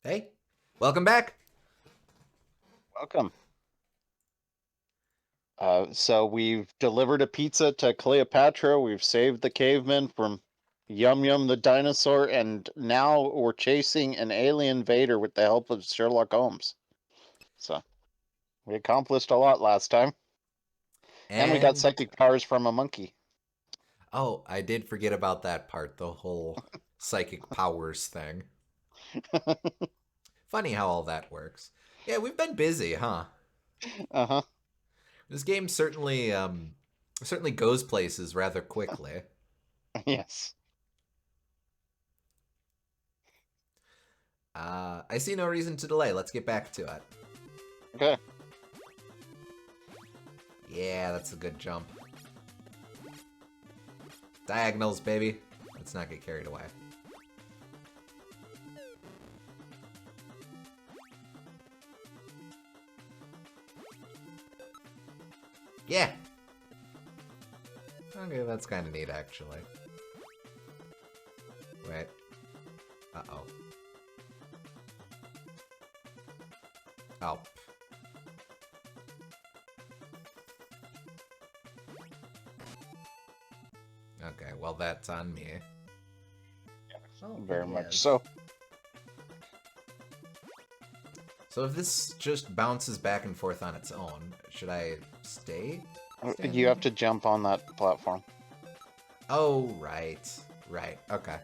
Hey, welcome back. Welcome. So we've delivered a pizza to Cleopatra. We've saved the caveman from Yum Yum the dinosaur, and now we're chasing an alien invader with the help of Sherlock Holmes. So we accomplished a lot last time, and we got And psychic powers from a monkey. oh, I did forget about that part, the whole psychic powers thing. Funny how all that works. Yeah, we've been busy, huh? Uh-huh. This game certainly goes places rather quickly. Yes. I see no reason to delay. Let's get back to it. Okay. Yeah, that's a good jump. Diagonals, baby. Let's not get carried away. Yeah. Okay, that's kind of neat, actually. Wait. Uh-oh. Oh. Okay, well, that's on me. Oh, it Very much is. so. So if this just bounces back and forth on its own, should I stay You have standing? to jump on that platform. Oh, right. Right. Okay.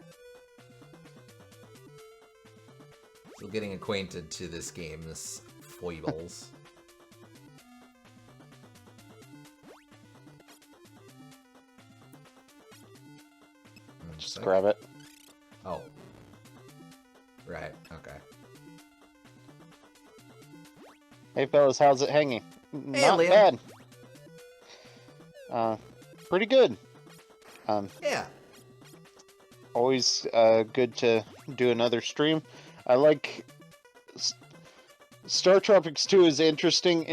Still getting acquainted to this game, this foibles. One Just sec. grab it. Oh. Right. Okay. Hey fellas, how's it hanging? Hey, Not Liam. bad. Uh, Pretty good. Um, Yeah. Always good to do another stream. I like S- StarTropics 2 is interesting.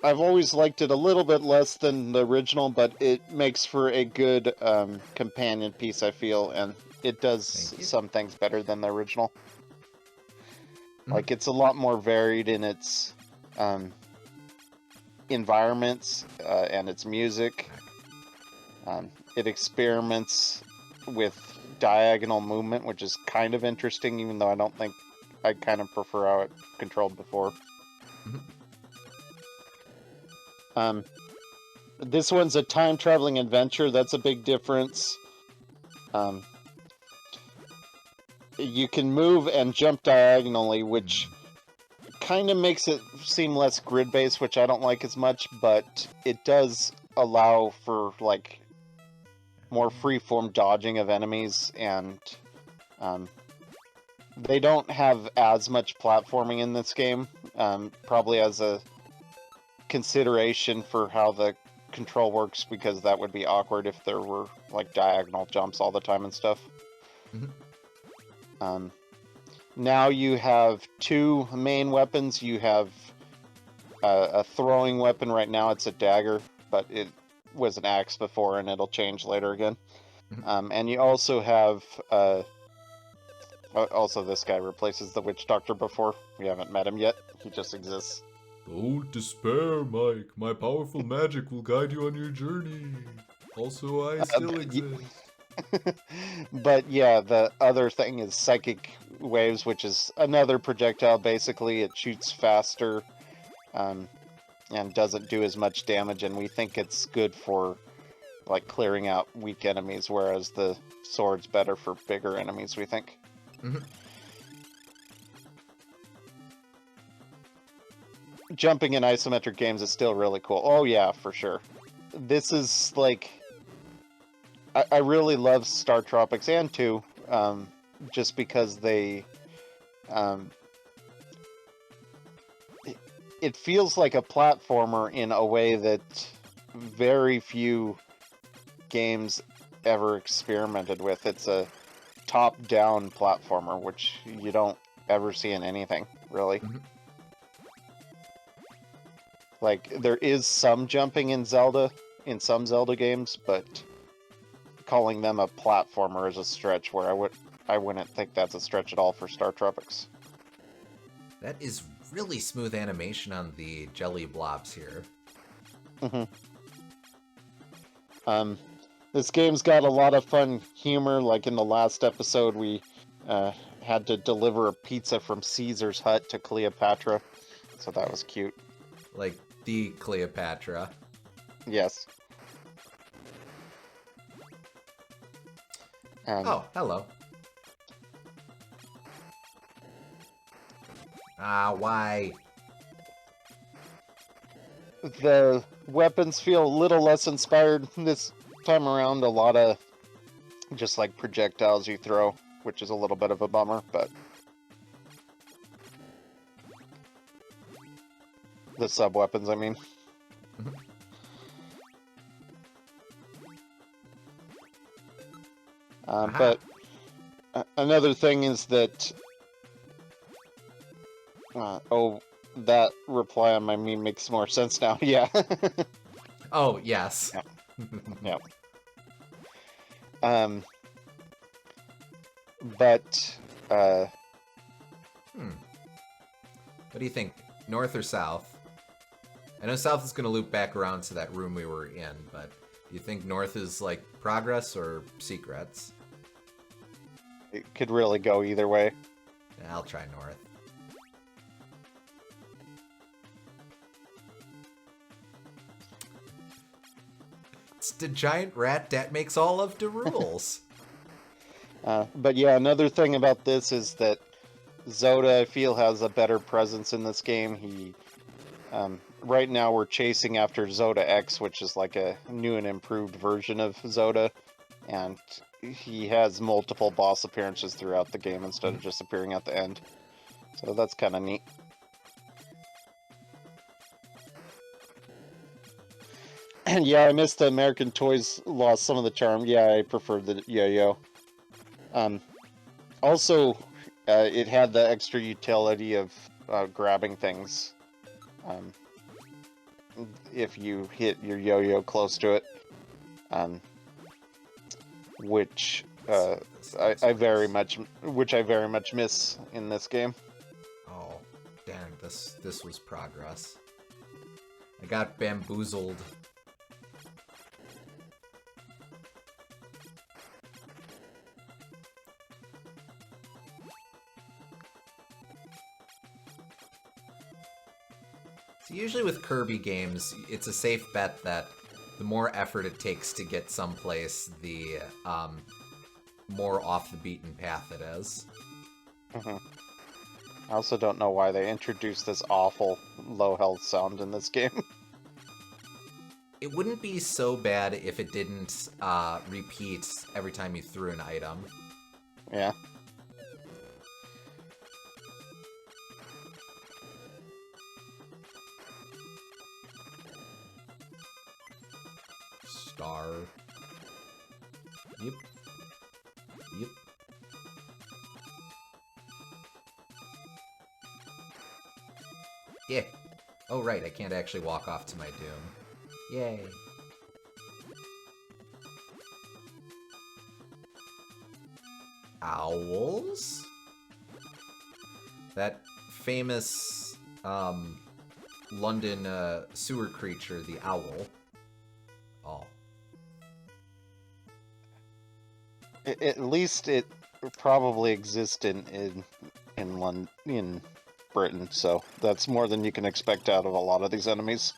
I've always liked it a little bit less than the original, but it makes for a good companion piece, I feel, and it does Thank you. some things better than the original. Mhm. Like it's a lot more varied in its um, environments and its music. It experiments with diagonal movement, which is kind of interesting, even though I don't think I kind of prefer how it controlled before. Mhm. Um, this one's a time traveling adventure. That's a big difference. Um, you can move and jump diagonally, which Hmm. kind of makes it seem less grid based, which I don't like as much, but it does allow for like more free-form dodging of enemies, and um, they don't have as much platforming in this game, probably as a consideration for how the control works, because that would be awkward if there were like diagonal jumps all the time and stuff. Mhm. Um, Now you have two main weapons. You have a throwing weapon right now. It's a dagger, but it was an axe before, and it'll change later again. Mhm. And you also have also, this guy replaces the witch doctor before. We haven't met him yet. He just exists. Don't despair, Mike. My powerful magic will guide you on your journey. Also, I Uh, still but, exist. but yeah, the other thing is psychic waves, which is another projectile. Basically, it shoots faster um, and doesn't do as much damage, and we think it's good for like clearing out weak enemies, whereas the sword's better for bigger enemies, we think. Mhm. Jumping in isometric games is still really cool. Oh yeah, for sure. This is like I really love Star Tropics and 2, just because um, it, it feels like a platformer in a way that very few games ever experimented with. It's a top-down platformer, which you don't ever see in anything, really. Mhm. Like, there is some jumping in Zelda, in some Zelda games, but calling them a platformer is a stretch where I wouldn't think that's a stretch at all for StarTropics. That is really smooth animation on the jelly blobs here. This game's got a lot of fun humor. Like in the last episode, we had to deliver a pizza from Caesar's hut to Cleopatra, so that was cute. Like the Cleopatra. Yes. Oh, hello. Why? The weapons feel a little less inspired this time around. A lot of just like projectiles you throw, which is a little bit of a bummer, but the sub-weapons, I mean. But another thing is that that reply on my meme makes more sense now. Yeah. Oh, yes. Yep. But What do you think? North or south? I know south is going to loop back around to that room we were in, but do you think north is like progress or secrets? it could really go either way. I'll try north. It's the giant rat that makes all of the rules. But yeah, another thing about this is that Zoda, I feel, has a better presence in this game. He, right now we're chasing after zoda-x, which is like a new and improved version of Zoda, and he has multiple boss appearances throughout the game instead of just appearing at the end. So that's kind of neat. And yeah, I missed the American Toys lost some of the charm. Yeah, I prefer the yo-yo. Also, it had the extra utility of grabbing things if you hit your yo-yo close to it, which I very much miss in this game. Oh, dang! This was progress. I got bamboozled. So usually with Kirby games, it's a safe bet that the more effort it takes to get someplace, the more off the beaten path it is. I also don't know why they introduced this awful low health sound in this game. It wouldn't be so bad if it didn't repeat every time you threw an item. Yeah. Star. Yep. Yep. Yeah. Oh, right, I can't actually walk off to my doom. Yay. Owls? That famous, London, sewer creature, the owl. Oh. At least it probably exists in London, in Britain, so that's more than you can expect out of a lot of these enemies.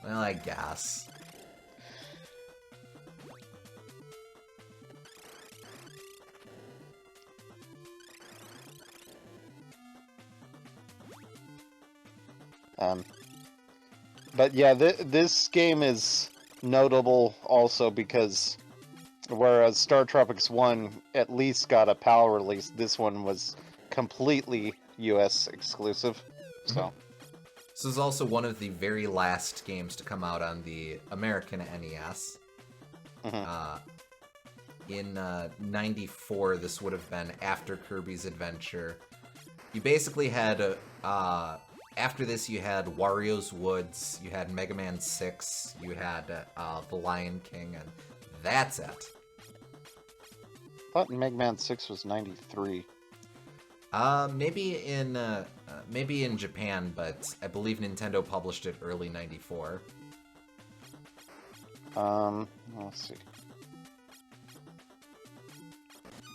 Well, I guess. But yeah, this game is notable also because whereas StarTropics 1 at least got a PAL release, this one was completely US exclusive. So This is also one of the very last games to come out on the American NES. In 94, this would have been after Kirby's Adventure. You basically had, after this you had Wario's Woods, you had Mega Man 6, you had The Lion King, and that's it. thought Mega Man 6 was 93. Maybe in Japan, but I believe Nintendo published it early '94. Let's see.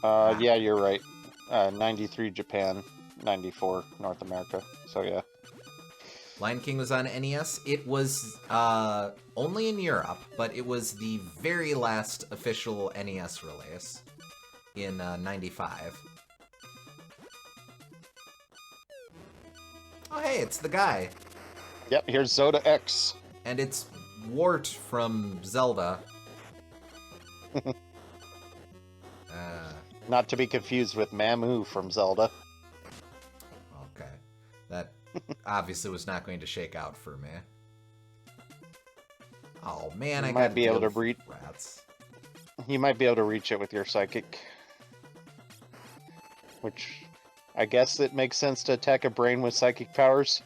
Yeah, you're right. 93 Japan, 94 North America. So yeah. Lion King was on NES. It was only in Europe, but it was the very last official NES release in '95. Oh, hey, it's the guy. Yep, here's zoda-x. And it's Wart from Zelda. Not to be confused with Mamu from Zelda. Okay. That obviously was not going to shake out for me. Oh, man, I might be able to reach rats. You might be able to reach it with your psychic. Which, I guess it makes sense to attack a brain with psychic powers.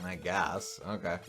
I guess. Okay.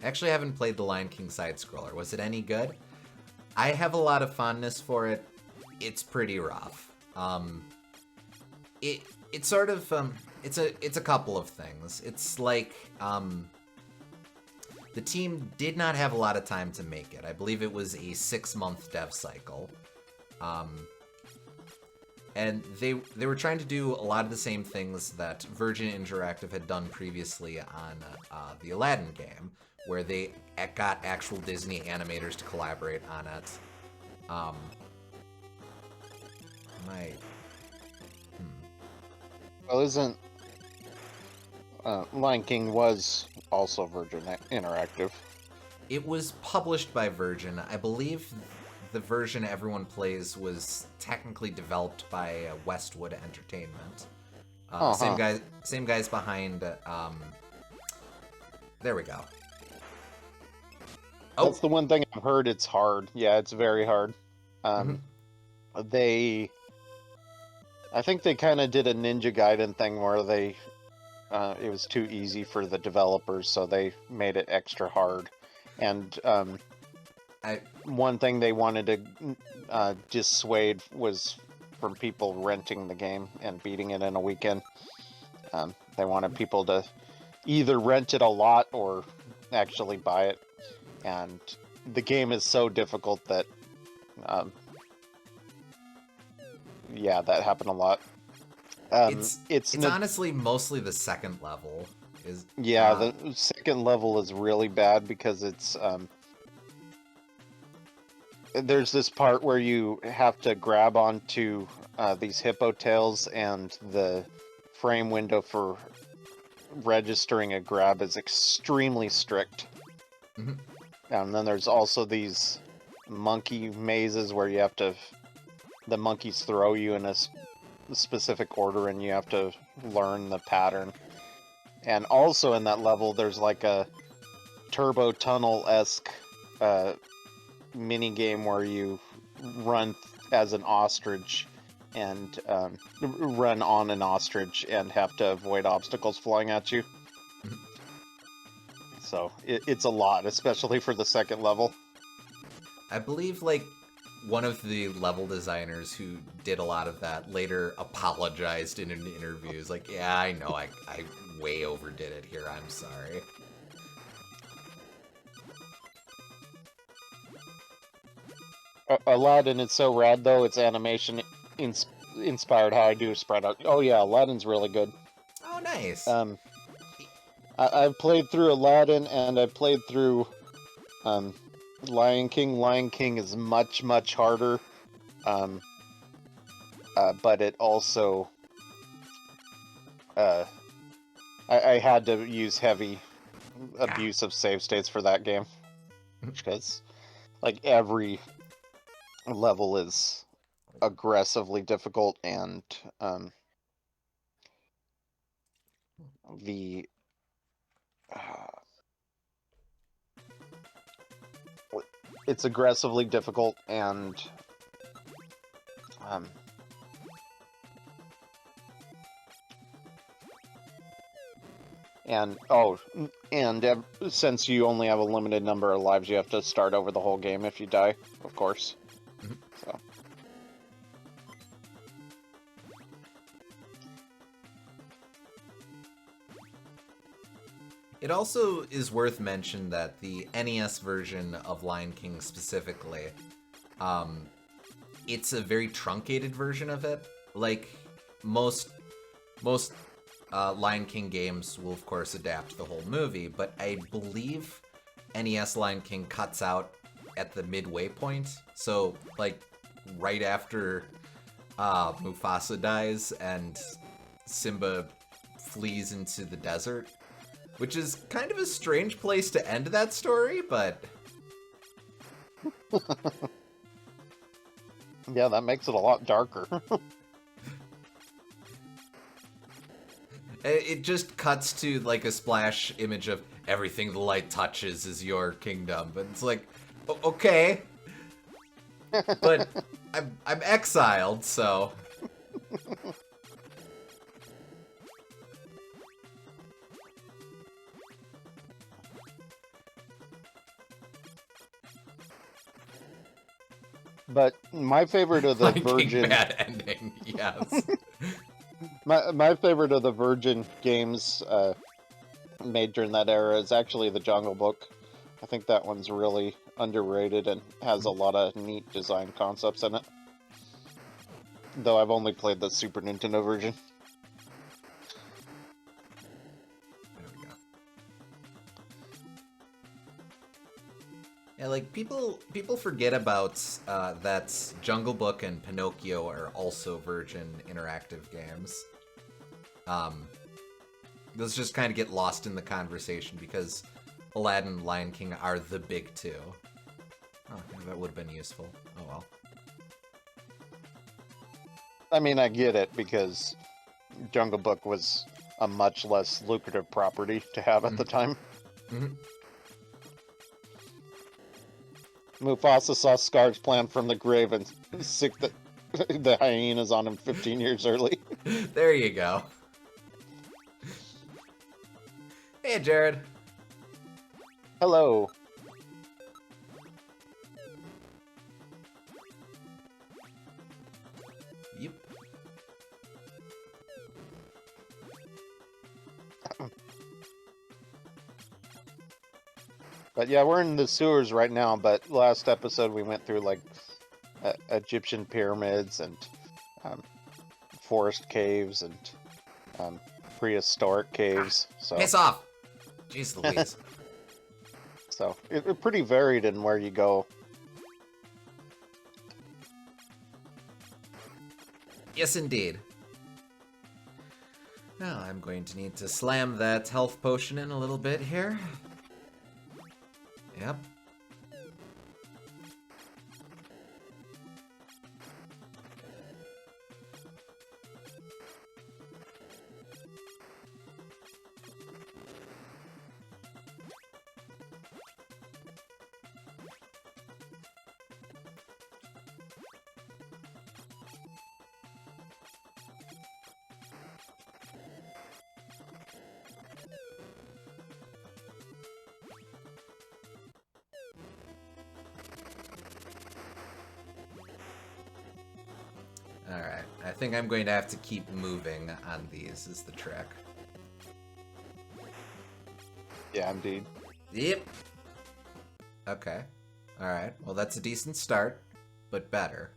Actually, I haven't played the Lion King side-scroller. Was it any good? I have a lot of fondness for it. It's pretty rough. It's sort of it's a couple of things. It's like the team did not have a lot of time to make it. I believe it was a 6-month dev cycle. And they were trying to do a lot of the same things that Virgin Interactive had done previously on the Aladdin game, where they got actual Disney animators to collaborate on it. Well, isn't Lion King was also Virgin Interactive? It was published by Virgin. I believe the version everyone plays was technically developed by Westwood Entertainment. Same guys behind. There we go. That's the one thing I've heard. It's hard. Yeah, it's very hard. I think they kind of did a Ninja Gaiden thing where it was too easy for the developers, so they made it extra hard. And one thing they wanted to dissuade was from people renting the game and beating it in a weekend. They wanted people to either rent it a lot or actually buy it. And the game is so difficult that, yeah, that happened a lot. It's honestly mostly the second level. The second level is really bad because it's there's this part where you have to grab onto these hippo tails, and the frame window for registering a grab is extremely strict. And then there's also these monkey mazes where you have to... The monkeys throw you in a specific order, and you have to learn the pattern. And also in that level, there's like a Turbo Tunnel-esque mini-game where you run as an ostrich and run on an ostrich and have to avoid obstacles flying at you. So it's a lot, especially for the second level. I believe, like, one of the level designers who did a lot of that later apologized in an interview. He's like, yeah, I know, I way overdid it here, I'm sorry. Aladdin is so rad, though. Its animation inspired how I do spread out. Oh yeah, Aladdin's really good. Oh, nice. I've played through Aladdin, and I've played through Lion King. Lion King is much, much harder. But it also... I had to use heavy abuse of save states for that game. Because, like, every level is aggressively difficult, and the... it's aggressively difficult, and since you only have a limited number of lives, you have to start over the whole game if you die, of course. So. It also is worth mentioning that the NES version of Lion King specifically, it's a very truncated version of it. Like, most Lion King games will, of course, adapt the whole movie, but I believe NES Lion King cuts out at the midway point. So, like, right after Mufasa dies and Simba flees into the desert, which is kind of a strange place to end that story, but... Yeah, that makes it a lot darker. It just cuts to, like, a splash image of everything the light touches is your kingdom. But it's like, okay. But I'm exiled, so... But my favorite of the Lion King Virgin... bad ending, yes. my favorite of the Virgin games made during that era is actually the Jungle Book. I think that one's really underrated and has a lot of neat design concepts in it. Though I've only played the Super Nintendo version. There we go. Yeah, like, people forget about that Jungle Book and Pinocchio are also Virgin interactive games. Those just kind of get lost in the conversation because Aladdin and Lion King are the big two. Oh, yeah, that would have been useful. Oh well. I mean, I get it, because Jungle Book was a much less lucrative property to have at the time. Mm-hmm. Mufasa saw Scar's plan from the grave and sick the hyenas on him 15 years early. There you go. Hey, Jared. Hello. Yep. But yeah, we're in the sewers right now, but last episode we went through, like, Egyptian pyramids and forest caves and prehistoric caves. So, Piss off! Jeez Louise. so it's pretty varied in where you go. Yes, indeed. Now, I'm going to need to slam that health potion in a little bit here. Yep. Alright, I think I'm going to have to keep moving on these, is the trick. Yeah, indeed. Yep. Okay. Alright, well that's a decent start, but better.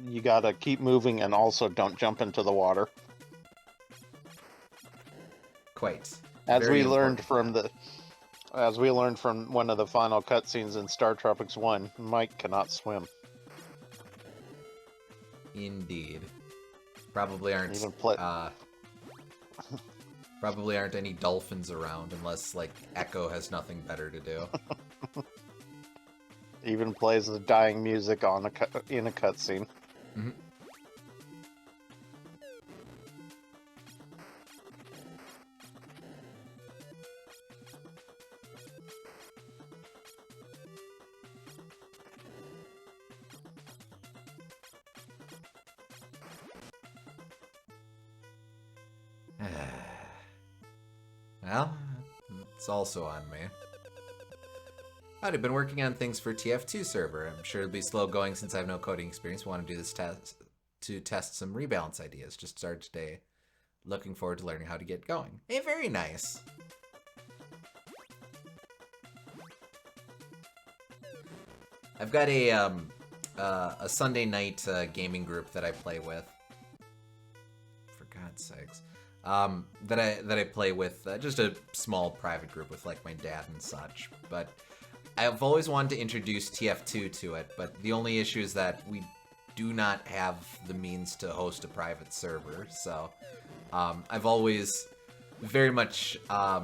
You gotta keep moving and also don't jump into the water. Quite. As Very we learned important. from As we learned from one of the final cutscenes in StarTropics 1, Mike cannot swim. Indeed. Probably aren't Even play probably aren't any dolphins around unless like Echo has nothing better to do. even plays the dying music on in a cutscene. Mhm. Well, it's also on me. I've been working on things for TF2 server. I'm sure it'll be slow going since I have no coding experience. Want to do this test to test some rebalance ideas. Just started today. Looking forward to learning how to get going. Hey, very nice. I've got a Sunday night gaming group that I play with. For God's sakes. That I play with, just a small private group with like my dad and such. But I've always wanted to introduce TF2 to it, but the only issue is that we do not have the means to host a private server. So I've always very much I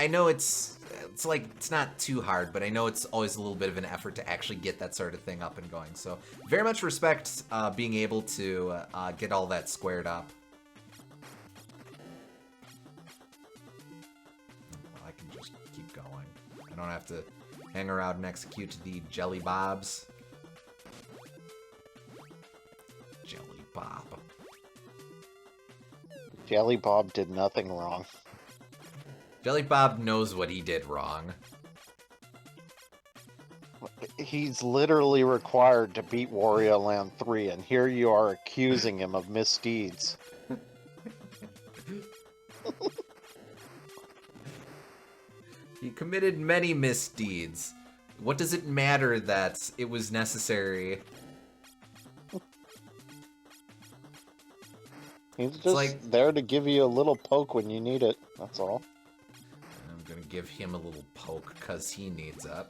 know it's like it's not too hard, but I know it's always a little bit of an effort to actually get that sort of thing up and going. So very much respect being able to get all that squared up. Well, I can just keep going. I don't have to hang around and execute the Jelly Bobs. Jelly Bob. Jelly Bob did nothing wrong. Jelly Bob knows what he did wrong. He's literally required to beat Wario Land 3, and here you are accusing him of misdeeds. He committed many misdeeds. What does it matter that it was necessary? He's just there to give you a little poke when you need it, that's all. I'm gonna give him a little poke because he needs it.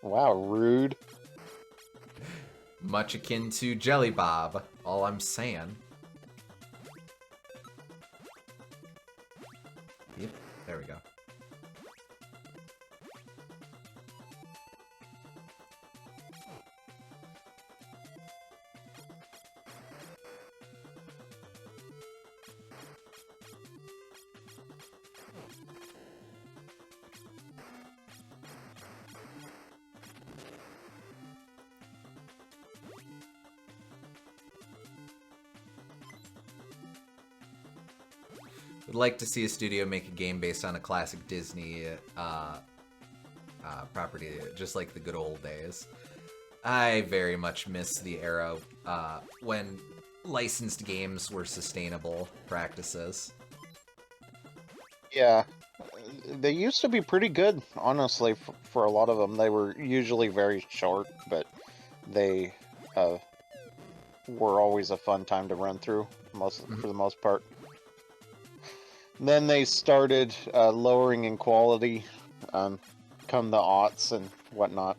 Wow, rude. Much akin to Jelly Bob, all I'm saying. Yep, there we go. Would like to see a studio make a game based on a classic Disney property, just like the good old days. I very much miss the era when licensed games were sustainable practices. Yeah, they used to be pretty good, honestly, for a lot of them. They were usually very short, but they were always a fun time to run through, for the most part. Then they started lowering in quality, come the aughts and whatnot,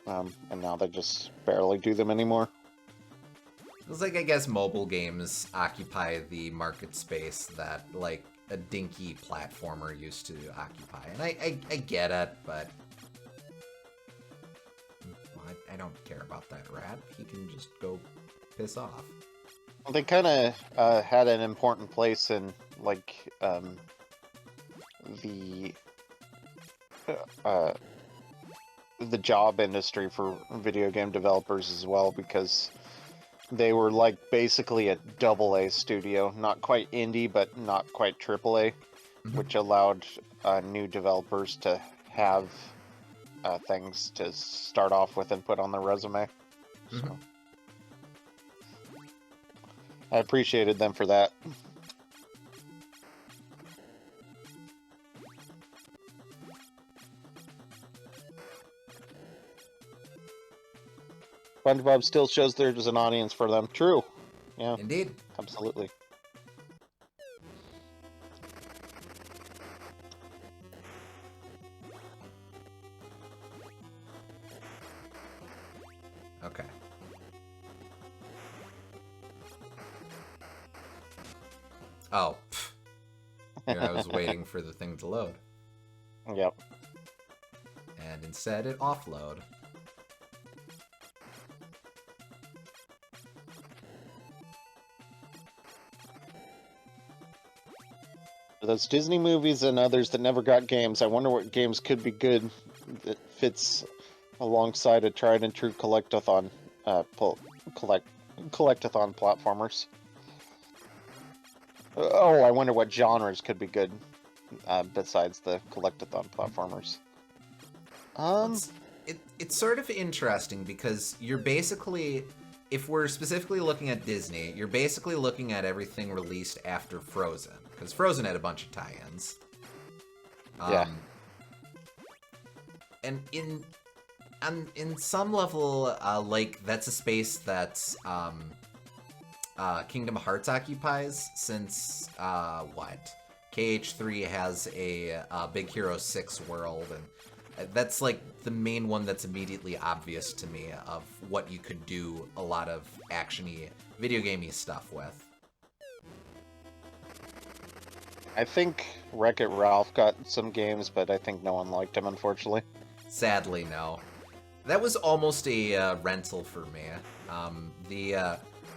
and now they just barely do them anymore. It's like, I guess mobile games occupy the market space that, like, a dinky platformer used to occupy. And I get it, but well, I don't care about that rat. He can just go piss off. They kind of had an important place in, like, the job industry for video game developers as well, because they were like basically a AA studio, not quite indie, but not quite AAA, which allowed new developers to have things to start off with and put on their resume. So I appreciated them for that. SpongeBob still shows there's an audience for them. True. Yeah. Indeed. Absolutely. Oh, yeah, I was waiting for the thing to load. Yep. And instead it offload. Those Disney movies and others that never got games, I wonder what games could be good that fits alongside a tried and true collectathon collectathon platformers. Oh, I wonder what genres could be good besides the collectathon platformers. It's sort of interesting because you're basically, if we're specifically looking at Disney, you're basically looking at everything released after Frozen, because Frozen had a bunch of tie-ins. Yeah. And in some level, like, that's a space that's Kingdom Hearts occupies, since what? KH3 has a Big Hero 6 world, and that's like the main one that's immediately obvious to me of what you could do a lot of action-y, video gamey stuff with. I think Wreck-It Ralph got some games, but I think no one liked him, unfortunately. Sadly, no. That was almost a rental for me.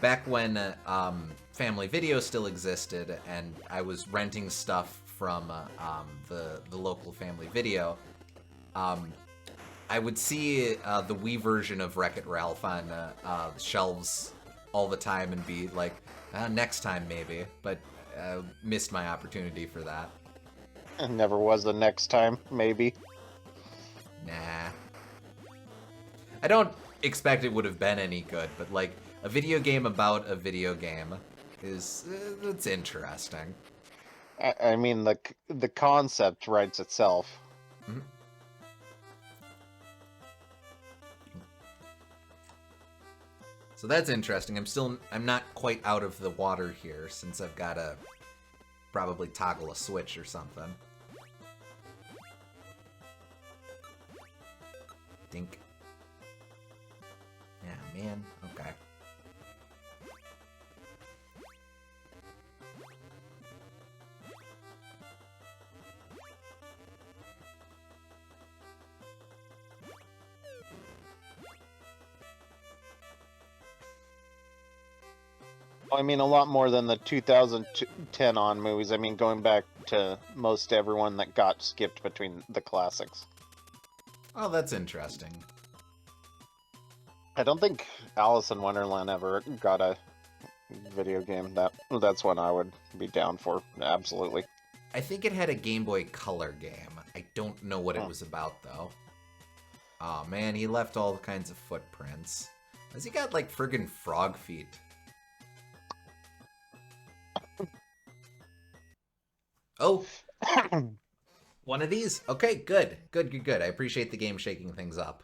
Back when Family Video still existed, and I was renting stuff from the local Family Video, I would see the Wii version of Wreck-It Ralph on shelves all the time and be like, next time maybe, but missed my opportunity for that. Never was the next time, maybe. Nah. I don't expect it would have been any good, but like, a video game about a video game is, it's interesting. I mean, the concept writes itself. Mm-hmm. So that's interesting. I'm not quite out of the water here, since I've got to probably toggle a switch or something. Dink. Yeah, man. Okay. I mean, a lot more than the 2010 on movies. I mean, going back to most everyone that got skipped between the classics. Oh, that's interesting. I don't think Alice in Wonderland ever got a video game. That's one I would be down for, absolutely. I think it had a Game Boy Color game. I don't know what it was about, though. Aw, man, he left all kinds of footprints. Has he got, like, friggin' frog feet? Oh! One of these? Okay, good. Good. I appreciate the game shaking things up.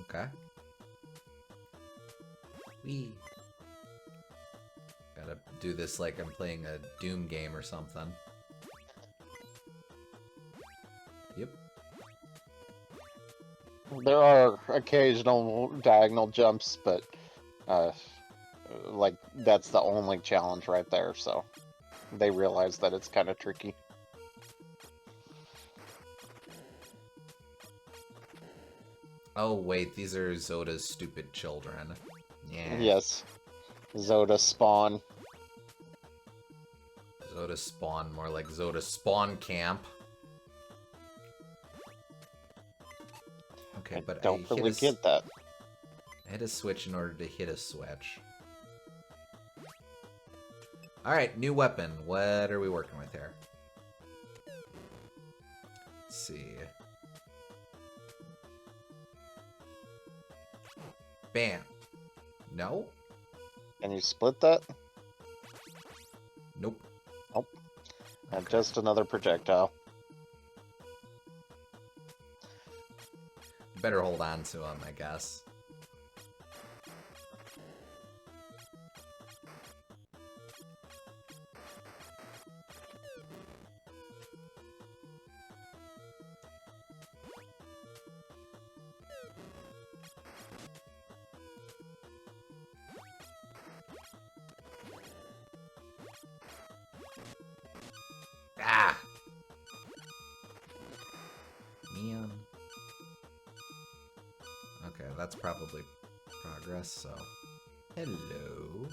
Okay. Wee. Gotta do this like I'm playing a Doom game or something. Yep. There are occasional diagonal jumps, but like that's the only challenge right there, so they realize that it's kind of tricky. Oh wait, these are Zoda's stupid children. Yeah. Yes. Zoda spawn. Zoda spawn, more like Zoda spawn camp. Okay, but don't really get that. I hit a switch in order to hit a switch. Alright, new weapon. What are we working with here? Let's see. Bam. No? Can you split that? Nope. Nope. And Okay. just another projectile. Better hold on to him, I guess. that's probably progress, so... Hello.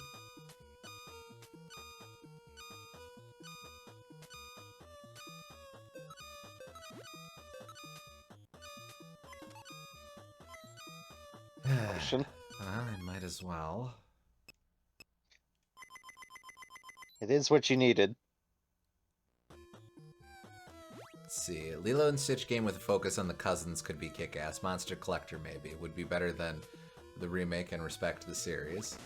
Potion. I might as well. It is what you needed. Let's see. Lilo and Stitch game with a focus on the cousins could be kick-ass. Monster Collector, maybe. Would be better than the remake and respect the series.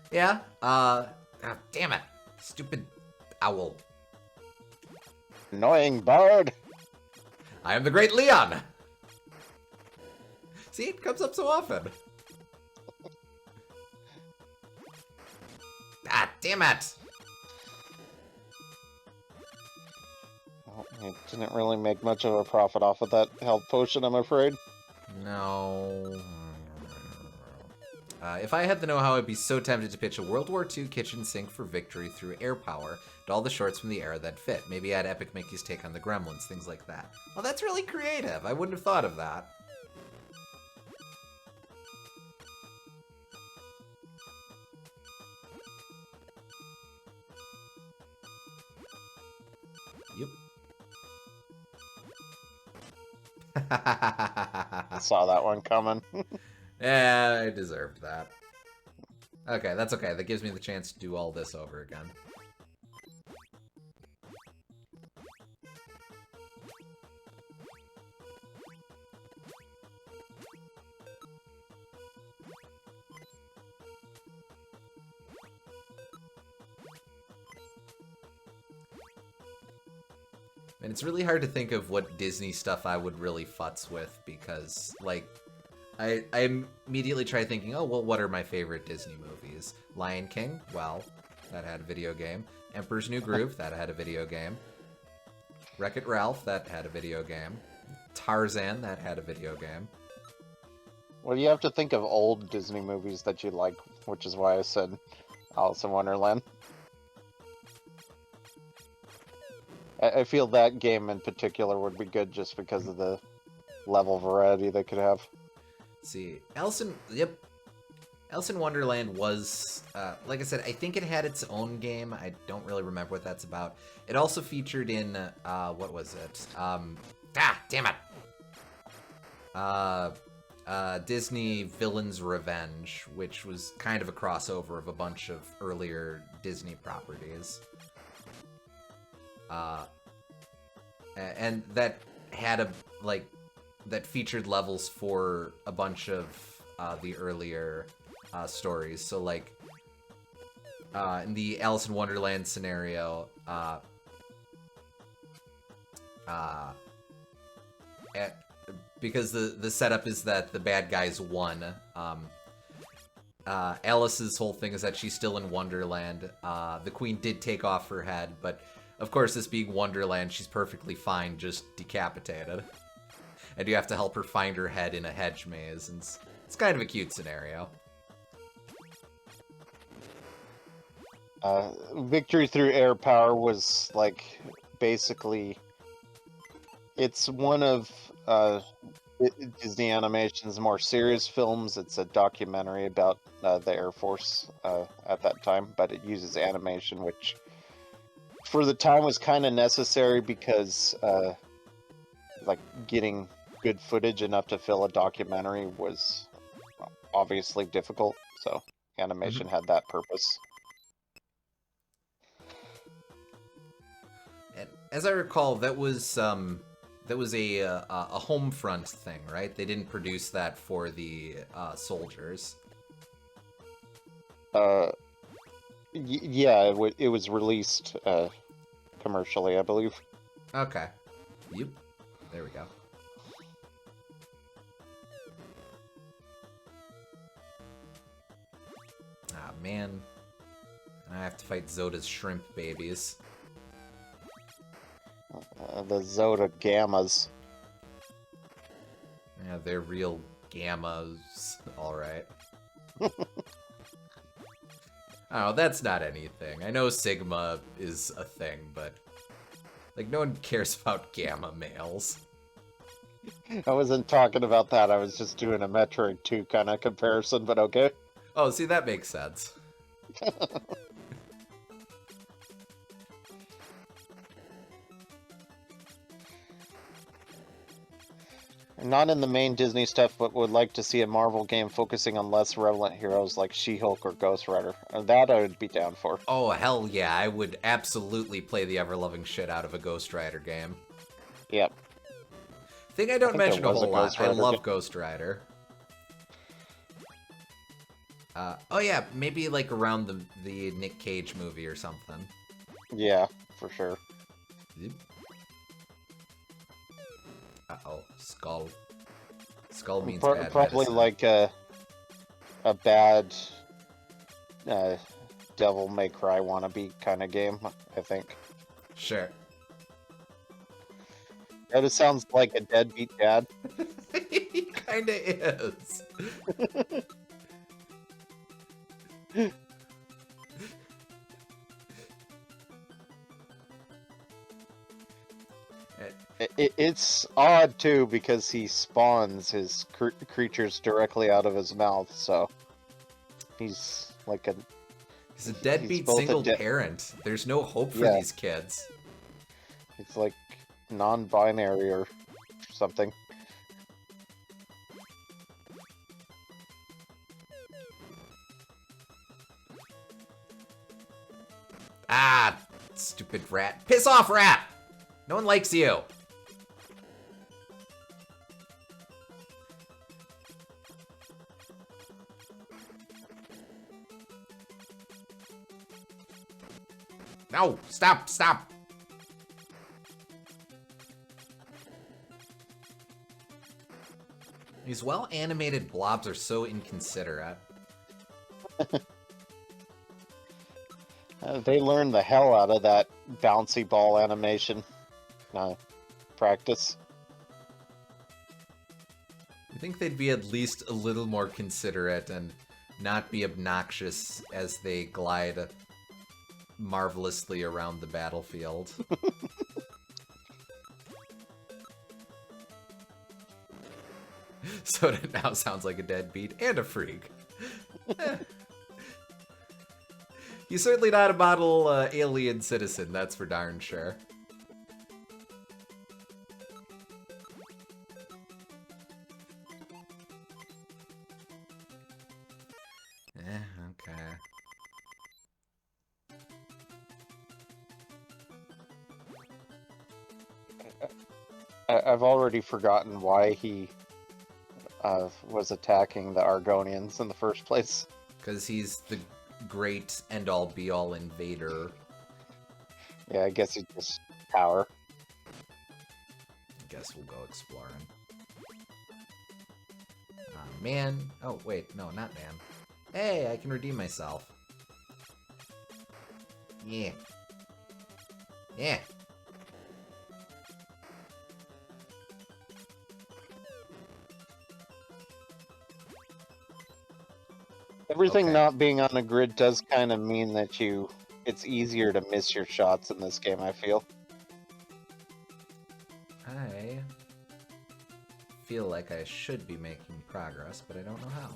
Yeah, damn it. Stupid owl. Annoying bird. I am the Great Leon! See, it comes up so often. Ah, damn it! Well, it didn't really make much of a profit off of that health potion, I'm afraid. No. If I had the know-how, I'd be so tempted to pitch a World War II kitchen sink for victory through air power to all the shorts from the era that fit. Maybe add Epic Mickey's take on the Gremlins, things like that. Well, that's really creative. I wouldn't have thought of that. Yep. I saw that one coming. Yeah, I deserved that. Okay, that's okay. That gives me the chance to do all this over again. And it's really hard to think of what Disney stuff I would really futz with, because, like, I immediately try thinking, oh, well, what are my favorite Disney movies? Lion King? Well, that had a video game. Emperor's New Groove? That had a video game. Wreck-It Ralph? That had a video game. Tarzan? That had a video game. Well, you have to think of old Disney movies that you like, which is why I said Alice in Wonderland. I feel that game in particular would be good just because of the level variety they could have. See, Alice in Wonderland was, like I said, I think it had its own game. I don't really remember what that's about. It also featured in, what was it? Damn it! Disney Villain's Revenge, which was kind of a crossover of a bunch of earlier Disney properties. And that had that featured levels for a bunch of the earlier stories. So, like, in the Alice in Wonderland scenario, because the setup is that the bad guys won, Alice's whole thing is that she's still in Wonderland. The queen did take off her head, but of course, this being Wonderland, she's perfectly fine, just decapitated. And you have to help her find her head in a hedge maze, and it's kind of a cute scenario. Victory through air power was, like, basically... It's one of Disney Animation's more serious films. It's a documentary about the Air Force at that time, but it uses animation, which... for the time was kind of necessary because like getting good footage enough to fill a documentary was obviously difficult, so animation had that purpose. And as I recall, that was a home front thing, right? They didn't produce that for the soldiers. Yeah, it was released commercially, I believe. Okay. Yep. There we go. Ah, man. I have to fight Zoda's shrimp babies. The Zoda Gammas. Yeah, they're real gammas. Alright. Oh, that's not anything. I know Sigma is a thing, but... like, no one cares about gamma males. I wasn't talking about that. I was just doing a Metroid 2 kind of comparison, but okay. Oh, see, that makes sense. Not in the main Disney stuff, but would like to see a Marvel game focusing on less relevant heroes like She-Hulk or Ghost Rider. That I would be down for. Oh, hell yeah, I would absolutely play the ever-loving shit out of a Ghost Rider game. Yep. Thing I don't think there mention a was a whole lot, Ghost I Rider love game. Ghost Rider. Oh yeah, maybe like around the Nick Cage movie or something. Yeah, for sure. Uh-oh, skull. Skull means Pro- bad probably medicine. like a bad Devil May Cry wannabe kind of game, I think. Sure. That just sounds like a deadbeat dad. He kinda is. It's odd too because he spawns his creatures directly out of his mouth, so he's like a He's a deadbeat both a single parent. There's no hope for Yeah. these kids. it's like non-binary or something. Ah, stupid rat. Piss off, rat! No one likes you. No, stop, stop. These well-animated blobs are so inconsiderate. They learned the hell out of that bouncy ball animation practice. I think they'd be at least a little more considerate and not be obnoxious as they glide marvelously around the battlefield. Soda now sounds like a deadbeat and a freak. He's certainly not a model alien citizen, that's for darn sure. Okay. I've already forgotten why he was attacking the Argonians in the first place. Because he's the great end-all be-all invader. Yeah, I guess he's just power. I guess we'll go exploring. Man. Oh, wait. No, not man. Hey, I can redeem myself. Yeah. Yeah. Everything Okay. not being on a grid does kind of mean that it's easier to miss your shots in this game, I feel. I feel like I should be making progress, but I don't know how.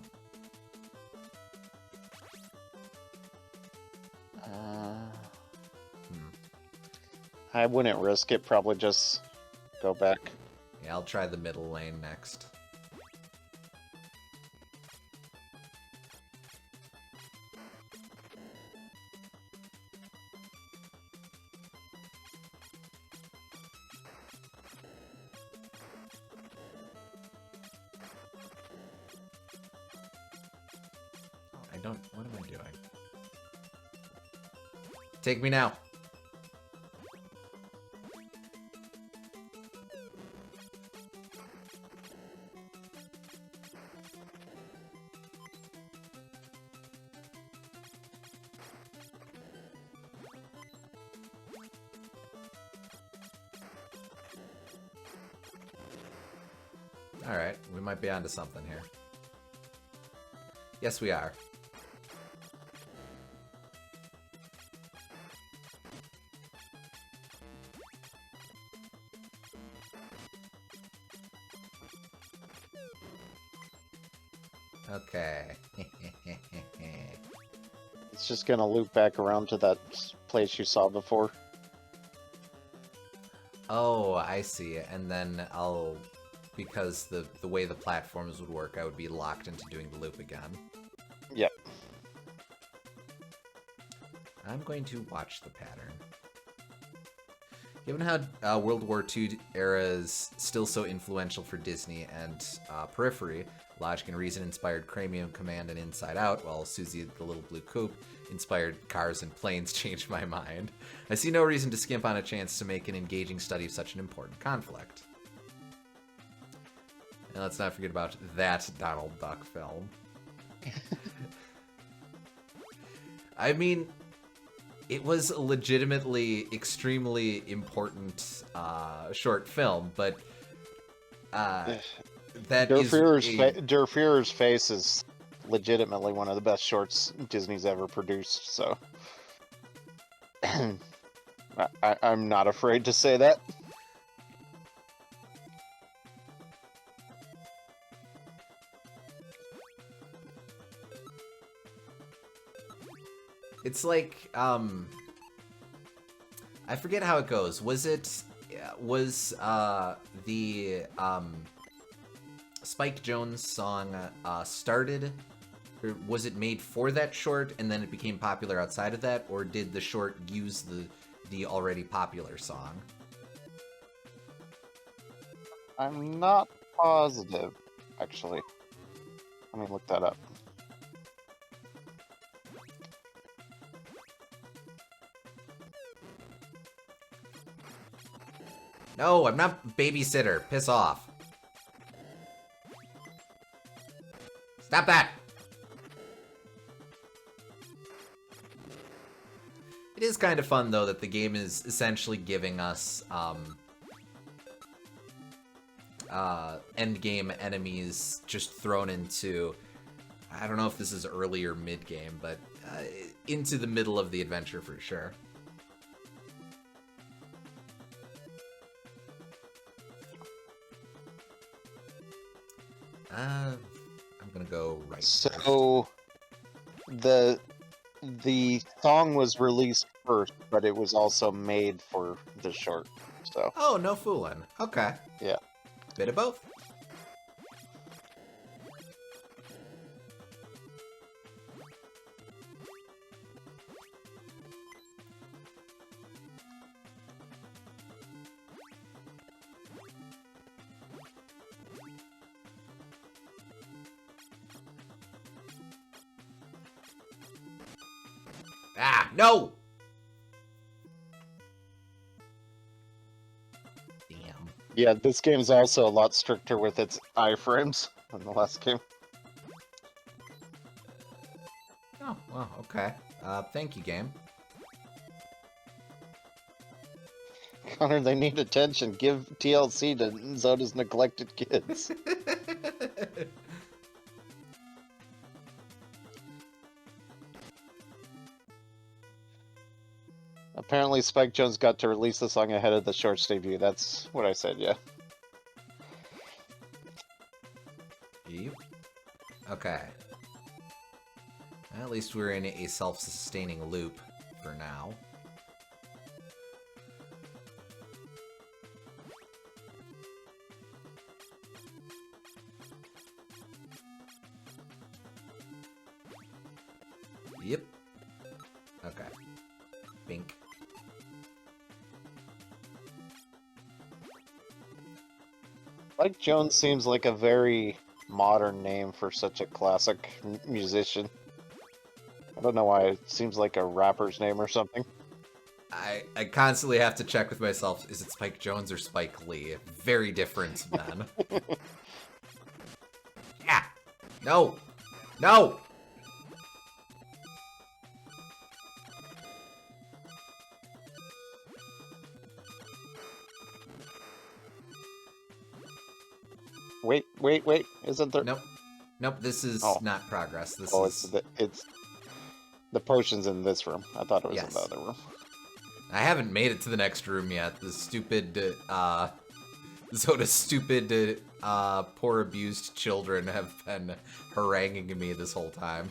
I wouldn't risk it, probably just go back. Yeah, I'll try the middle lane next. What am I doing? Take me now. Alright, we might be onto something here. Yes, we are. It's just gonna loop back around to that place you saw before. Oh, I see. And then I'll, because the way the platforms would work, I would be locked into doing the loop again. Yep. I'm going to watch the pattern. Given how World War II era is still so influential for Disney and Periphery, Logic and Reason inspired Cranium Command and Inside Out, while Susie the Little Blue Coupe inspired Cars and Planes changed my mind. I see no reason to skimp on a chance to make an engaging study of such an important conflict. And let's not forget about that Donald Duck film. I mean, it was a legitimately extremely important short film, but that Der is Fuhrer's face is legitimately one of the best shorts Disney's ever produced, so I'm not afraid to say that. It's like, I forget how it goes. Was the Spike Jonze song started, or was it made for that short and then it became popular outside of that, or did the short use the already popular song? I'm not positive, actually. Let me look that up. No, I'm not babysitter. Piss off. Stop that! It is kind of fun, though, that the game is essentially giving us endgame enemies just thrown into, I don't know if this is early or mid-game, but into the middle of the adventure for sure. I'm gonna go right So the song was released first, but it was also made for the short. So Oh, no fooling. Okay. yeah. Bit of both. Ah, no! Damn. Yeah, this game's also a lot stricter with its iframes than the last game. Oh, well, okay. Thank you, game. Connor, they need attention. Give TLC to Zoda's neglected kids. Apparently Spike Jonze got to release the song ahead of the short's debut. That's what I said, yeah. Yep. Okay. At least we're in a self-sustaining loop for now. Yep. Okay. Bink. Spike Jonze seems like a very modern name for such a classic musician. I don't know why, it seems like a rapper's name or something. I constantly have to check with myself, is it Spike Jonze or Spike Lee? Very different then. Yeah! No! No! Wait, isn't there? Nope. Nope, this is Oh. not progress. This Oh, is... it's the potion's in this room. I thought it was in Yes. the other room. I haven't made it to the next room yet. The stupid, Zoda's stupid, poor abused children have been haranguing me this whole time.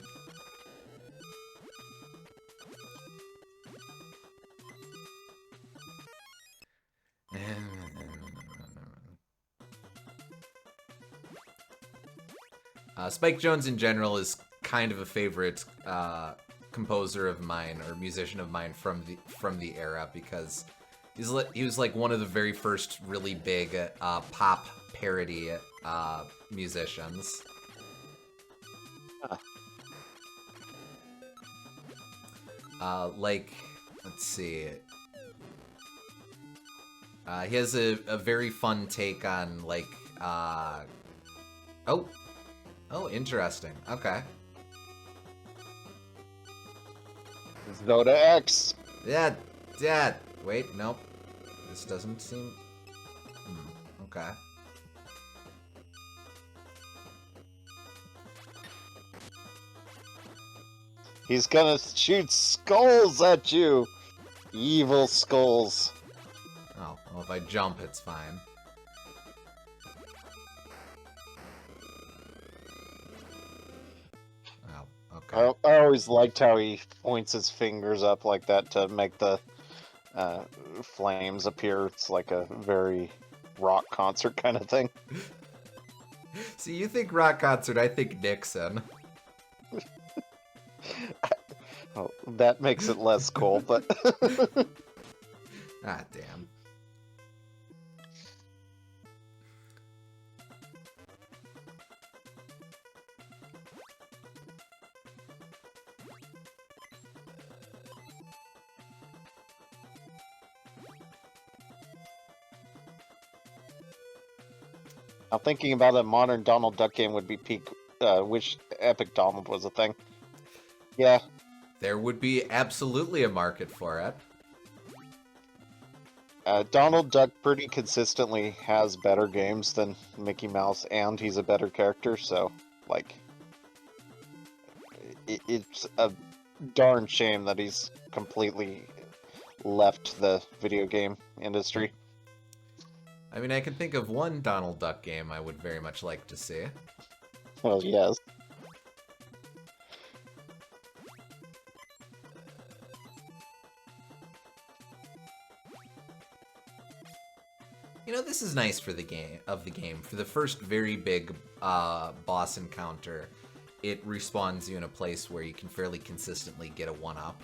Spike Jonze in general is kind of a favorite composer of mine or musician of mine from the era because he was like one of the very first really big pop parody musicians. Like, let's see. He has a very fun take on like Oh, interesting. Okay. Zoda-x. Yeah. Wait, nope. This doesn't seem... okay. He's gonna shoot skulls at you! Evil skulls. Oh, well, if I jump, it's fine. Oh, okay. I always liked how he points his fingers up like that to make the flames appear. It's like a very rock concert kind of thing. See, you think rock concert, I think Nixon. Oh, that makes it less cool, but... Ah, damn. I'm thinking about a modern Donald Duck game would be peak, which Epic Donald was a thing. Yeah. There would be absolutely a market for it. Donald Duck pretty consistently has better games than Mickey Mouse, and he's a better character, so, like, it's a darn shame that he's completely left the video game industry. I mean, I can think of one Donald Duck game I would very much like to see. Well, yes. You know, this is nice for the game. For the first very big boss encounter, it respawns you in a place where you can fairly consistently get a 1-up.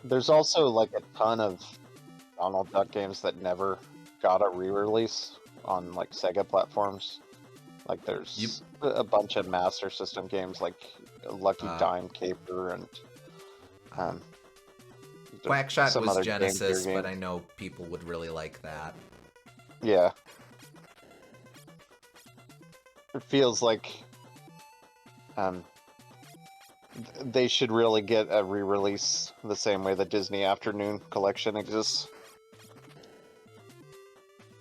There's also like a ton of Donald Duck games that never got a re-release on like Sega platforms. Like there's a bunch of Master System games like Lucky Dime Caper and Quackshot some was other Genesis, game. but I know people would really like that. Yeah. It feels like they should really get a re-release the same way the Disney Afternoon Collection exists.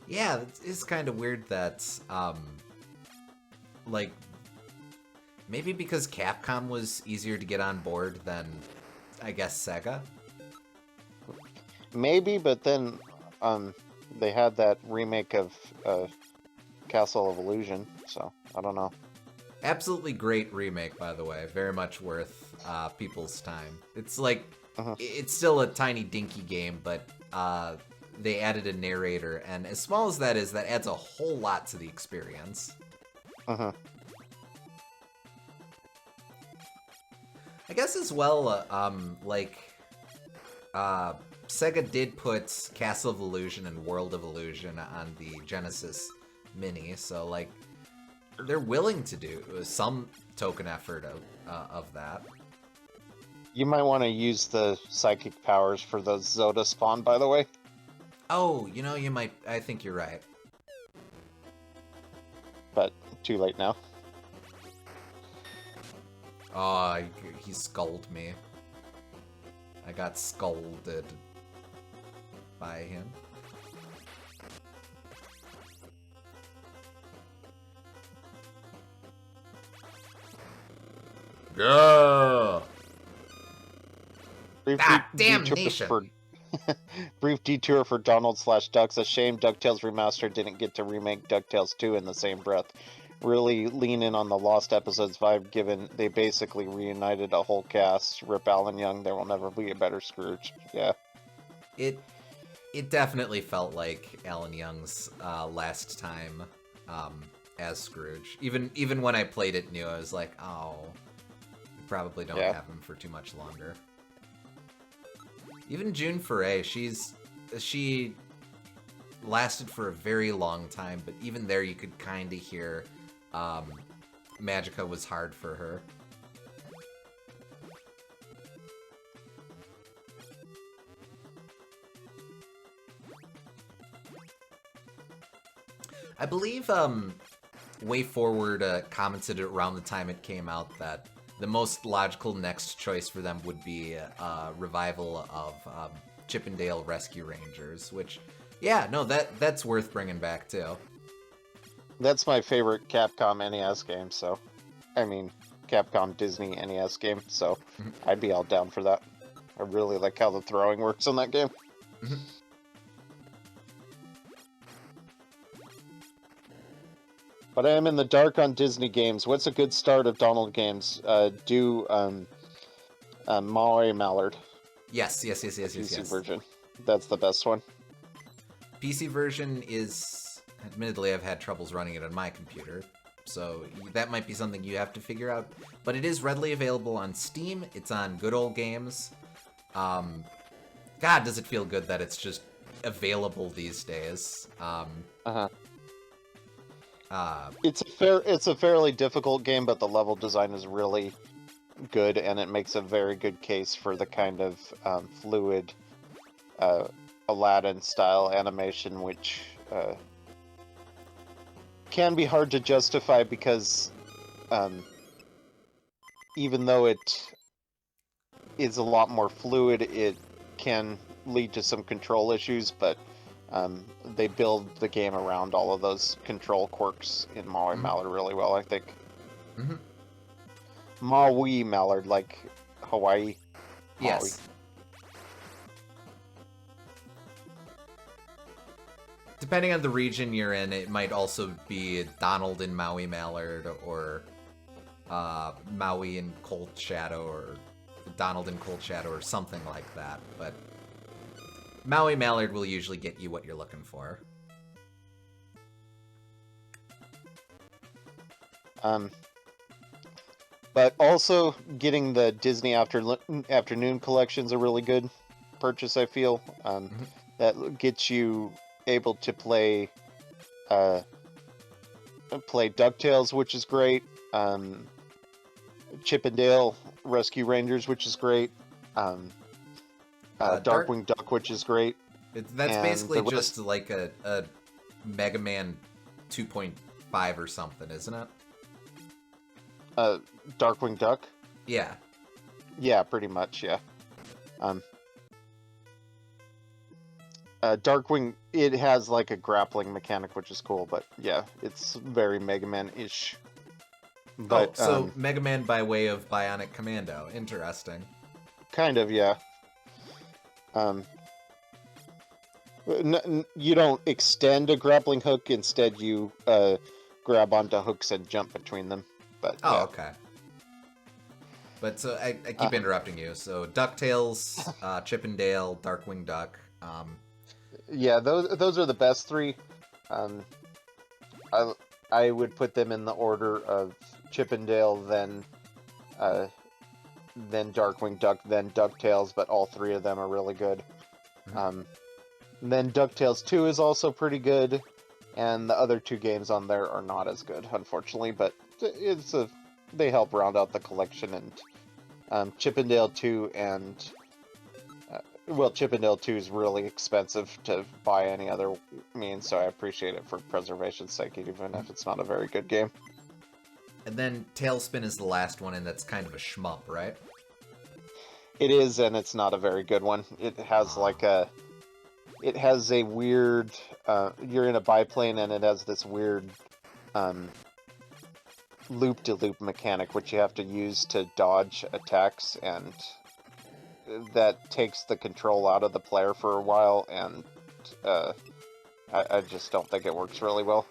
Yeah, it's kind of weird that, like, maybe because Capcom was easier to get on board than, I guess, Sega? Maybe, but then they had that remake of Castle of Illusion, so I don't know. Absolutely great remake, by the way. Very much worth people's time. It's like, it's still a tiny dinky game, but they added a narrator, and as small as that is, that adds a whole lot to the experience. I guess as well, Sega did put Castle of Illusion and World of Illusion on the Genesis Mini, so, like, they're willing to do some token effort of that. You might want to use the psychic powers for the Zoda spawn, by the way. Oh, you know, you might... I think you're right. But too late now. Oh, he scolded me. I got scolded by him. Go! Damnation! Brief detour for Donald/Ducks. A shame DuckTales Remastered didn't get to remake DuckTales 2 in the same breath. really lean in on the Lost Episodes vibe, given they basically reunited a whole cast. Rip Alan Young, there will never be a better Scrooge. Yeah. It definitely felt like Alan Young's last time as Scrooge. Even when I played it new, I was like, oh, we probably don't have him for too much longer. Even June Foray, she lasted for a very long time, but even there you could kind of hear Magica was hard for her. I believe Way Forward commented around the time it came out that the most logical next choice for them would be a revival of Chip 'n Dale Rescue Rangers, which, yeah, no, that's worth bringing back too. That's my favorite Capcom NES game, so... I mean, Capcom Disney NES game, so I'd be all down for that. I really like how the throwing works on that game. But I am in the dark on Disney games. What's a good start of Donald games? Do Maui Mallard. Yes. PC version. That's the best one. PC version is, admittedly, I've had troubles running it on my computer, so that might be something you have to figure out. But it is readily available on Steam. It's on Good Old Games. God, does it feel good that it's just available these days. It's a fairly difficult game, but the level design is really good, and it makes a very good case for the kind of fluid Aladdin-style animation, which can be hard to justify because even though it is a lot more fluid, it can lead to some control issues, but they build the game around all of those control quirks in Maui Mallard really well, I think. Maui Mallard, like Hawaii. Yes. Maui. Depending on the region you're in, it might also be Donald in Maui Mallard, or Maui in Cold Shadow, or Donald in Cold Shadow, or something like that. But Maui Mallard will usually get you what you're looking for. But also getting the Disney Afternoon collection's a really good purchase, I feel. That gets you able to play DuckTales, which is great. Chip 'n Dale Rescue Rangers, which is great. Darkwing Duck, which is great. That's basically just like a Mega Man 2.5 or something, isn't it? Darkwing Duck? Yeah. Yeah, pretty much, yeah. Darkwing, it has like a grappling mechanic, which is cool, but yeah, it's very Mega Man-ish. But, so Mega Man by way of Bionic Commando. Interesting. Kind of, yeah. You don't extend a grappling hook, instead you grab onto hooks and jump between them. But, oh, yeah. okay. But so I keep interrupting you. So DuckTales, Chip 'n Dale, Darkwing Duck. Yeah, those are the best three. I would put them in the order of Chip 'n Dale, then Darkwing Duck, then DuckTales, but all three of them are really good. Then DuckTales 2 is also pretty good, and the other two games on there are not as good, unfortunately, but they help round out the collection, and Chip 'n Dale 2 and... well, Chip 'n Dale 2 is really expensive to buy any other means, so I appreciate it for preservation's sake, even if it's not a very good game. And then Tailspin is the last one, and that's kind of a shmup, right? It is, and it's not a very good one. It has it has a weird, you're in a biplane, and it has this weird loop-de-loop mechanic, which you have to use to dodge attacks, and that takes the control out of the player for a while, and I just don't think it works really well.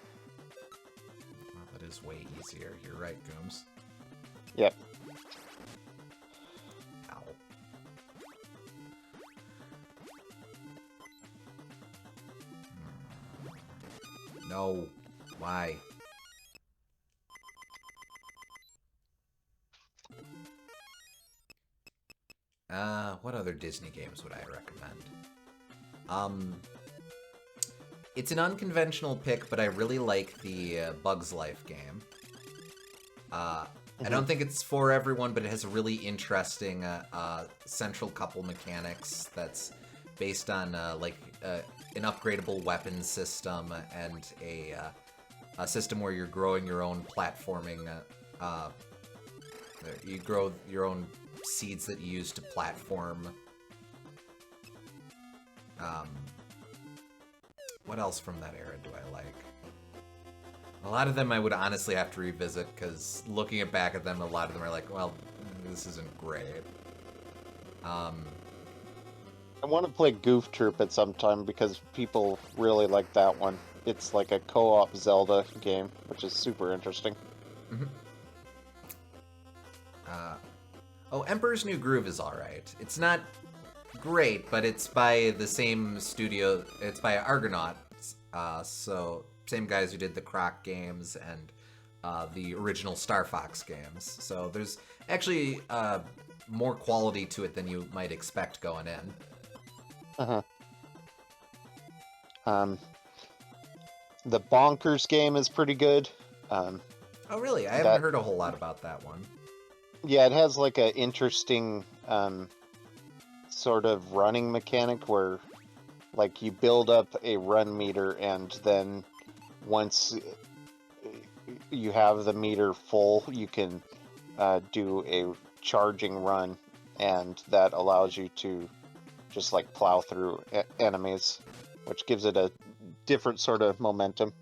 That is way easier. You're right, Gooms. Yep. Ow. No. Why? What other Disney games would I recommend? It's an unconventional pick, but I really like the Bugs Life game. I don't think it's for everyone, but it has a really interesting central couple mechanics that's based on an upgradable weapon system and a system where you're growing your own platforming. You grow your own seeds that you use to platform. What else from that era do I like? A lot of them I would honestly have to revisit, because looking back at them, a lot of them are like, well, this isn't great. I want to play Goof Troop at some time because people really like that one. It's like a co-op Zelda game, which is super interesting. Mm-hmm. Emperor's New Groove is alright. It's not great, but it's by the same studio. It's by Argonauts, so same guys who did the Croc games and the original Star Fox games. So there's actually more quality to it than you might expect going in. The Bonkers game is pretty good. Oh, really? I haven't heard a whole lot about that one. Yeah, it has like an interesting sort of running mechanic where like you build up a run meter, and then once you have the meter full, you can do a charging run, and that allows you to just like plow through enemies, which gives it a different sort of momentum.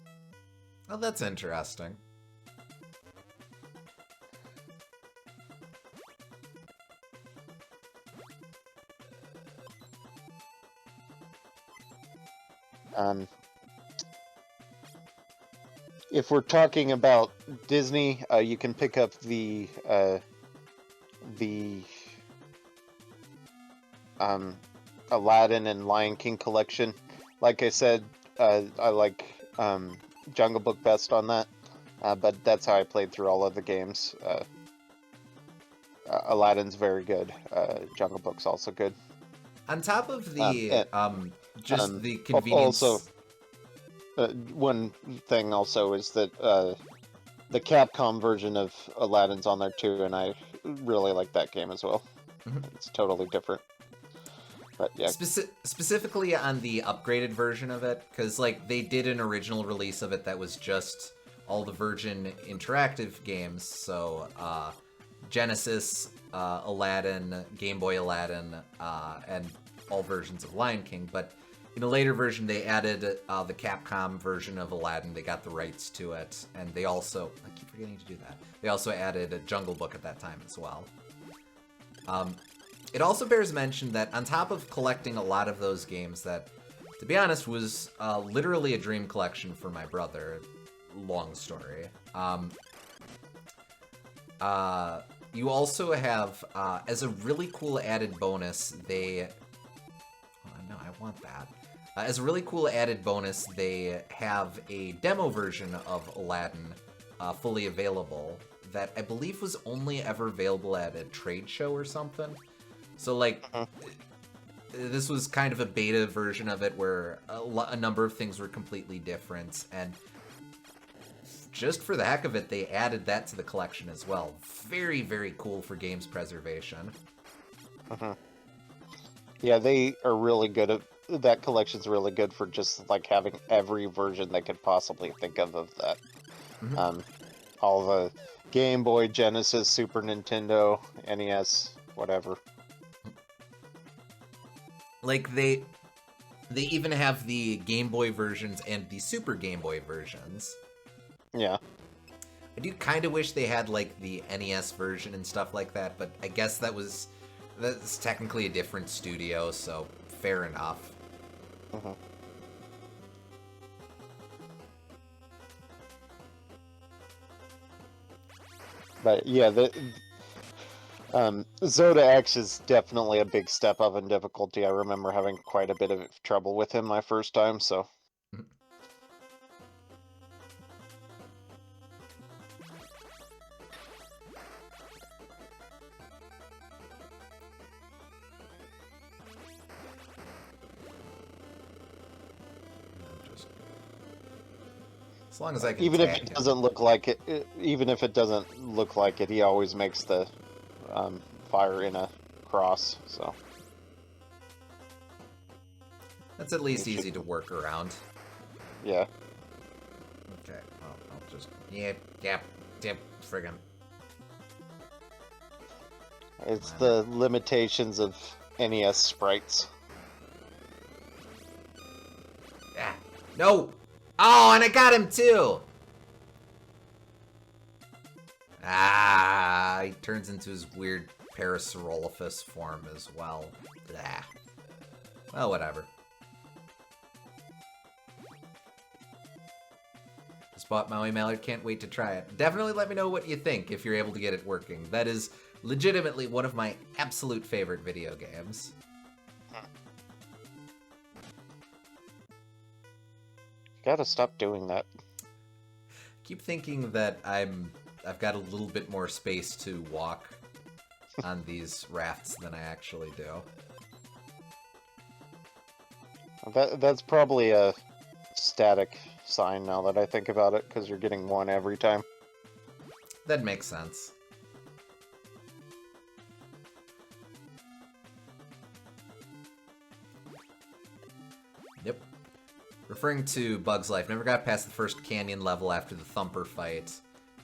Oh, that's interesting. If we're talking about Disney, you can pick up the Aladdin and Lion King collection. Like I said, I like Jungle Book best on that, but that's how I played through all of the games. Aladdin's very good. Jungle Book's also good. On top of the the convenience. Also, one thing also is that the Capcom version of Aladdin's on there too, and I really like that game as well. Mm-hmm. It's totally different. But yeah. Specifically on the upgraded version of it, because like they did an original release of it that was just all the Virgin Interactive games, so Genesis, Aladdin, Game Boy Aladdin, and all versions of Lion King. But in a later version, they added the Capcom version of Aladdin. They got the rights to it, and they also, I keep forgetting to do that, they also added a Jungle Book at that time as well. It also bears mention that on top of collecting a lot of those games that, to be honest, was literally a dream collection for my brother, long story, you also have, as a really cool added bonus, they... Oh, no, I want that. As a really cool added bonus, they have a demo version of Aladdin fully available that I believe was only ever available at a trade show or something. So, like, this was kind of a beta version of it where a number of things were completely different, and just for the heck of it, they added that to the collection as well. Very, very cool for games preservation. Yeah, they are really good at... That collection's really good for just, like, having every version they could possibly think of that. All the Game Boy, Genesis, Super Nintendo, NES, whatever. Like, they even have the Game Boy versions and the Super Game Boy versions. Yeah. I do kind of wish they had, like, the NES version and stuff like that, but I guess that's technically a different studio, so fair enough. But yeah, zoda-x is definitely a big step up in difficulty. I remember having quite a bit of trouble with him my first time, so. As long as I can Even if tag it him. doesn't look like it, even if it doesn't look like it, he always makes the fire in a cross. So That's at least easy to work around. yeah, Okay, well, I'll just... Yep, friggin'. it's the limitations of NES sprites. Ah, no! Oh, and I got him too! Ah, he turns into his weird Parasaurolophus form as well. Blah. Well, whatever. Just bought Maui Mallard, can't wait to try it. Definitely let me know what you think if you're able to get it working. That is legitimately one of my absolute favorite video games. Gotta stop doing that. Keep thinking that I've got a little bit more space to walk on these rafts than I actually do. That's probably a static sign now that I think about it, because you're getting one every time. That makes sense. Yep. Referring to Bug's Life, never got past the first canyon level after the Thumper fight.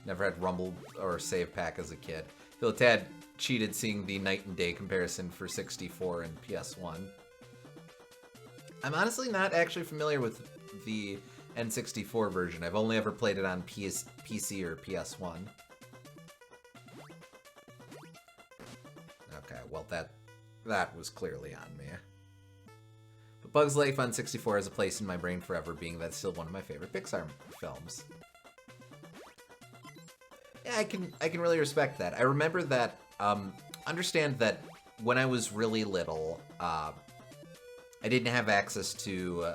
Never had Rumble or Save Pack as a kid. Feel a tad cheated seeing the night and day comparison for 64 and PS1. I'm honestly not actually familiar with the N64 version. I've only ever played it on PC or PS1. Okay, well that was clearly on me. But Bug's Life on 64 has a place in my brain forever, being that's still one of my favorite Pixar films. Yeah, I can really respect that. I remember that, understand that when I was really little, I didn't have access to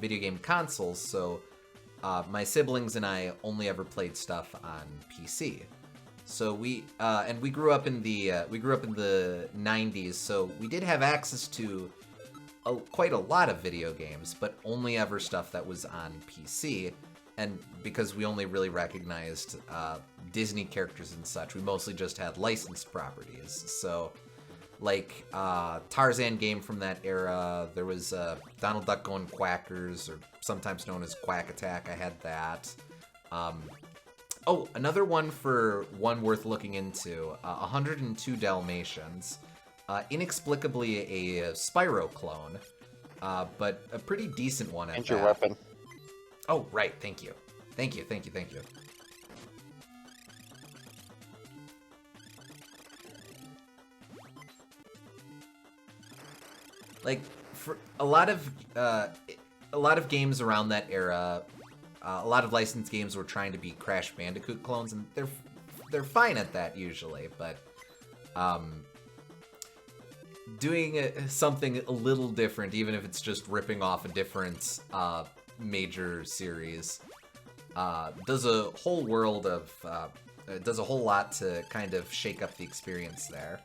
video game consoles, so my siblings and I only ever played stuff on PC. So we grew up in the 90s, so we did have access to quite a lot of video games, but only ever stuff that was on PC. And because we only really recognized Disney characters and such, we mostly just had licensed properties. So, like Tarzan game from that era, there was Donald Duck Going Quackers, or sometimes known as Quack Attack. I had that. Oh, another one worth looking into, 102 Dalmatians. Inexplicably a Spyro clone, but a pretty decent one at And that. your weapon. Oh, right, thank you. Thank you. Like, for a lot of games around that era, a lot of licensed games were trying to be Crash Bandicoot clones, and they're fine at that usually, but doing something a little different, even if it's just ripping off a different major series, does a whole world of does a whole lot to kind of shake up the experience there.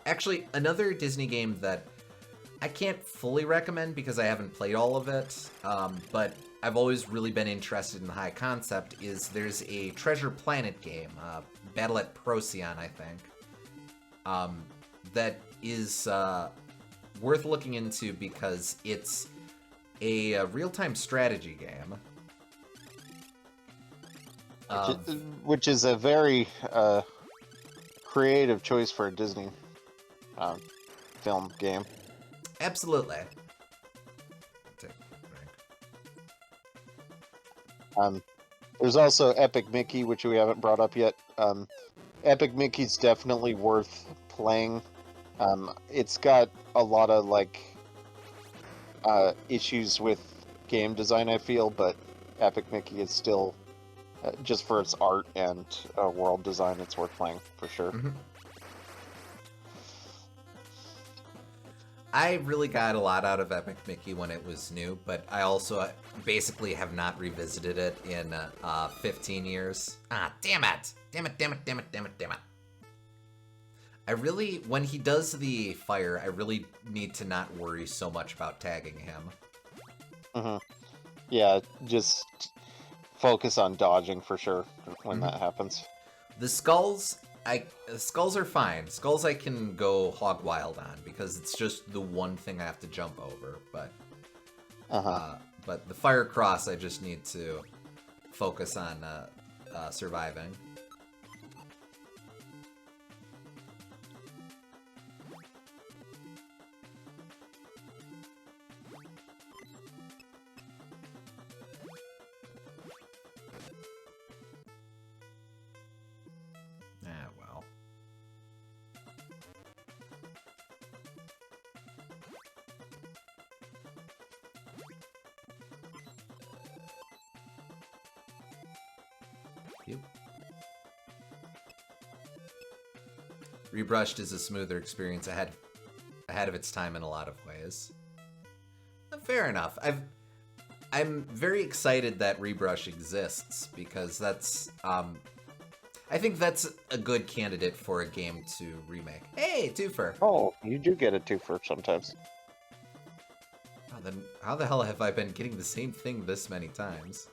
Actually, another Disney game that I can't fully recommend because I haven't played all of it, but I've always really been interested in the high concept, is there's a Treasure Planet game, Battle at Procyon, I think, that is worth looking into because it's a real-time strategy game. Which is a very creative choice for a Disney film game. Absolutely. There's also Epic Mickey, which we haven't brought up yet. Epic Mickey's definitely worth playing. It's got a lot of issues with game design, I feel, but Epic Mickey is still Just for its art and world design, it's worth playing for sure. Mm-hmm. I really got a lot out of Epic Mickey when it was new, but I also basically have not revisited it in 15 years. Ah, damn it! Damn it, damn it, damn it, damn it, damn it. I really, when he does the fire, I really need to not worry so much about tagging him. Mm-hmm. Yeah, just focus on dodging for sure when that happens. The skulls, skulls are fine. Skulls I can go hog wild on because it's just the one thing I have to jump over. But but the fire cross, I just need to focus on surviving. Ah, well. Yep. Rebrushed is a smoother experience ahead of its time in a lot of ways. Fair enough. I'm very excited that Rebrush exists because that's I think that's a good candidate for a game to remake. Hey, twofer. Oh, you do get a twofer sometimes. Oh, then how the hell have I been getting the same thing this many times?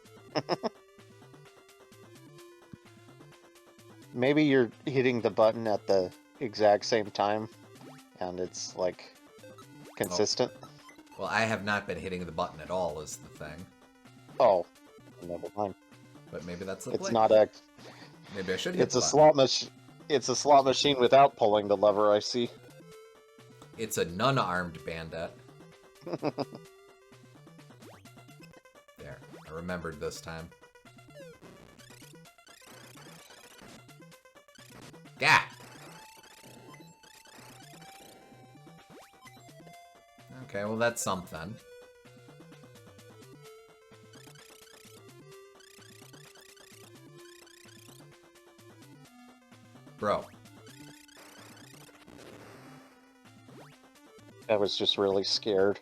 Maybe you're hitting the button at the exact same time, and it's like consistent. Well, I have not been hitting the button at all is the thing. Oh, never mind. But maybe that's the It's play. not a. Maybe I should hit It's the a button. slot machine. It's a slot machine without pulling the lever. I see. It's a nun-armed bandit. There, I remembered this time. Gah! Okay, well that's something. Bro. I was just really scared.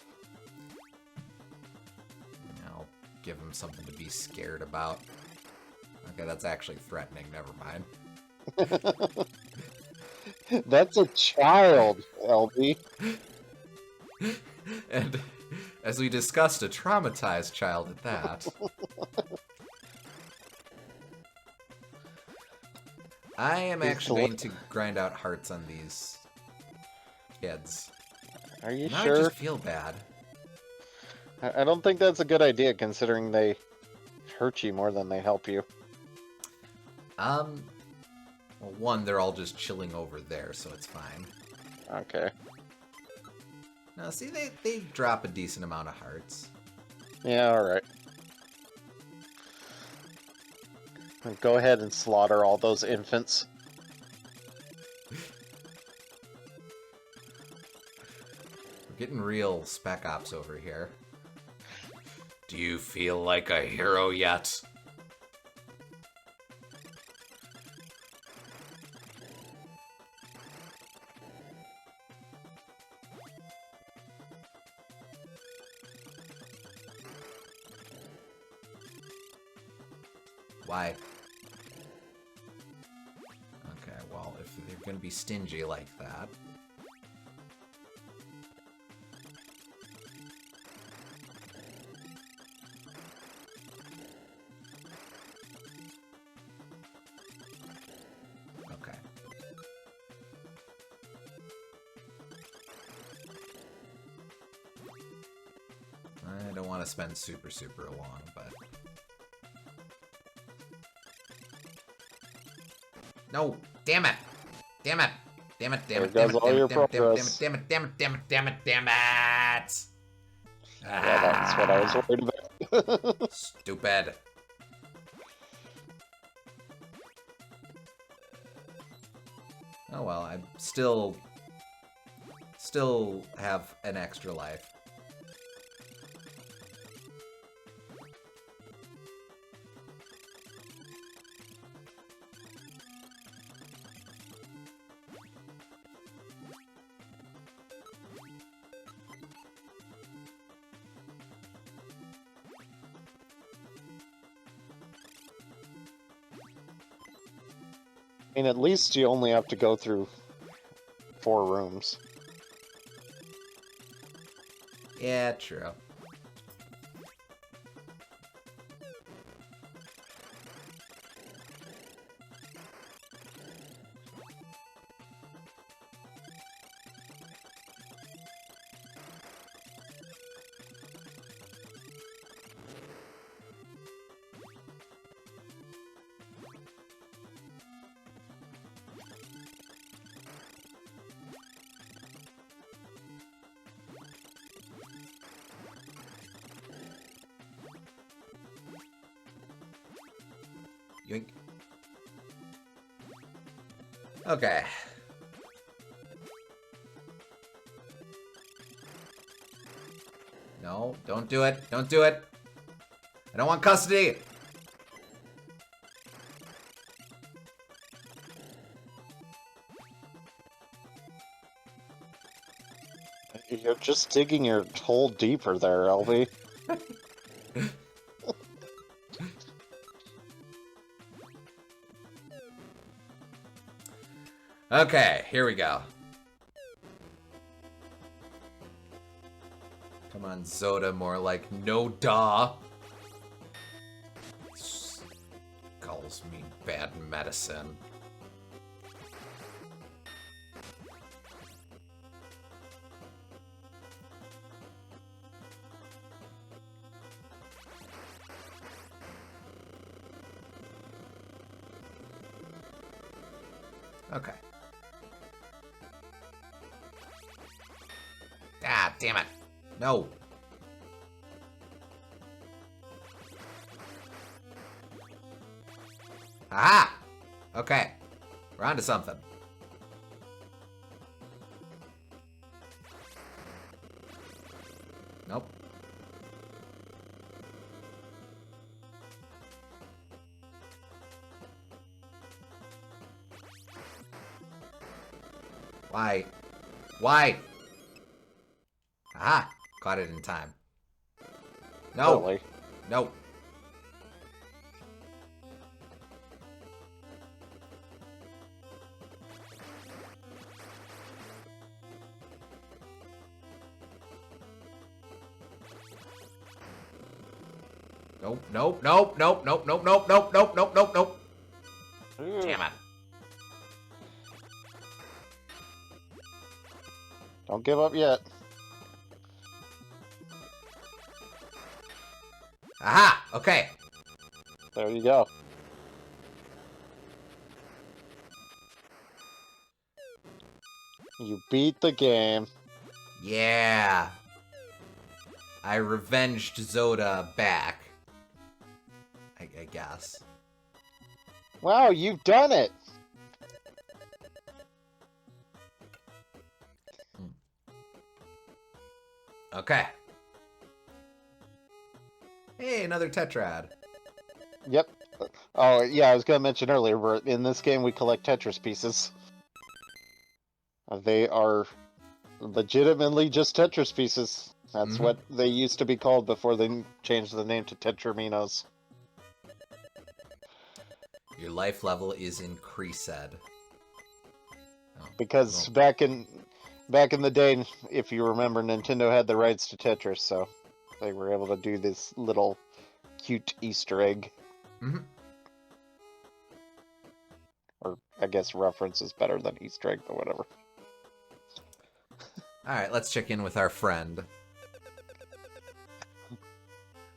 I'll give him something to be scared about. Okay, that's actually threatening, never mind. That's a child, LB. And as we discussed, a traumatized child at that. I am actually going to grind out hearts on these kids. Are you Now sure? I just feel bad. I don't think that's a good idea, considering they hurt you more than they help you. Well, one, they're all just chilling over there, so it's fine. Okay. Now, see, they drop a decent amount of hearts. Yeah, alright. Go ahead and slaughter all those infants. We're getting real Spec Ops over here. Do you feel like a hero yet? Why? Okay, well, if they're gonna be stingy like that. Okay. I don't want to spend super long, but... No! Damn it! Damn it! Damn it, damn it, There damn goes it, all damn your it, damn it, damn it, progress. damn it, damn it, damn it, damn it, damn it, Yeah, that's what I was worried about. Stupid. Oh well, I still have an extra life. mean, at least you only have to go through 4 rooms. Yeah, true. Yoink. Okay. No, don't do it. Don't do it. I don't want custody. You're just digging your hole deeper there, LB. Okay, here we go. Come on, Zoda, more like no duh. Calls me bad medicine. Okay. Ah, damn it. No. Aha! Okay. We're on to something. Nope. Why? Why? Aha! Caught it in time. No! Really? No. Nope, nope, nope, nope, nope, nope, nope, nope, nope, nope, nope, nope. Damn it. Don't give up yet. Aha! Okay. There you go. You beat the game. Yeah. I revenged Zoda back. I guess. Wow, you've done it! Okay. Hey, another Tetrad. Yep. Oh, yeah, I was gonna mention earlier, but in this game we collect Tetris pieces. They are legitimately just Tetris pieces. That's what they used to be called before they changed the name to Tetraminos. Your life level is increased. Oh, Because oh. back in the day, if you remember, Nintendo had the rights to Tetris, so they were able to do this little cute Easter egg. Mm-hmm. Or I guess reference is better than Easter egg, but whatever. Alright, let's check in with our friend.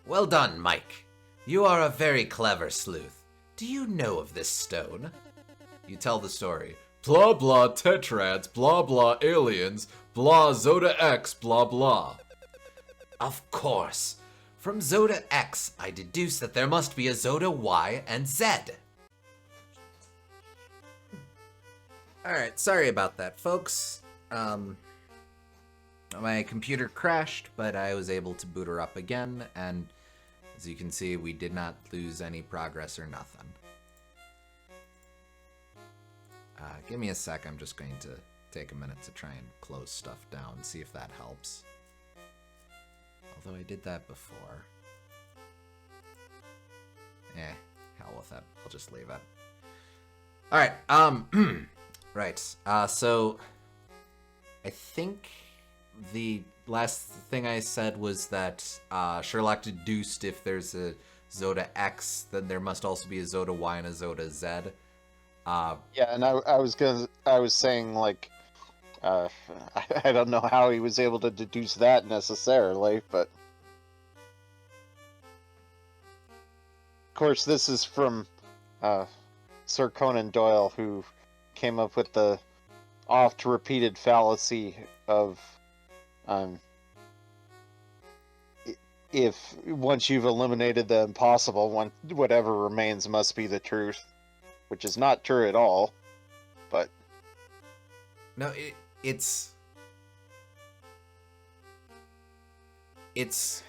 Well done, Mike. You are a very clever sleuth. Do you know of this stone? You tell the story. Blah blah tetrads, blah blah aliens, blah zoda-x, blah blah. Of course. From zoda-x, I deduce that there must be a zoda-y and z. Alright, sorry about that, folks. My computer crashed, but I was able to boot her up again, and as you can see, we did not lose any progress or nothing. Give me a sec, I'm just going to take a minute to try and close stuff down, see if that helps. Although I did that before. Hell with it. I'll just leave it. All right. Right. So I think the last thing I said was that Sherlock deduced if there's a zoda-x, then there must also be a zoda-y and a zoda-z. Yeah, and I was saying like, I don't know how he was able to deduce that necessarily, but of course this is from Sir Conan Doyle, who came up with the oft-repeated fallacy of if once you've eliminated the impossible, whatever remains must be the truth, which is not true at all. But no, it's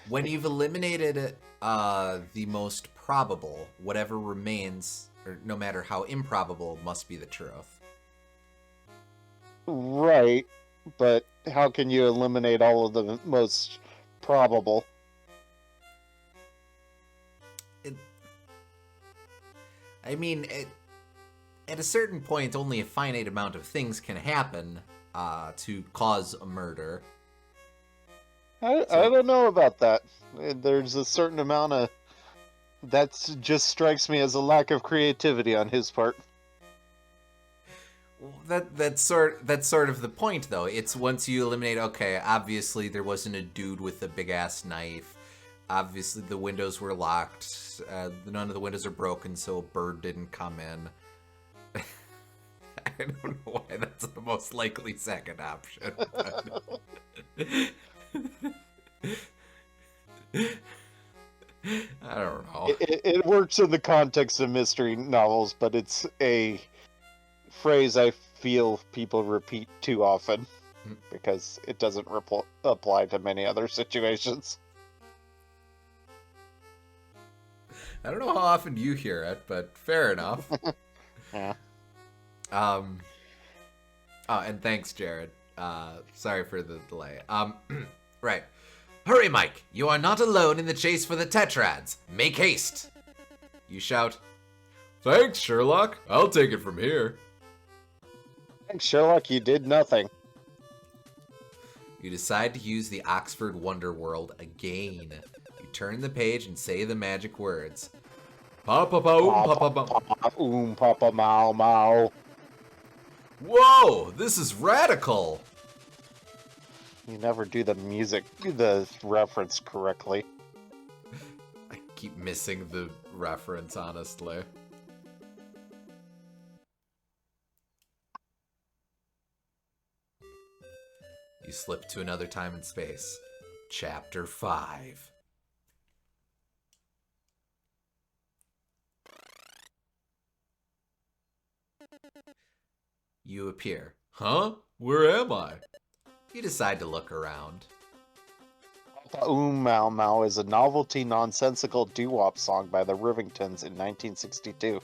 when you've eliminated the most probable, whatever remains, or no matter how improbable, must be the truth. right, but how can you eliminate all of the most probable? I mean, at a certain point, only a finite amount of things can happen to cause a murder. I don't know about that. There's a certain amount of that just strikes me as a lack of creativity on his part. That's sort of the point, though. It's once you eliminate, okay, obviously there wasn't a dude with a big ass knife. Obviously the windows were locked. None of the windows are broken, so a bird didn't come in. I don't know why that's the most likely second option. I don't know. It works in the context of mystery novels, but it's a phrase I feel people repeat too often because it doesn't apply to many other situations. I don't know how often you hear it, but fair enough. Yeah. Oh, and thanks, Jared. Sorry for the delay. Right. Hurry, Mike! You are not alone in the chase for the tetrads. Make haste! You shout. Thanks, Sherlock. I'll take it from here. Thanks, Sherlock, you did nothing. You decide to use the Oxford Wonder World again. You turn the page and say the magic words. Papa Mao Mao. Whoa! This is radical! You never do the reference correctly. I keep missing the reference, honestly. You slip to another time and space. Chapter 5. You appear. Huh? Where am I? You decide to look around. Mao Mao is a novelty nonsensical doo-wop song by the Rivingtons in 1962.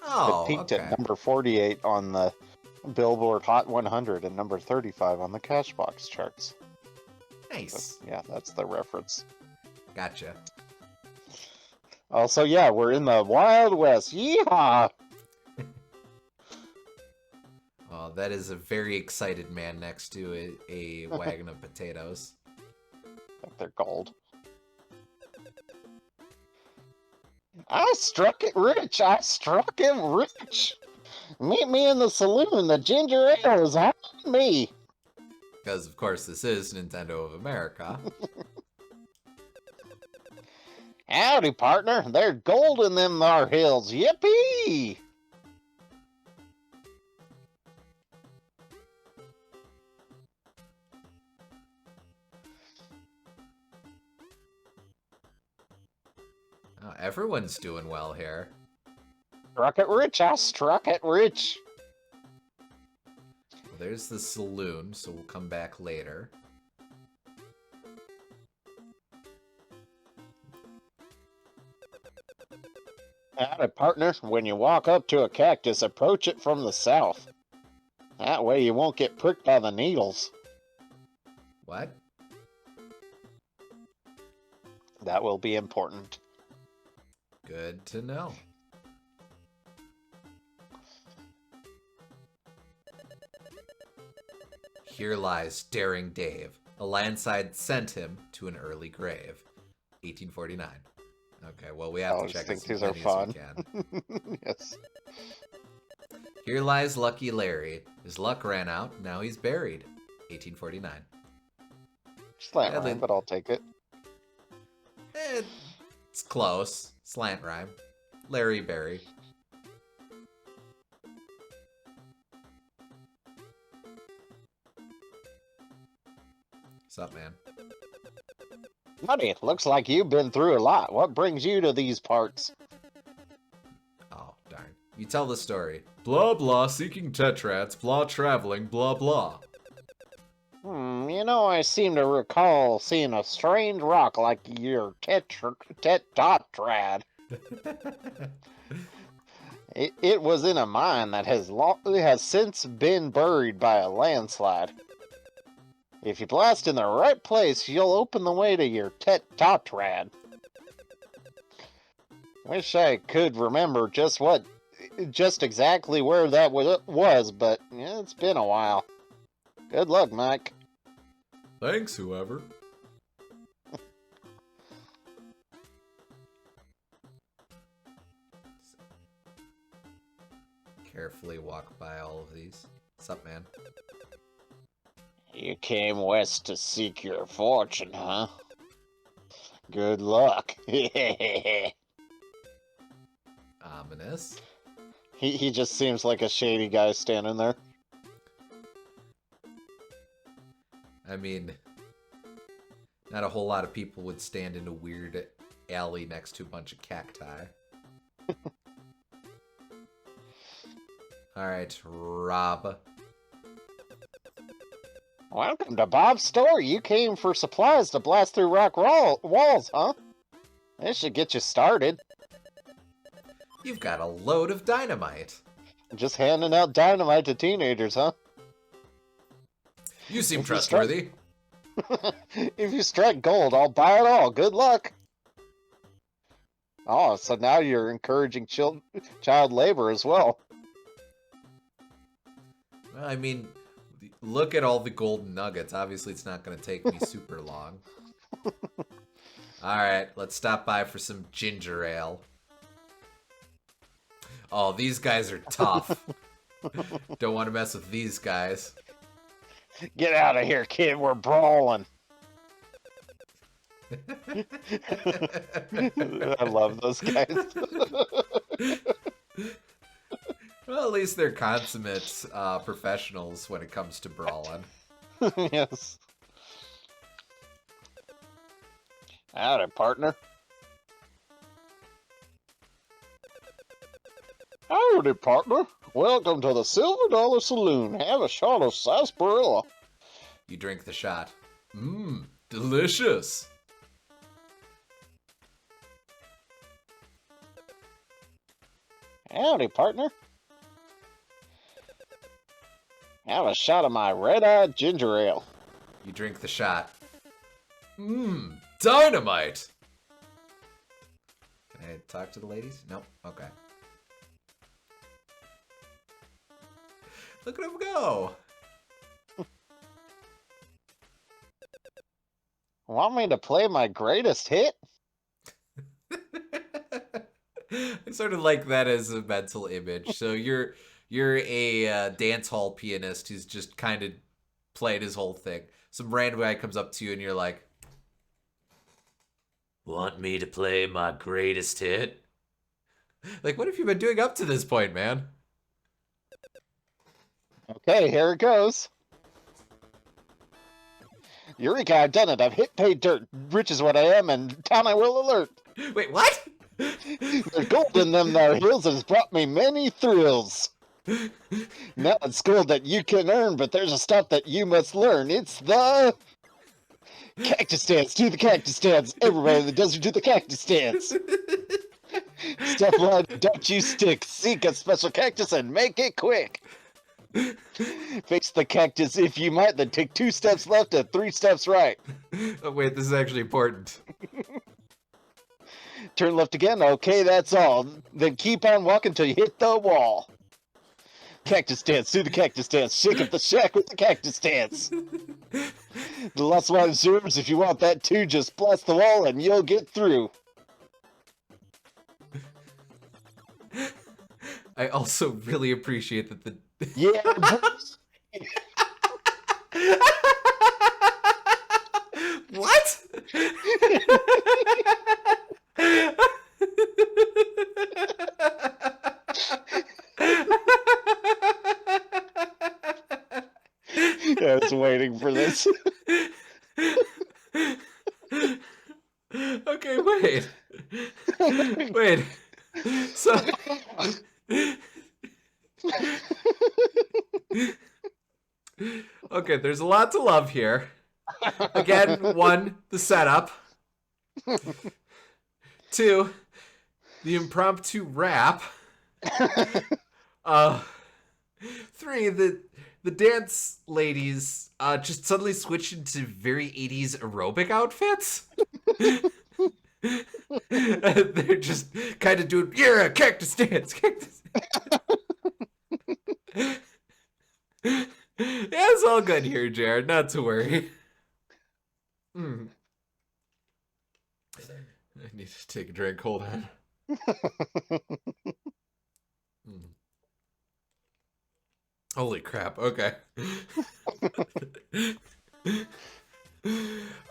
Oh, It peaked okay. at number 48 on the Billboard Hot 100 and number 35 on the Cashbox charts. Nice. Yeah, that's the reference. Gotcha. Also, yeah, we're in the Wild West. Yeehaw! Oh, that is a very excited man next to a wagon of potatoes. I think they're gold. I struck it rich! I struck him rich! Meet me in the saloon, the ginger ale is on me! Because, of course, this is Nintendo of America. Howdy, partner! There's gold in them thar hills! Yippee! Oh, everyone's doing well here. Struck it rich! I struck it rich! Well, there's the saloon, so we'll come back later. Howdy, partner. When you walk up to a cactus, approach it from the south. That way you won't get pricked by the needles. What? That will be important. Good to know. Here lies daring Dave. A landslide sent him to an early grave. 1849. Okay, well, we have to check as these many are fun. as we can. Yes. Here lies Lucky Larry. His luck ran out, now he's buried. 1849. Slant Yeah, rhyme, but I'll take it. It's close. Slant rhyme. Larry Berry. What's up, man? Buddy, looks like you've been through a lot. What brings you to these parts? Oh, darn. You tell the story. Blah blah, seeking tetrads, blah traveling, blah blah. You know, I seem to recall seeing a strange rock like your tetrad. It was in a mine that has since been buried by a landslide. If you blast in the right place, you'll open the way to your tetrad. Wish I could remember just exactly where that was, but yeah, it's been a while. Good luck, Mike. Thanks, whoever. Carefully walk by all of these. What's up, man? You came west to seek your fortune, huh? Good luck. Ominous. He just seems like a shady guy standing there. I mean, not a whole lot of people would stand in a weird alley next to a bunch of cacti. Alright, Rob. Welcome to Bob's store. You came for supplies to blast through rock walls, huh? This should get you started. You've got a load of dynamite. Just handing out dynamite to teenagers, huh? You seem trustworthy. If you strike gold, I'll buy it all. Good luck. Oh, so now you're encouraging child labor as well. Well, I mean, look at all the golden nuggets. Obviously, it's not going to take me super long. Alright, let's stop by for some ginger ale. Oh, these guys are tough. Don't want to mess with these guys. Get out of here, kid. We're brawling. I love those guys. Well, at least they're consummate professionals when it comes to brawling. Yes. Howdy, partner. Howdy, partner. Welcome to the Silver Dollar Saloon. Have a shot of sarsaparilla. You drink the shot. Mmm, delicious. Howdy, partner. Have a shot of my red-eyed ginger ale. You drink the shot. Mmm, dynamite. Can I talk to the ladies? Nope. Okay. Look at him go. Want me to play my greatest hit? I sort of like that as a mental image. So you're a dance hall pianist who's just kind of played his whole thing. Some random guy comes up to you and you're like, "Want me to play my greatest hit?" Like, what have you been doing up to this point, man? Okay, here it goes. Eureka, I've done it. I've hit pay dirt. Rich is what I am, and town I will alert. Wait, what? There's gold in them there hills that has brought me many thrills. Now it's gold that you can earn, but there's a stuff that you must learn. It's the cactus dance. Do the cactus dance. Everybody in the desert do the cactus dance. Step line, don't you stick. Seek a special cactus and make it quick. Fix the cactus if you might, then take 2 steps left and 3 steps right. Oh, wait, this is actually important. Turn left again. Okay, that's all. Then keep on walking till you hit the wall. Cactus dance, do the cactus dance. Shake up the shack with the cactus dance. The last one is yours. If you want that too, just blast the wall and you'll get through. I also really appreciate that the Yeah, Bruce. What? I was waiting for this. Okay, wait. Wait. So okay, there's a lot to love here. Again, 1, the setup. 2, the impromptu rap. 3, the dance ladies just suddenly switched into very 80s aerobic outfits. They're just kind of doing, yeah, cactus dance, cactus dance. Yeah, it's all good here, Jared. Not to worry. I need to take a drink. Hold on. Holy crap. Okay.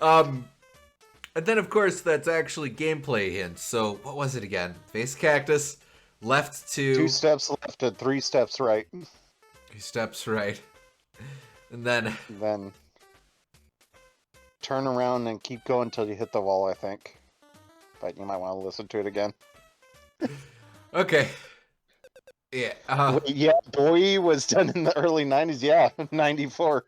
And then of course that's actually gameplay hints. So what was it again? Face cactus, left 2 steps left and 3 steps right. 3 steps right. And then turn around and keep going until you hit the wall, I think. But you might want to listen to it again. okay. Yeah. Yeah, boy, was done in the early 90s. Yeah, 94.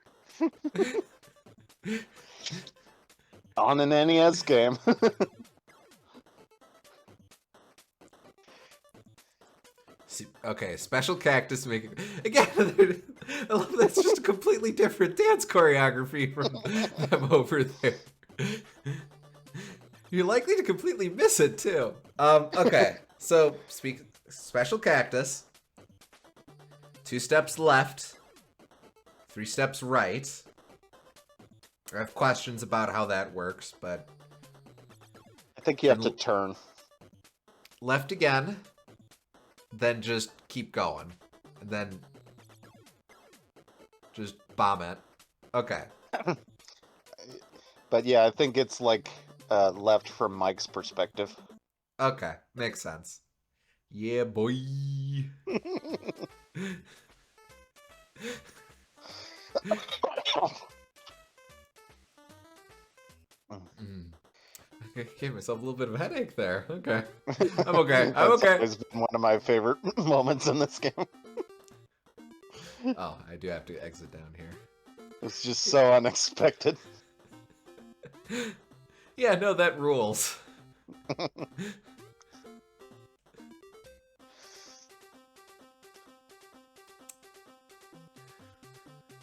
On an NES game. Okay, special cactus making again. I love that's just a completely different dance choreography from them over there. You're likely to completely miss it too. Okay, so special cactus. 2 steps left, 3 steps right. I have questions about how that works, but I think you have to turn. Left again, then just keep going, and then just bomb it. Okay. But yeah, I think it's like left from Mike's perspective. Okay, makes sense. Yeah, boy. I gave myself a little bit of a headache there. Okay. I'm okay. I'm okay. It's been one of my favorite moments in this game. Oh, I do have to exit down here. It's just so unexpected. Yeah, no, that rules.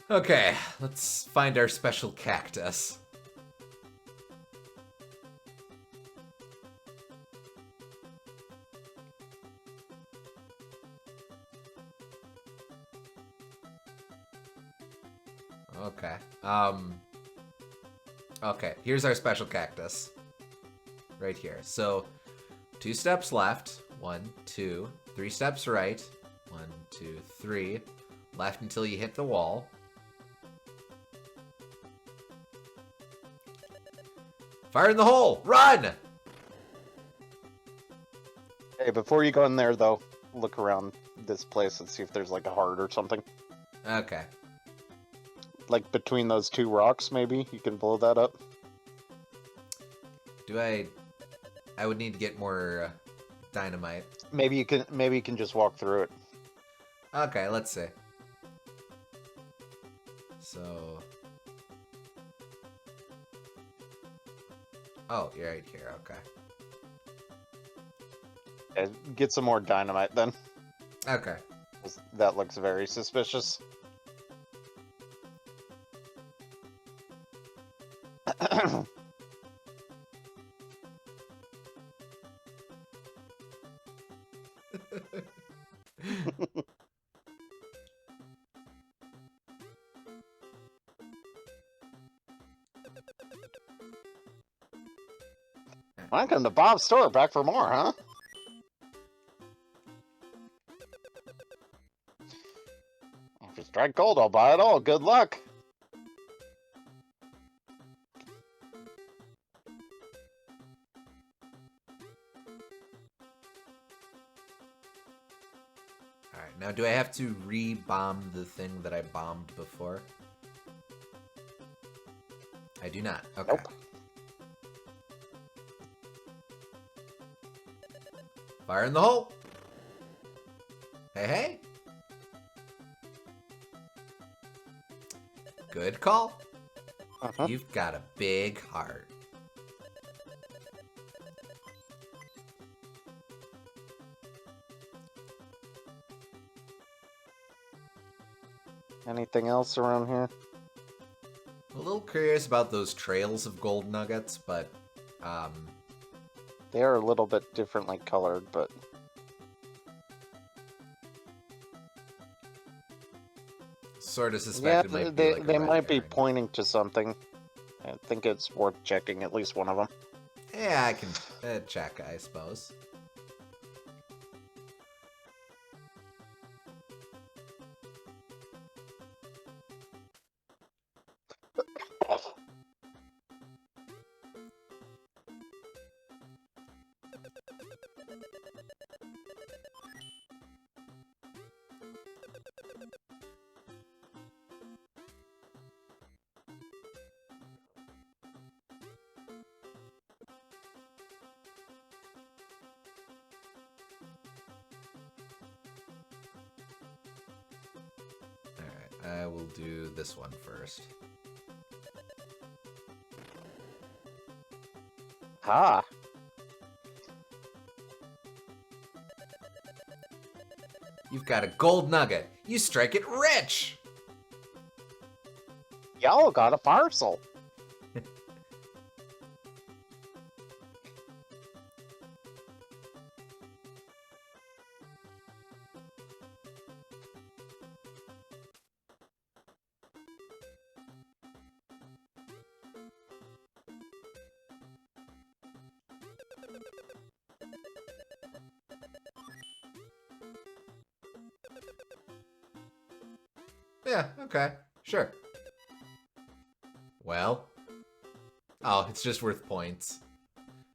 Okay, let's find our special cactus. Okay. Okay, here's our special cactus. Right here. So, 2 steps left. 1, 2, 3 steps right. 1, 2, 3. Left until you hit the wall. Fire in the hole! Run! Hey, before you go in there, though, look around this place and see if there's like a heart or something. Okay. Like between those 2 rocks, maybe you can blow that up. Do I would need to get more dynamite. Maybe you can just walk through it. Okay, let's see. So, oh, you're right here. Okay. Get some more dynamite then. Okay. That looks very suspicious. Welcome to Bob's store. Back for more, huh? If you strike gold, I'll buy it all. Good luck. Alright, now do I have to re-bomb the thing that I bombed before? I do not. Okay. Nope. Fire in the hole! Hey, hey! Good call. You've got a big heart. Anything else around here? I'm a little curious about those trails of gold nuggets, but They are a little bit differently colored, but sort of yeah, suspect it might be like a they red might be herring. pointing to something. I think it's worth checking at least one of them. Yeah, I can check, I suppose. Alright, I will do this one first. Ah, You've got a gold nugget. You strike it rich! y'all got a parcel. Yeah, okay, sure. Well. Oh, it's just worth points.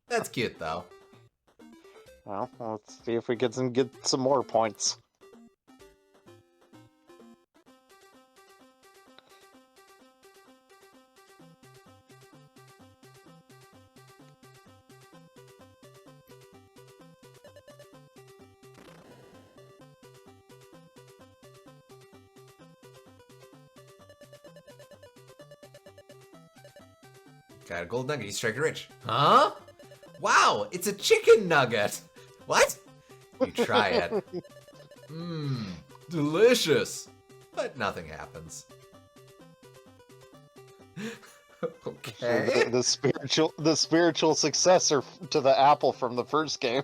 That's cute, though. Well, let's see if we get some more points. Got a gold nugget, you strike it rich. Huh? Wow, it's a chicken nugget! What? You try it. Mmm, delicious! But nothing happens. Okay. The spiritual successor to the apple from the first game.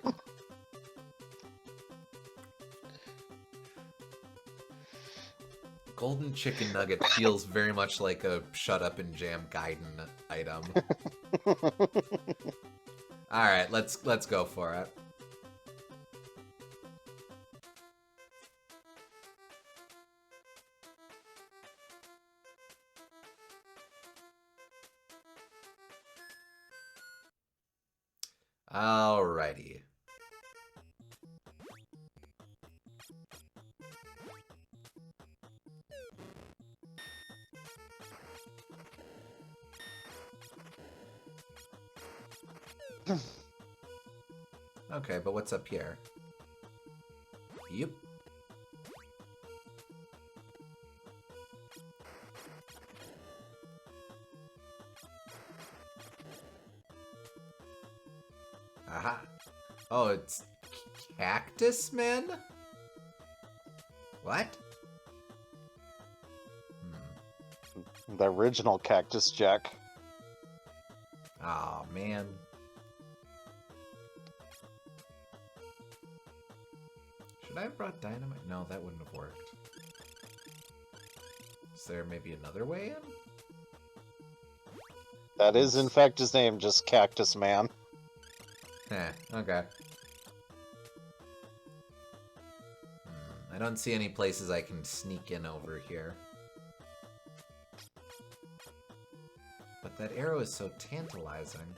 Golden chicken nugget feels very much like a shut up and jam Gaiden item. Alright, let's go for it. Alrighty. Okay, but what's up here? Yep. Aha. Oh, it's Cactus Man? What? The original Cactus Jack. Oh, man. Should I have brought dynamite? No, that wouldn't have worked. Is there maybe another way in? That is, in fact, his name, just Cactus Man. Okay. I don't see any places I can sneak in over here. But that arrow is so tantalizing.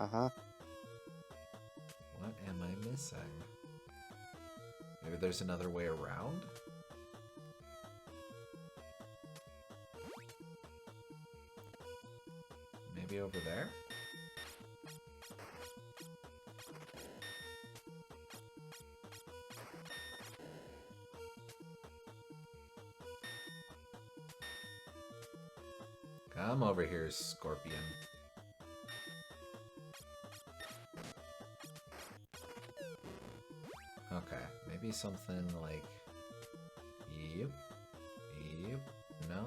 Uh-huh. What am I missing? Maybe there's another way around? Maybe over there? Come over here, Scorpion. Okay, maybe something like... Yep. Yep. No?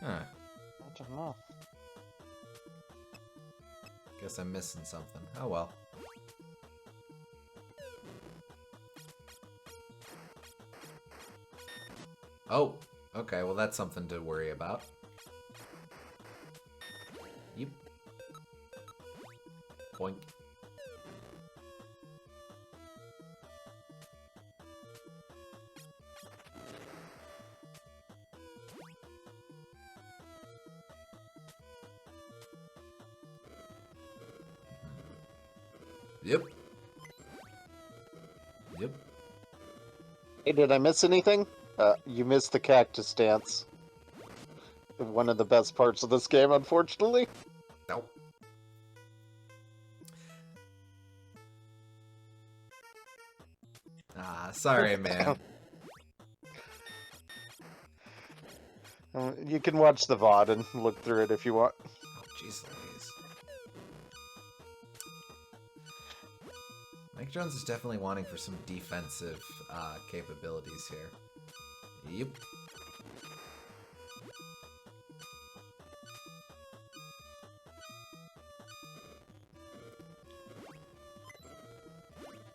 Huh. I don't know. Guess I'm missing something. Oh well. Oh! Okay, well that's something to worry about. Yep. Boink. Yep. Yep. Hey, did I miss anything? You missed the cactus dance. One of the best parts of this game, unfortunately. Nope. Ah, sorry, man. You can watch the VOD and look through it if you want. Oh, jeez Louise. Mike Jones is definitely wanting for some defensive capabilities here. Yep.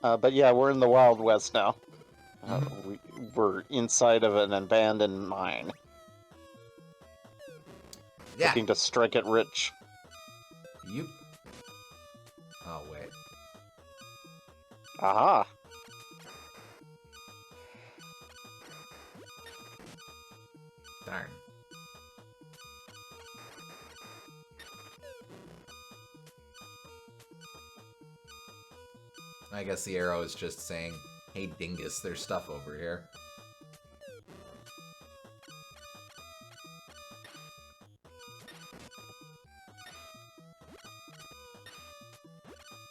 But yeah, we're in the Wild West now. Mhm. We're inside of an abandoned mine. Yeah. Looking to strike it rich. Yep. Oh, wait. Aha! Darn. I guess the arrow is just saying, hey dingus, there's stuff over here.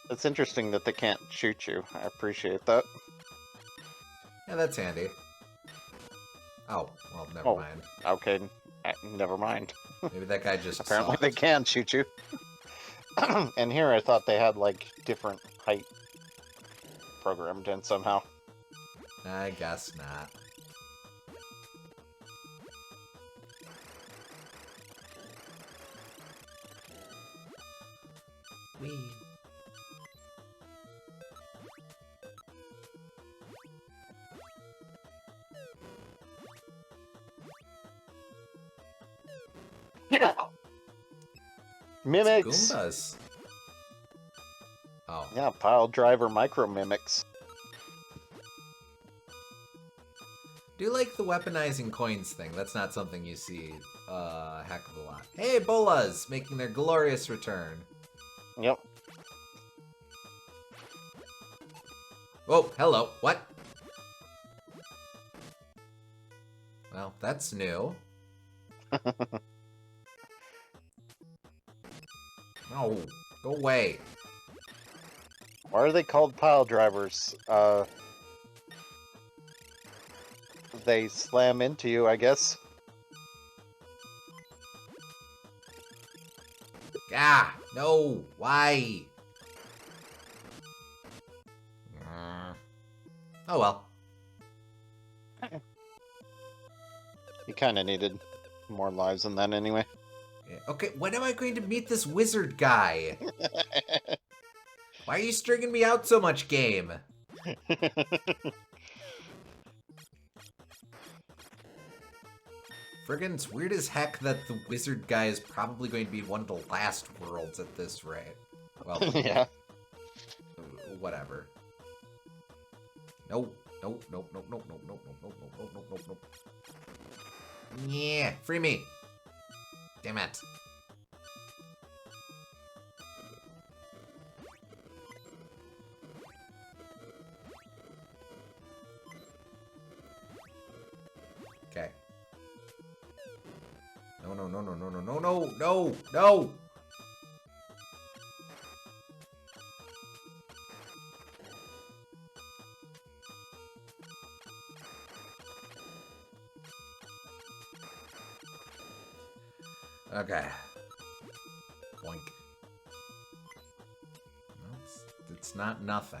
It's interesting that they can't shoot you. I appreciate that. Yeah, that's handy. Oh, well, never Oh. mind. Okay, never mind. Maybe that guy just Apparently sucked. they can shoot you. And here I thought they had, like, different height programmed in somehow. I guess not. Whee. Mimics! Goombas. Oh. Yeah, pile driver micro mimics. Do you like the weaponizing coins thing? That's not something you see a heck of a lot. Hey, bolas! Making their glorious return. Yep. Oh, hello. What? Well, that's new. No, go away. Why are they called pile drivers? They slam into you, I guess. Ah, no, why? Oh well. You kind of needed more lives than that anyway. Yeah, okay, when am I going to meet this wizard guy? Why are you stringing me out so much, game? Friggin', it's weird as heck that the wizard guy is probably going to be one of the last worlds at this rate. Well, Yeah. whatever. No, no, no, no, no, no, no, no, no, no, no, no, no. Yeah, free me. Damn it. Okay. No, no, no, no, no, no, no, no, no, no! Okay. Boink. Well, it's not nothing.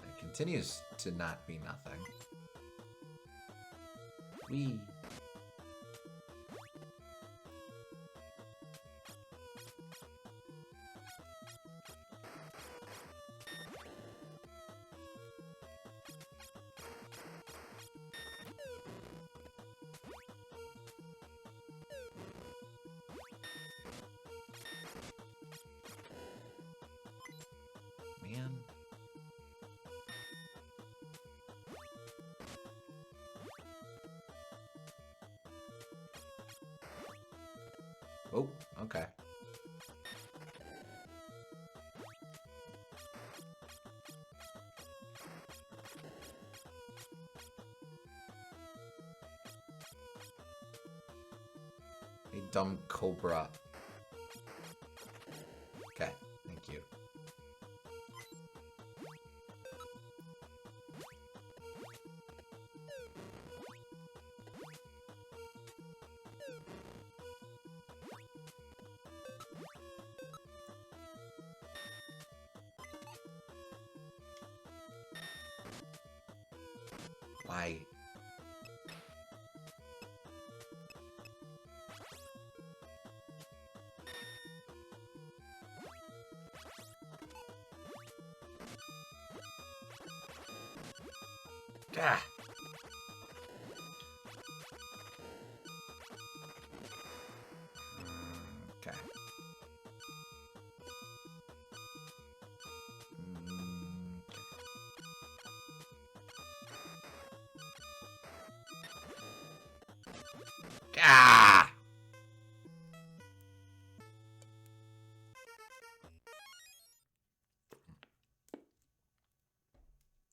It continues to not be nothing. Whee. Man. Oh, okay. A dumb cobra. Okay, thank you. Why? Ah. Okay. Ah!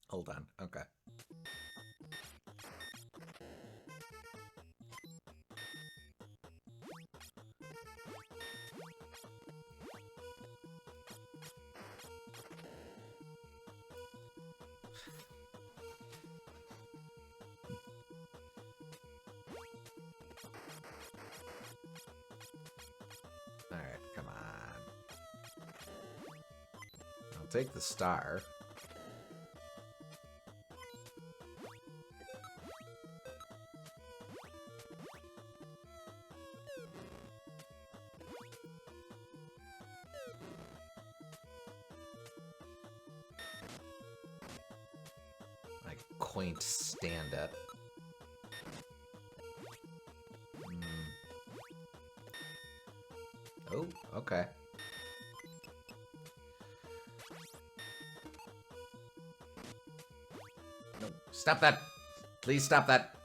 Hold on. Okay. All right, come on. I'll take the star. My quaint stand-up. Oh, okay. No, stop that! Please stop that!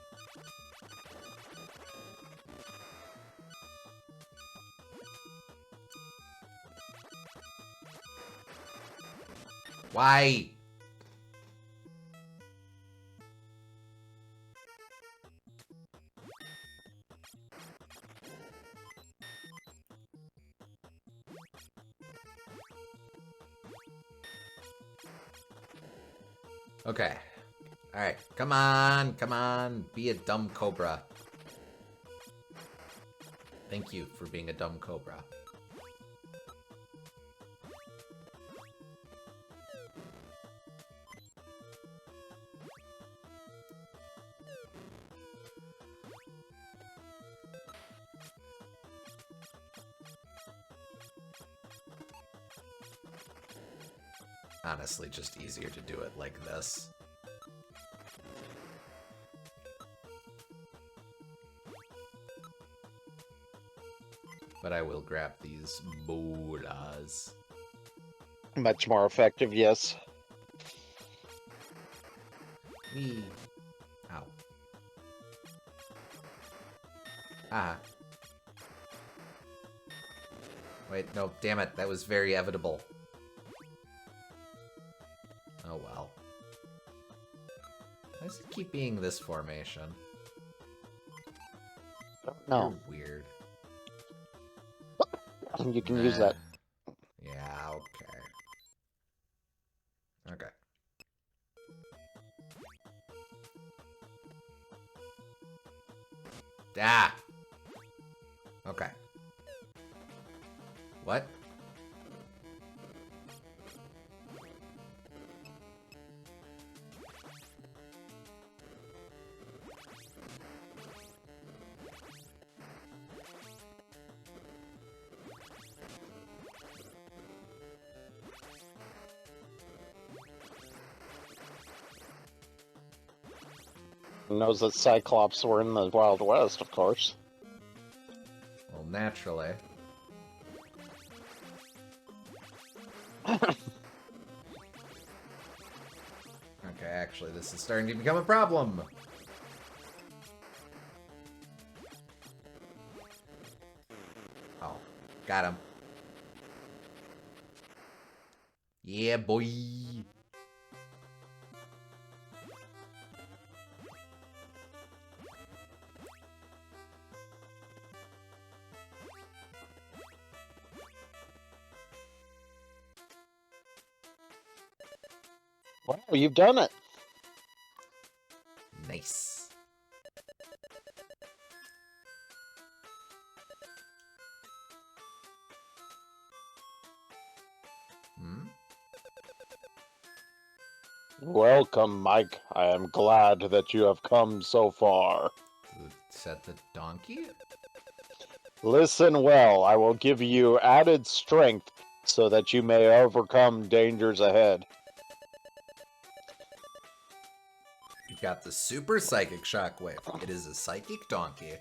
Why? Okay. Alright, come on, come on, be a dumb cobra. Thank you for being a dumb cobra. Honestly, just easier to do it like this. But I will grab these bolas. Much more effective, yes. Wee. Ow. Ah. Wait, no, damn it. That was very evitable. Oh well. Why does it keep being this formation? No, You're weird. you can use that. Yeah, okay. Okay. Ah! Okay. What? Knows that Cyclops were in the Wild West, of course. Well, naturally. Okay, actually, this is starting to become a problem. Oh, got him. Yeah, boy. Wow, you've done it. Nice. Hmm? Welcome, Mike. I am glad that you have come so far. Set the donkey? Listen well, I will give you added strength so that you may overcome dangers ahead. You got the super psychic shockwave. It is a psychic donkey.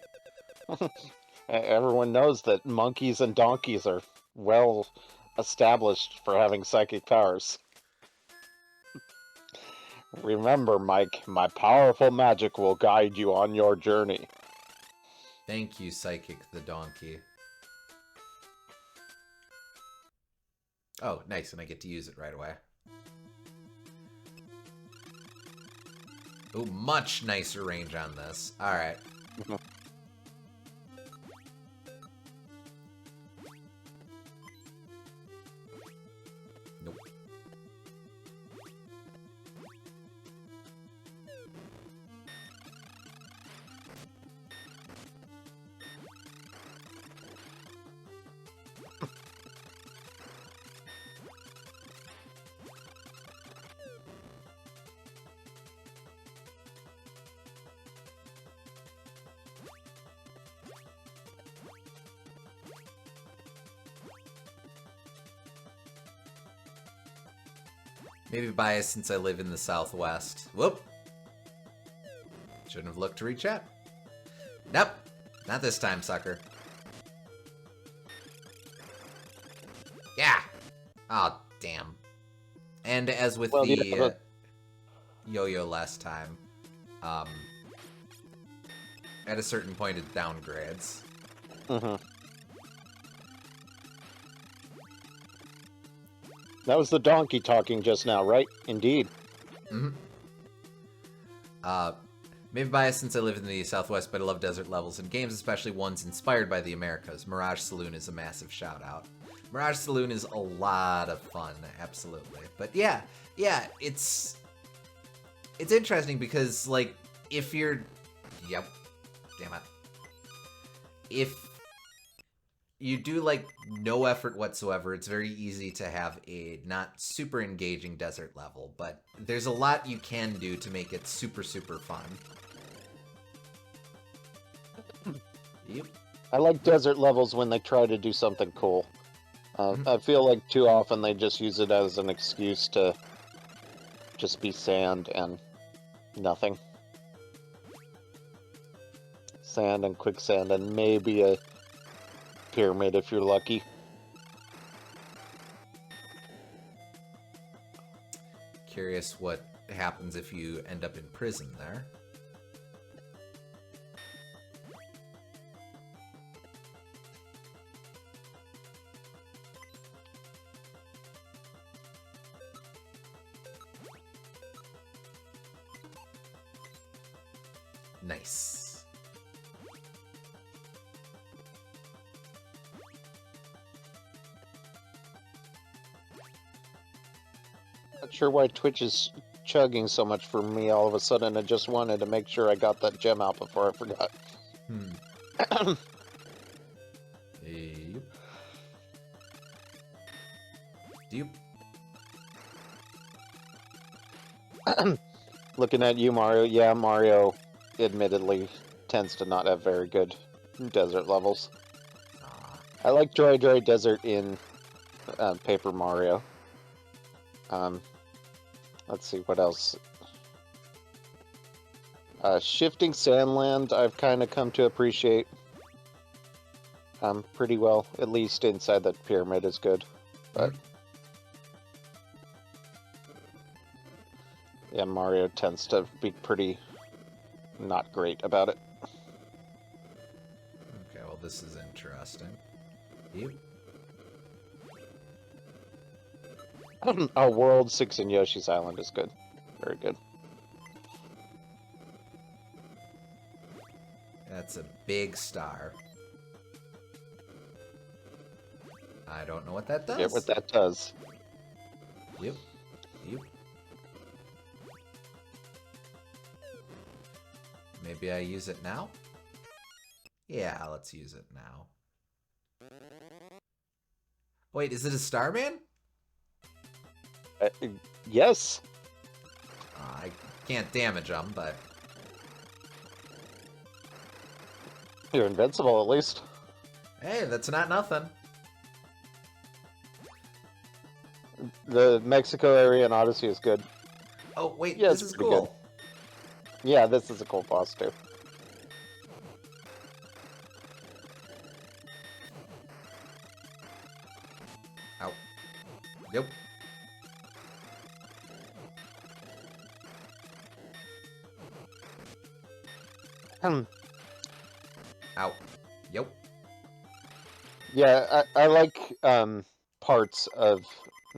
Everyone knows that monkeys and donkeys are well established for having psychic powers. Remember, Mike, my powerful magic will guide you on your journey. Thank you, Psychic the donkey. Oh, nice, and I get to use it right away. Ooh, much nicer range on this. Alright. Nope. Maybe biased since I live in the Southwest. Whoop! Shouldn't have looked to reach out. Nope. Not this time, sucker. Yeah! Oh, damn. And as with Well, the yo-yo last time, at a certain point it downgrades. That was the donkey talking just now, right? Indeed. Maybe biased since I live in the Southwest, but I love desert levels and games, especially ones inspired by the Americas. Mirage Saloon is a massive shout-out. Mirage Saloon is a lot of fun, absolutely. But yeah, it's interesting because, like, if you're... Yep. Damn it. If you do, like, no effort whatsoever, it's very easy to have a not super engaging desert level, but there's a lot you can do to make it super, super fun. Yep. I like desert levels when they try to do something cool. I feel like too often they just use it as an excuse to just be sand and nothing. Sand and quicksand and maybe a pyramid if you're lucky. Curious what happens if you end up in prison there. Nice. Not sure why Twitch is chugging so much for me all of a sudden. I just wanted to make sure I got that gem out before I forgot. Yep. Yep. Looking at you, Mario. Yeah, Mario admittedly tends to not have very good desert levels. I like Dry Desert in Paper Mario. Let's see, what else? Shifting Sandland, I've kind of come to appreciate pretty well. At least inside that pyramid is good. But yeah, Mario tends to be pretty not great about it. Okay, well this is interesting. Yep. World 6 in Yoshi's Island is good. Very good. That's a big star. I don't know what that does. Get what that does. Yep. Yep. Maybe I use it now? Yeah, let's use it now. Wait, is it a Starman? Yes. I can't damage them, but... You're invincible, at least. Hey, that's not nothing. The Mexico area in Odyssey is good. Oh, wait, Yeah, this it's is pretty cool. good. Yeah, this is a cool boss, too. Ow. Yep. Ow. Yep. Yeah, I like parts of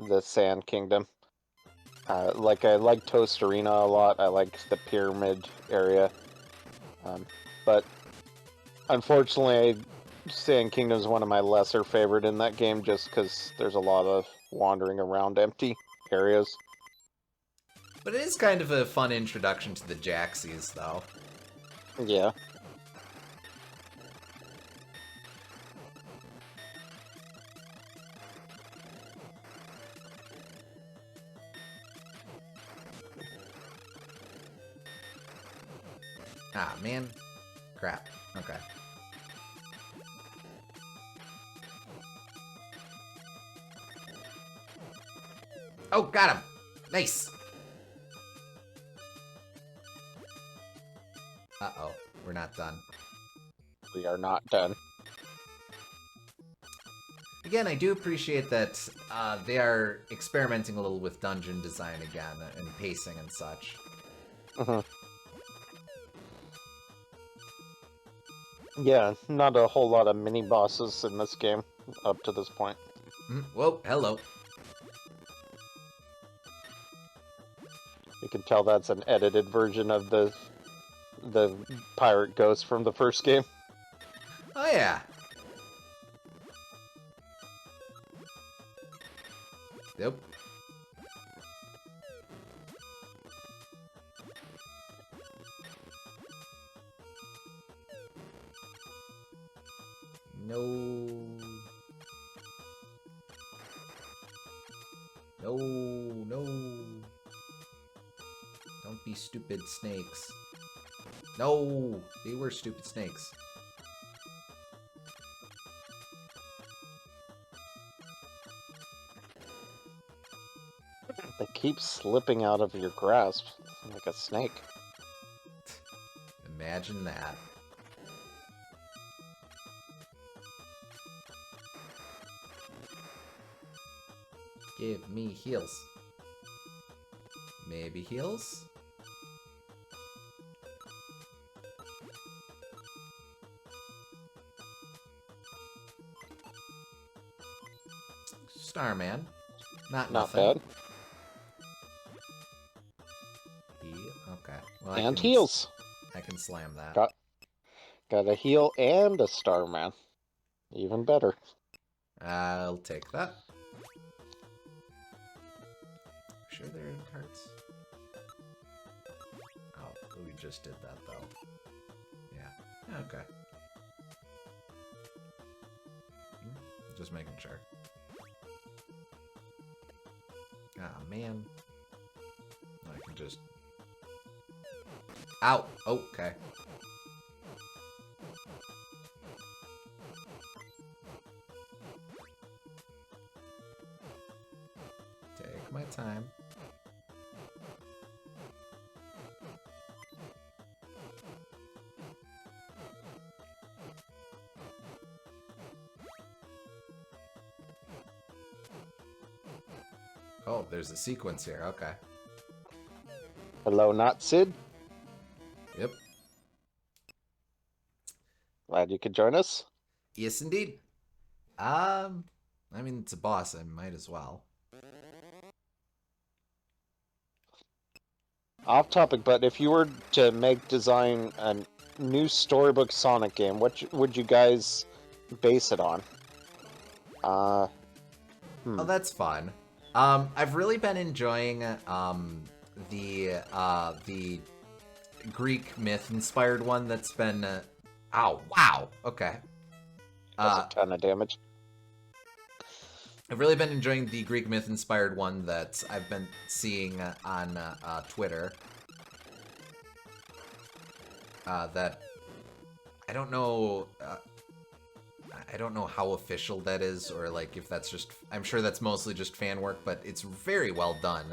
the Sand Kingdom. Like, I like Toast Arena a lot. I like the pyramid area. But unfortunately, Sand Kingdom is one of my lesser favorite in that game just because there's a lot of wandering around empty areas. But it is kind of a fun introduction to the Jaxies, though. Yeah. Ah, man. Crap. Okay. Oh, got him! Nice! Uh-oh. We're not done. We are not done. Again, I do appreciate that they are experimenting a little with dungeon design again, and pacing and such. Yeah, not a whole lot of mini-bosses in this game up to this point. Whoa, hello. You can tell that's an edited version of the pirate ghost from the first game. Oh, yeah. Yep. No. No, no. Don't be stupid snakes. No, they were stupid snakes. They keep slipping out of your grasp like a snake. Imagine that. Give me heals. Maybe heals? Starman. Not nothing. bad. Okay. Well, And heals. I can slam that. Got a heal and a Starman. Even better. I'll take that. Sure they're in hearts? Oh, we just did that though. Yeah. Okay. Just making sure. Ah, man. I can just... Ow! Oh, okay. Take my time. Oh, there's a sequence here. Okay. Hello, not Sid. Yep. Glad you could join us. Yes, indeed. I mean, it's a boss. I might as well. Off topic, but if you were to design a new storybook Sonic game, what would you guys base it on? Oh, that's fun. I've really been enjoying the Greek myth inspired one that's been ow, wow. Okay. That's a ton of damage. I've really been enjoying the Greek myth inspired one that I've been seeing on Twitter. That I don't know. I don't know how official that is, or like if that's just. I'm sure that's mostly just fan work, but it's very well done.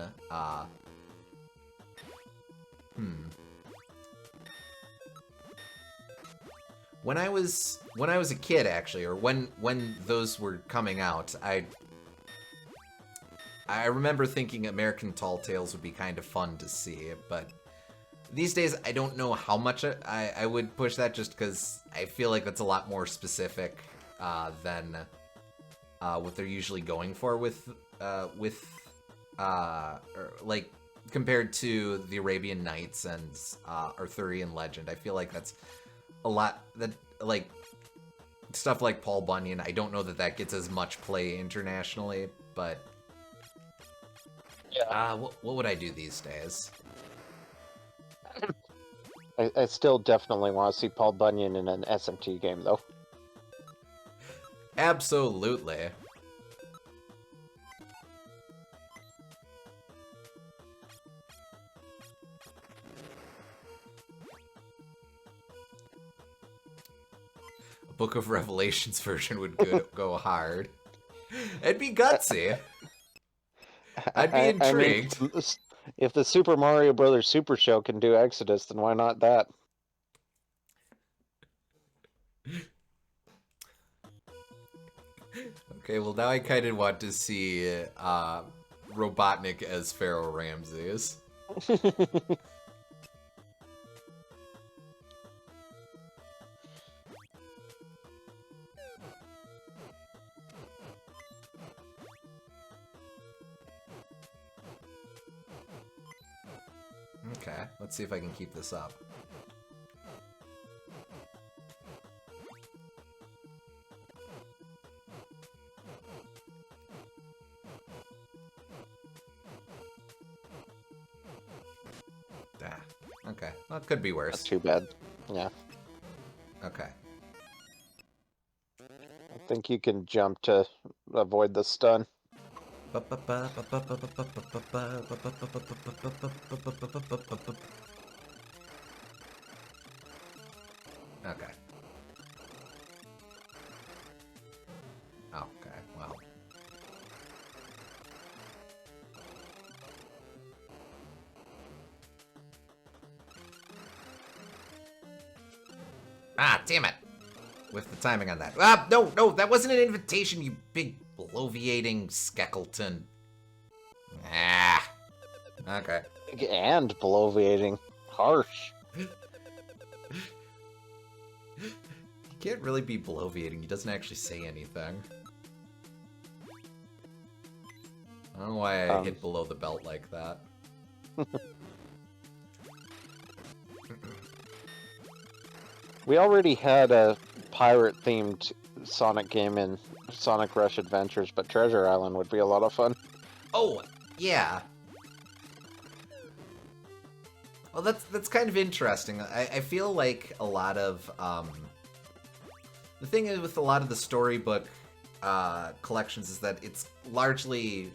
When I was a kid, actually, or when those were coming out, I remember thinking American Tall Tales would be kind of fun to see, but these days I don't know how much I would push that, just because I feel like that's a lot more specific than what they're usually going for with like compared to the Arabian Nights and Arthurian Legend. I feel like that's a lot that like stuff like Paul Bunyan. I don't know that gets as much play internationally, but yeah. What would I do these days? I still definitely want to see Paul Bunyan in an SMT game, though. Absolutely. A Book of Revelations version would go hard. It'd be gutsy. I'd be intrigued. I mean, if the Super Mario Brothers Super Show can do Exodus, then why not that? Okay, well now I kind of want to see Robotnik as Pharaoh Ramses. Okay, let's see if I can keep this up. Okay, well, it could be worse. Not too bad. Yeah. Okay. I think you can jump to avoid the stun. Okay. Okay, well. Ah, damn it! With the timing on that. Ah, no, that wasn't an invitation, you big bloviating Skeckleton. Ah. Okay. And bloviating. Harsh. He can't really be bloviating. He doesn't actually say anything. I don't know why I hit below the belt like that. We already had a pirate-themed Sonic game in Sonic Rush Adventures, but Treasure Island would be a lot of fun. Oh, yeah. Well, that's kind of interesting. I feel like a lot of the thing is with a lot of the storybook collections is that it's largely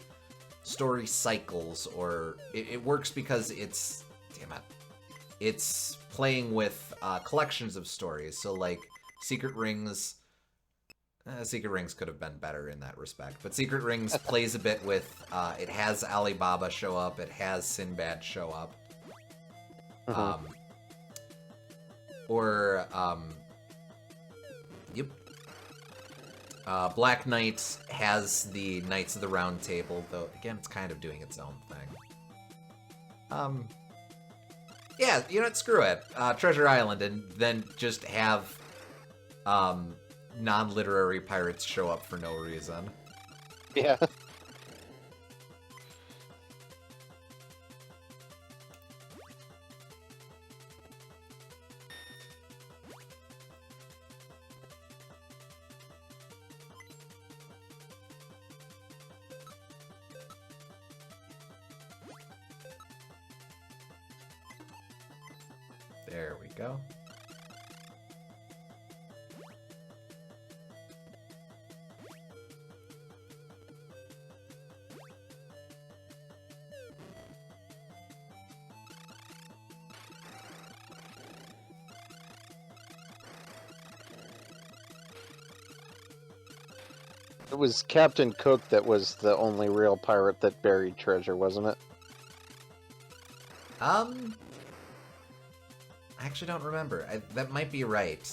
story cycles, or it works because it's playing with collections of stories. So like Secret Rings could have been better in that respect, but Secret Rings plays a bit with it has Alibaba show up, it has Sinbad show up. Yep. Black Knight has the Knights of the Round Table, though again it's kind of doing its own thing. Yeah, you know what, screw it. Treasure Island, and then just have non-literary pirates show up for no reason. Yeah. There we go. It was Captain Cook that was the only real pirate that buried treasure, wasn't it? I actually don't remember. That might be right.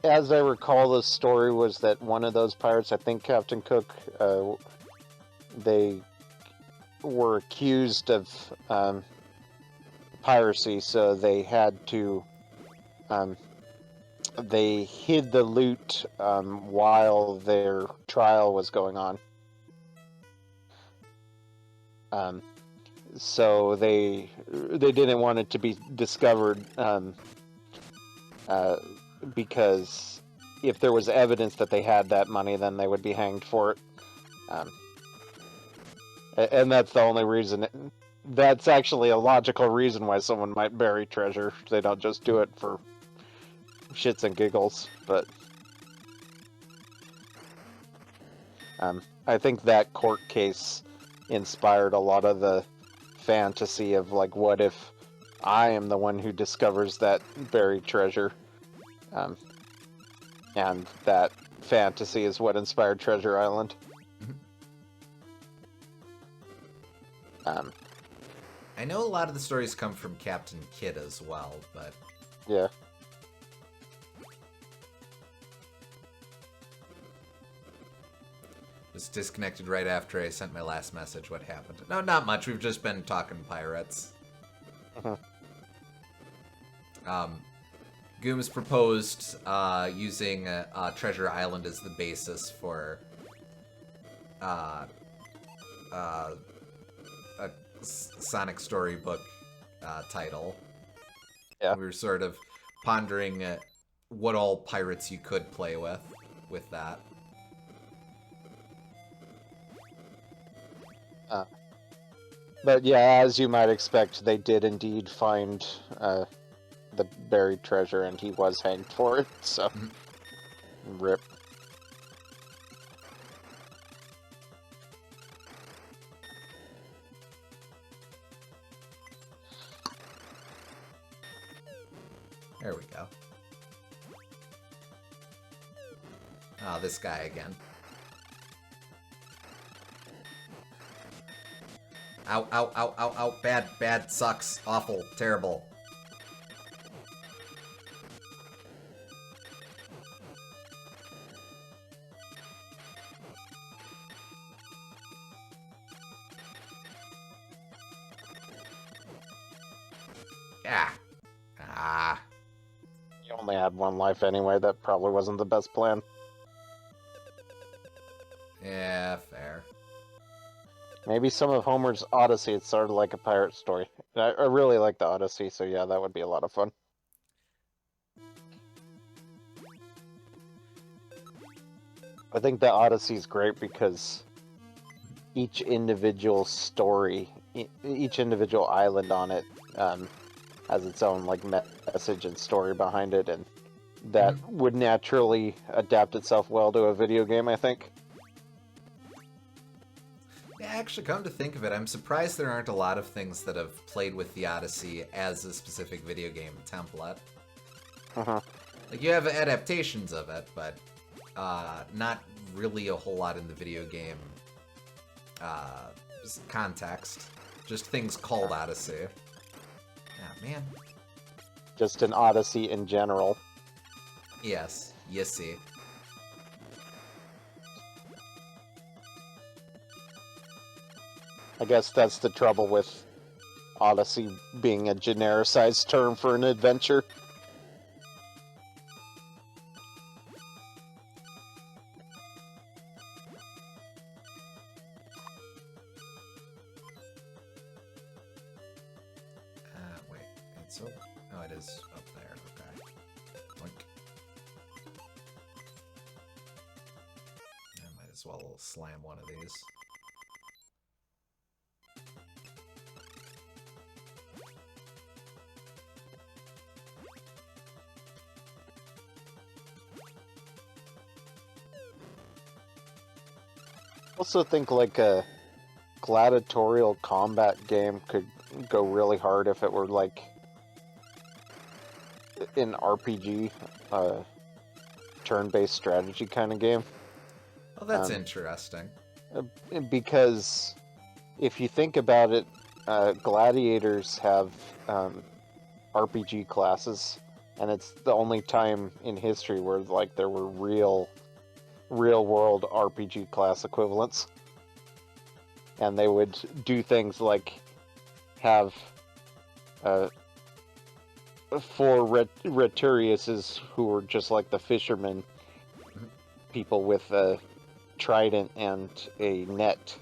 As I recall, the story was that one of those pirates, I think Captain Cook, they were accused of piracy, so they had to, they hid the loot while their trial was going on. So they didn't want it to be discovered, because if there was evidence that they had that money, then they would be hanged for it. And that's the only reason. That's actually a logical reason why someone might bury treasure. They don't just do it for shits and giggles. But I think that court case inspired a lot of the fantasy of, like, what if I am the one who discovers that buried treasure? And that fantasy is what inspired Treasure Island. I know a lot of the stories come from Captain Kidd as well, but... Yeah. Was disconnected right after I sent my last message. What happened? No, not much. We've just been talking pirates. Gooms proposed using Treasure Island as the basis for a Sonic storybook title. Yeah. We were sort of pondering what all pirates you could play with that. But yeah, as you might expect, they did indeed find the buried treasure, and he was hanged for it, so... Rip. There we go. Oh, this guy again. Ow, ow, ow, ow, ow. Bad, bad, sucks, awful, terrible. Yeah. Ah. You only had one life anyway. That probably wasn't the best plan. Yeah, fair. Maybe some of Homer's Odyssey, it's sort of like a pirate story. I really like the Odyssey, so yeah, that would be a lot of fun. I think the Odyssey is great because each individual story, each individual island on it, has its own like message and story behind it, and that would naturally adapt itself well to a video game, I think. Yeah, actually, come to think of it, I'm surprised there aren't a lot of things that have played with the Odyssey as a specific video game template. Like, you have adaptations of it, but not really a whole lot in the video game context. Just things called Odyssey. Ah, man. Just an Odyssey in general. Yes, you see. I guess that's the trouble with Odyssey being a genericized term for an adventure. Wait, it's up. Oh, it is up there. Okay. Boink. I might as well slam one of these. Also think like a gladiatorial combat game could go really hard if it were like an RPG, turn-based strategy kind of game. Oh, that's interesting. Because if you think about it, gladiators have RPG classes, and it's the only time in history where like there were real world RPG class equivalents. And they would do things like have four Rheturiuses who were just like the fishermen people with a trident and a net,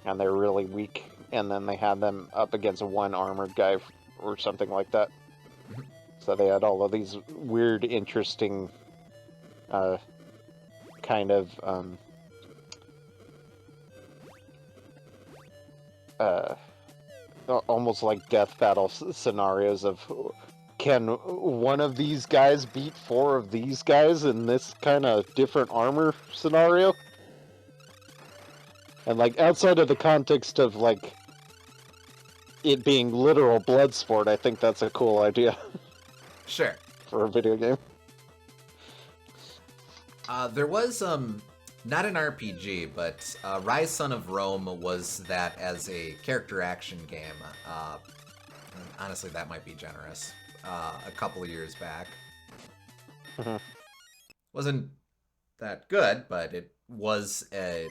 and they're really weak, and then they had them up against one armored guy or something like that. So they had all of these weird, interesting kind of almost like death battle scenarios of, can one of these guys beat four of these guys in this kind of different armor scenario? And like outside of the context of like it being literal blood sport, I think that's a cool idea. Sure. For a video game. There was not an RPG, but Rise Son of Rome was that as a character action game. Honestly, that might be generous. A couple of years back. Wasn't that good, but it was a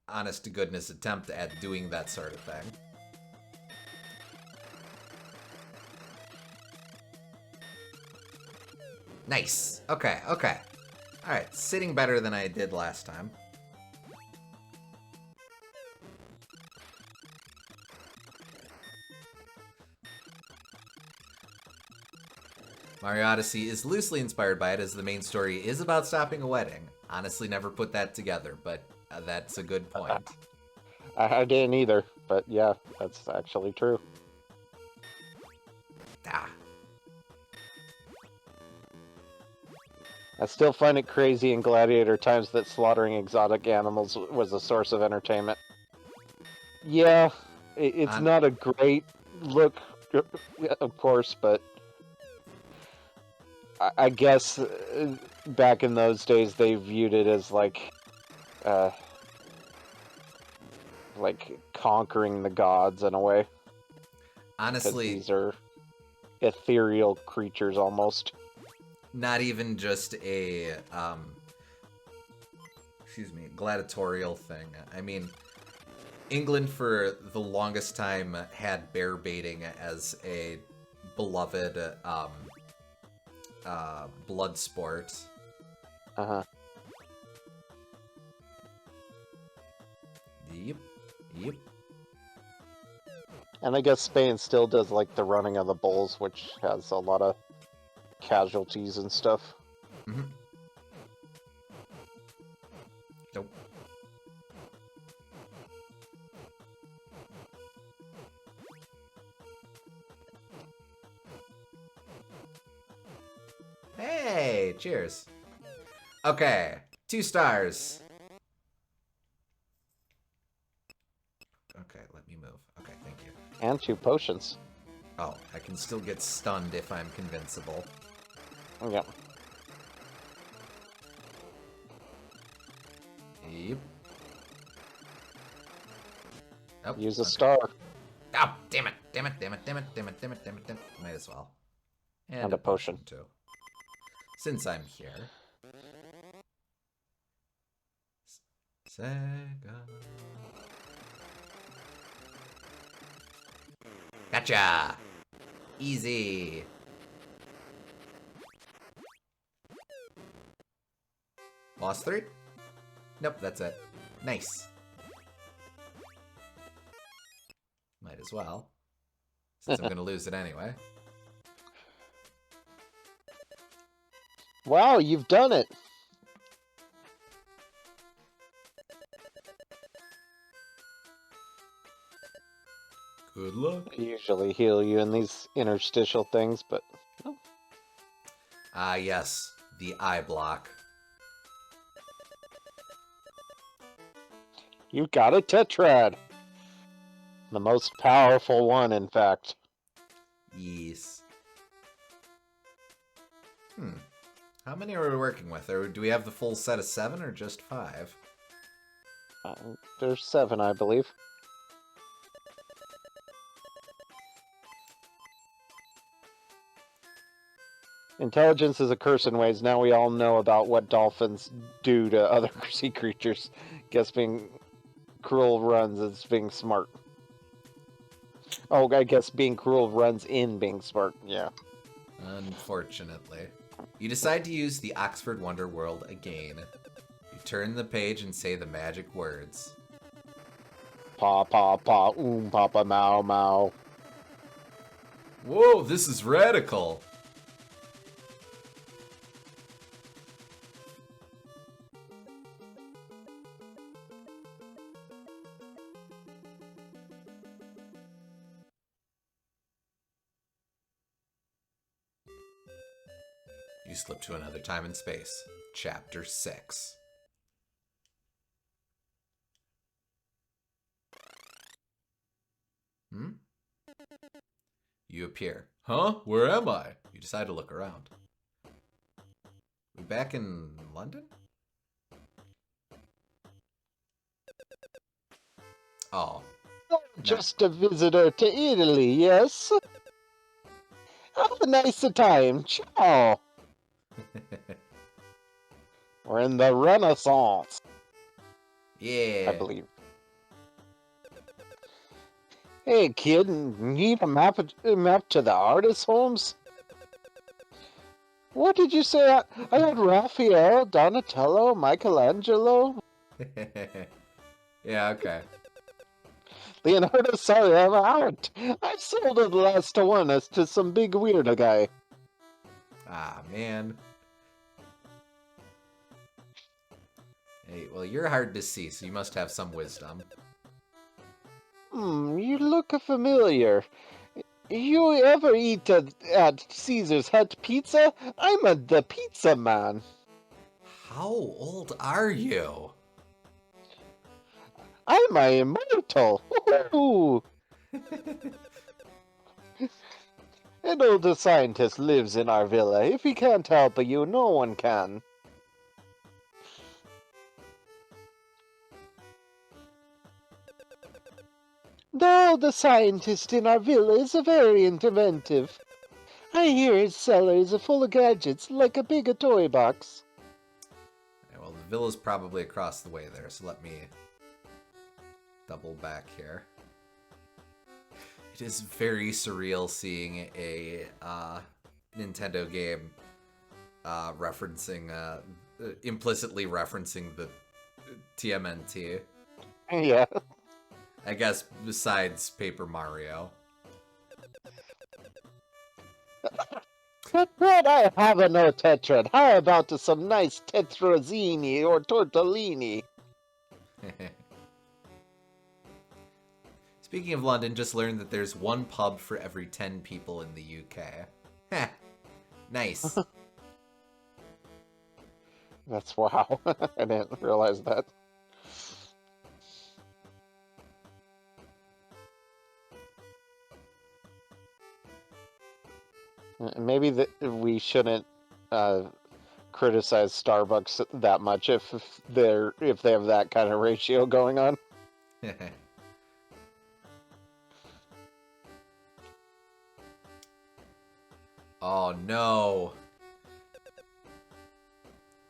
honest to goodness attempt at doing that sort of thing. Nice. Okay, okay. Alright, sitting better than I did last time. Mario Odyssey is loosely inspired by it, as the main story is about stopping a wedding. Honestly, never put that together, but that's a good point. I didn't either, but yeah, that's actually true. Ah. I still find it crazy in gladiator times that slaughtering exotic animals was a source of entertainment. Yeah, it's not a great look, of course, but I guess back in those days they viewed it as like conquering the gods in a way. Honestly, these are ethereal creatures almost. Not even just a gladiatorial thing. I mean, England for the longest time had bear baiting as a beloved blood sport. Uh-huh. Yep. Yep. And I guess Spain still does like the running of the bulls, which has a lot of casualties and stuff. Mm-hmm. Nope. Hey, cheers. Okay, 2 stars. Okay, let me move. Okay, thank you. And 2 potions. Oh, I can still get stunned if I'm convincible. Yep. Yep. Oh, Use a okay. star. Oh, damn it, damn it, damn it, damn it, damn it, damn it, damn it, damn it. Might as well. And a potion. too. Since I'm here. Sega. Gotcha! Easy. Lost 3? Nope, that's it. Nice. Might as well. Since I'm gonna lose it anyway. Wow, you've done it! Good luck. I usually heal you in these interstitial things, but... Oh. Ah, yes. The eye block. You got a tetrad! The most powerful one, in fact. Yes. How many are we working with? Or do we have the full set of 7 or just 5? There's 7, I believe. Intelligence is a curse in ways. Now we all know about what dolphins do to other sea creatures. Guess being cruel runs is being smart. Oh, I guess being cruel runs in being smart. Yeah. Unfortunately. You decide to use the Oxford Wonder World again. You turn the page and say the magic words. Pa pa pa papa mau mau. Whoa, this is radical! You slip to another time and space. Chapter 6. You appear. Huh? Where am I? You decide to look around. We back in London? Oh. Just a visitor to Italy, yes? Have a nice time. Ciao. We're in the Renaissance, Yeah. I believe. Hey, kid, need a map to the artist homes? What did you say? I had Raphael, Donatello, Michelangelo, Yeah, okay. Leonardo. Sorry, I'm out. I sold the last one as to some big weirdo guy. Ah, man. Hey, well, you're hard to see, so you must have some wisdom. You look familiar. You ever eat at Caesar's Hut Pizza? I'm the pizza man. How old are you? I'm immortal. Woo-hoo. An older scientist lives in our villa. If he can't help you, no one can. The older scientist in our villa is very inventive. I hear his cellar is full of gadgets, like a big toy box. Yeah, well, the villa's probably across the way there, so let me double back here. It is very surreal seeing a Nintendo game implicitly referencing the TMNT. Yeah. I guess besides Paper Mario. Tetrid, I have no Tetrid. How about some nice Tetrazini or Tortellini? Speaking of London, just learned that there's one pub for every 10 people in the UK. Heh. Nice. That's wow. I didn't realize that. Maybe we shouldn't criticize Starbucks that much if they have that kind of ratio going on. Oh no.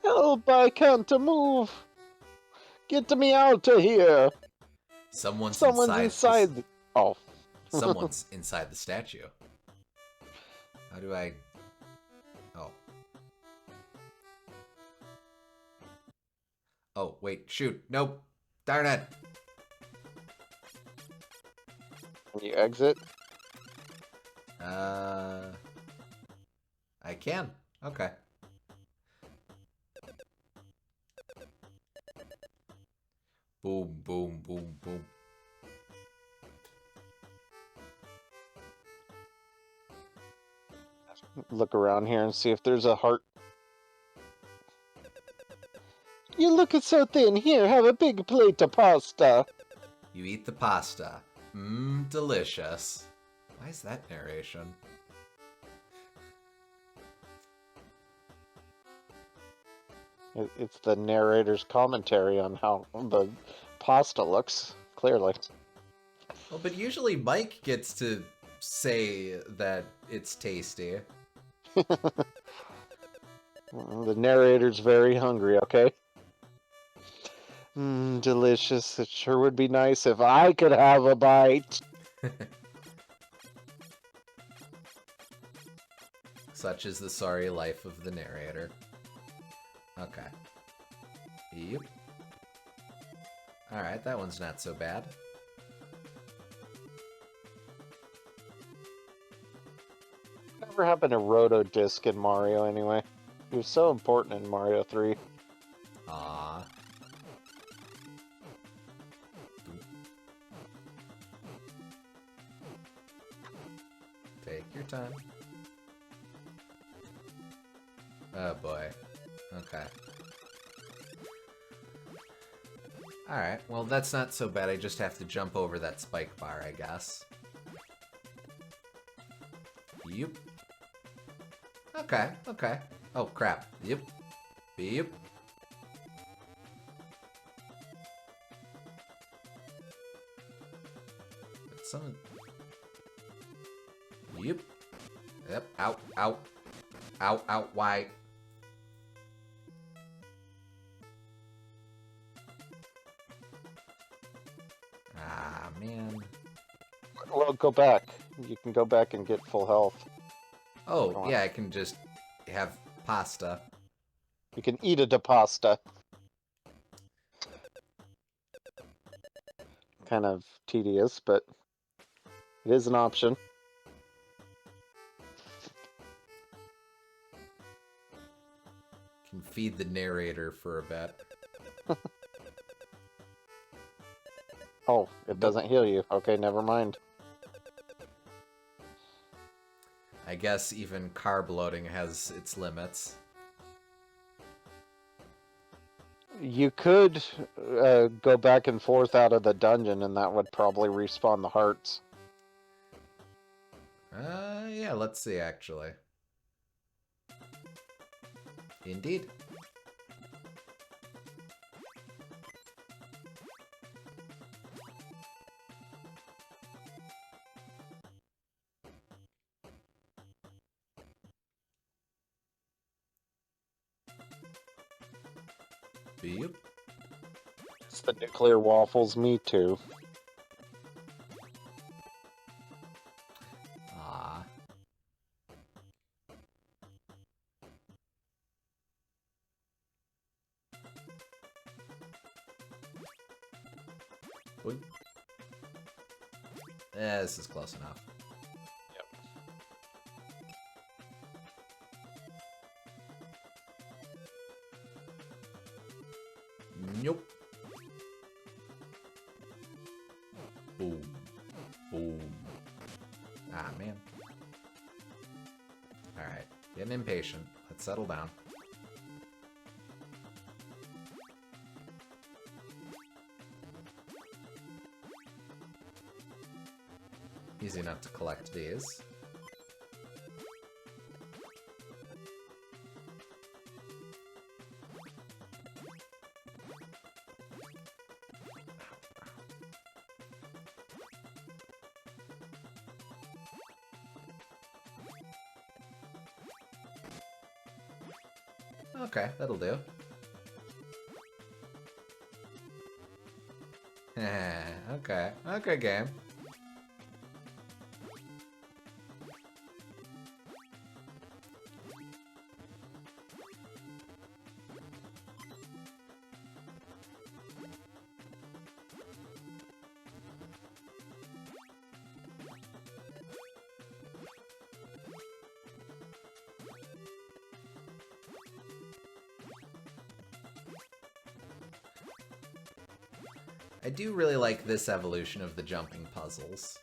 Help, I can't move. Get me out of here. Someone's inside. Oh. Someone's inside the statue. How do I... Oh. Oh, wait, shoot. Nope. Darn it. Can you exit? I can. Okay. Boom, boom, boom, boom. Look around here and see if there's a heart. You look so thin. Here, have a big plate of pasta. You eat the pasta. Mmm, delicious. Why is that narration? It's the narrator's commentary on how the pasta looks, clearly. Well, but usually Mike gets to say that it's tasty. The narrator's very hungry, okay? Mmm, delicious. It sure would be nice if I could have a bite. Such is the sorry life of the narrator. Okay. Yep. Alright, that one's not so bad. Whatever happened to Roto Disc in Mario anyway? He was so important in Mario 3. Aww. Take your time. Oh boy. Okay. Alright, well that's not so bad. I just have to jump over that spike bar, I guess. Yep. Okay, okay. Oh crap. Yep. Yep. Some... Yep. Yep. Ow, ow. Ow, ow, why? Ah, man. Well, go back. You can go back and get full health. Oh, yeah, I can just have pasta. You can eat a pasta. Kind of tedious, but it is an option. Can feed the narrator for a bit. Oh, it doesn't heal you. Okay, never mind. I guess even carb loading has its limits. You could go back and forth out of the dungeon, and that would probably respawn the hearts. Yeah, let's see, actually. Indeed. Yep. It's the nuclear waffles, me too. Boing. This is close enough. Yep. Nope. Boom. Boom. Ah, man. Alright. Getting impatient. Let's settle down. Easy enough to collect these. Okay, that'll do. Okay. Okay, game. I do really like this evolution of the jumping puzzles.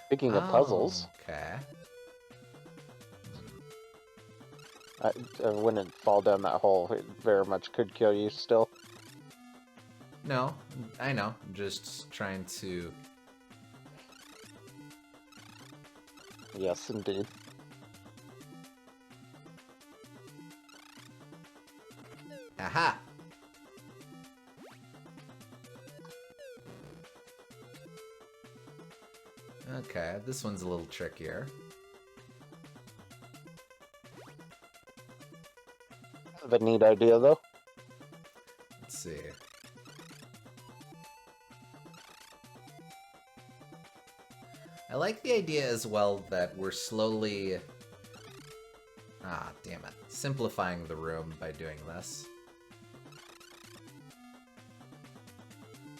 Speaking of puzzles, Okay. I wouldn't fall down that hole. It very much could kill you still. No, I know. I'm just trying to... Yes, indeed. Aha! Okay, this one's a little trickier. Kind of a neat idea, though. Let's see. I like the idea as well that we're slowly... Ah, damn it. Simplifying the room by doing this.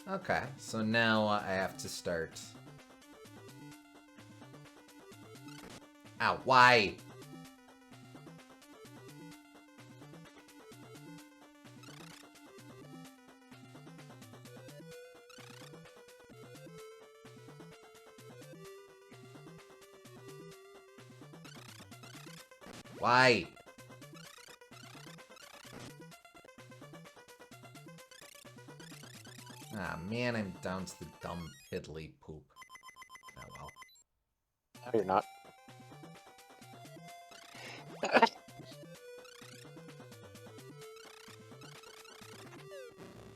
Okay, so now I have to start... Ow, why? Why? Ah, man, I'm down to the dumb piddly poop. Oh well. No, you're not.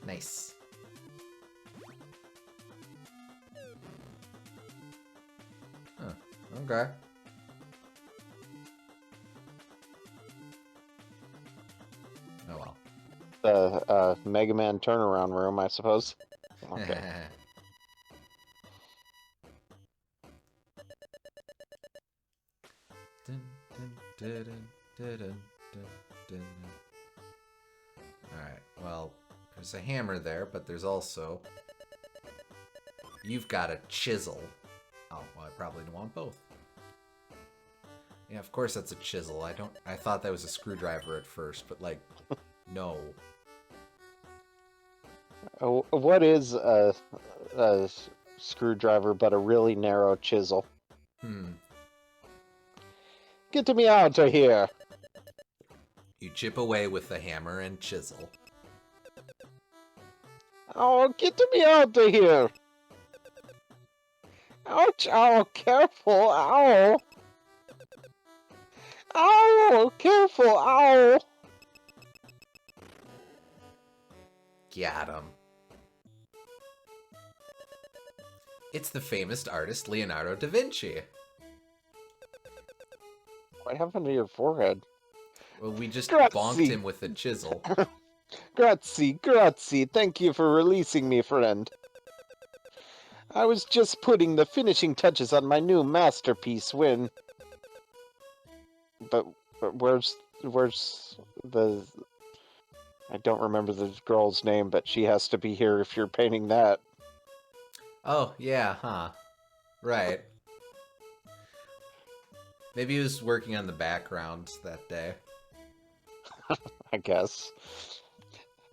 Nice. Huh, okay. Oh well. The Mega Man turnaround room, I suppose. Okay. Alright, well, there's a hammer there, but there's also... You've got a chisel. Oh, well, I probably want both. Yeah, of course that's a chisel. I thought that was a screwdriver at first, but, like, no. What is a screwdriver but a really narrow chisel? Get me out of here! You chip away with the hammer and chisel. Oh, get me out of here! Ouch! Ow! Careful! Ow! Ow! Careful! Ow! Got him. It's the famous artist Leonardo da Vinci. What happened to your forehead? Well, we just Grazie. bonked him with a chisel. Grazie, grazie. Thank you for releasing me, friend. I was just putting the finishing touches on my new masterpiece when... But where's the... I don't remember the girl's name, but she has to be here if you're painting that. Oh, yeah, huh. Right. Maybe he was working on the background that day. I guess.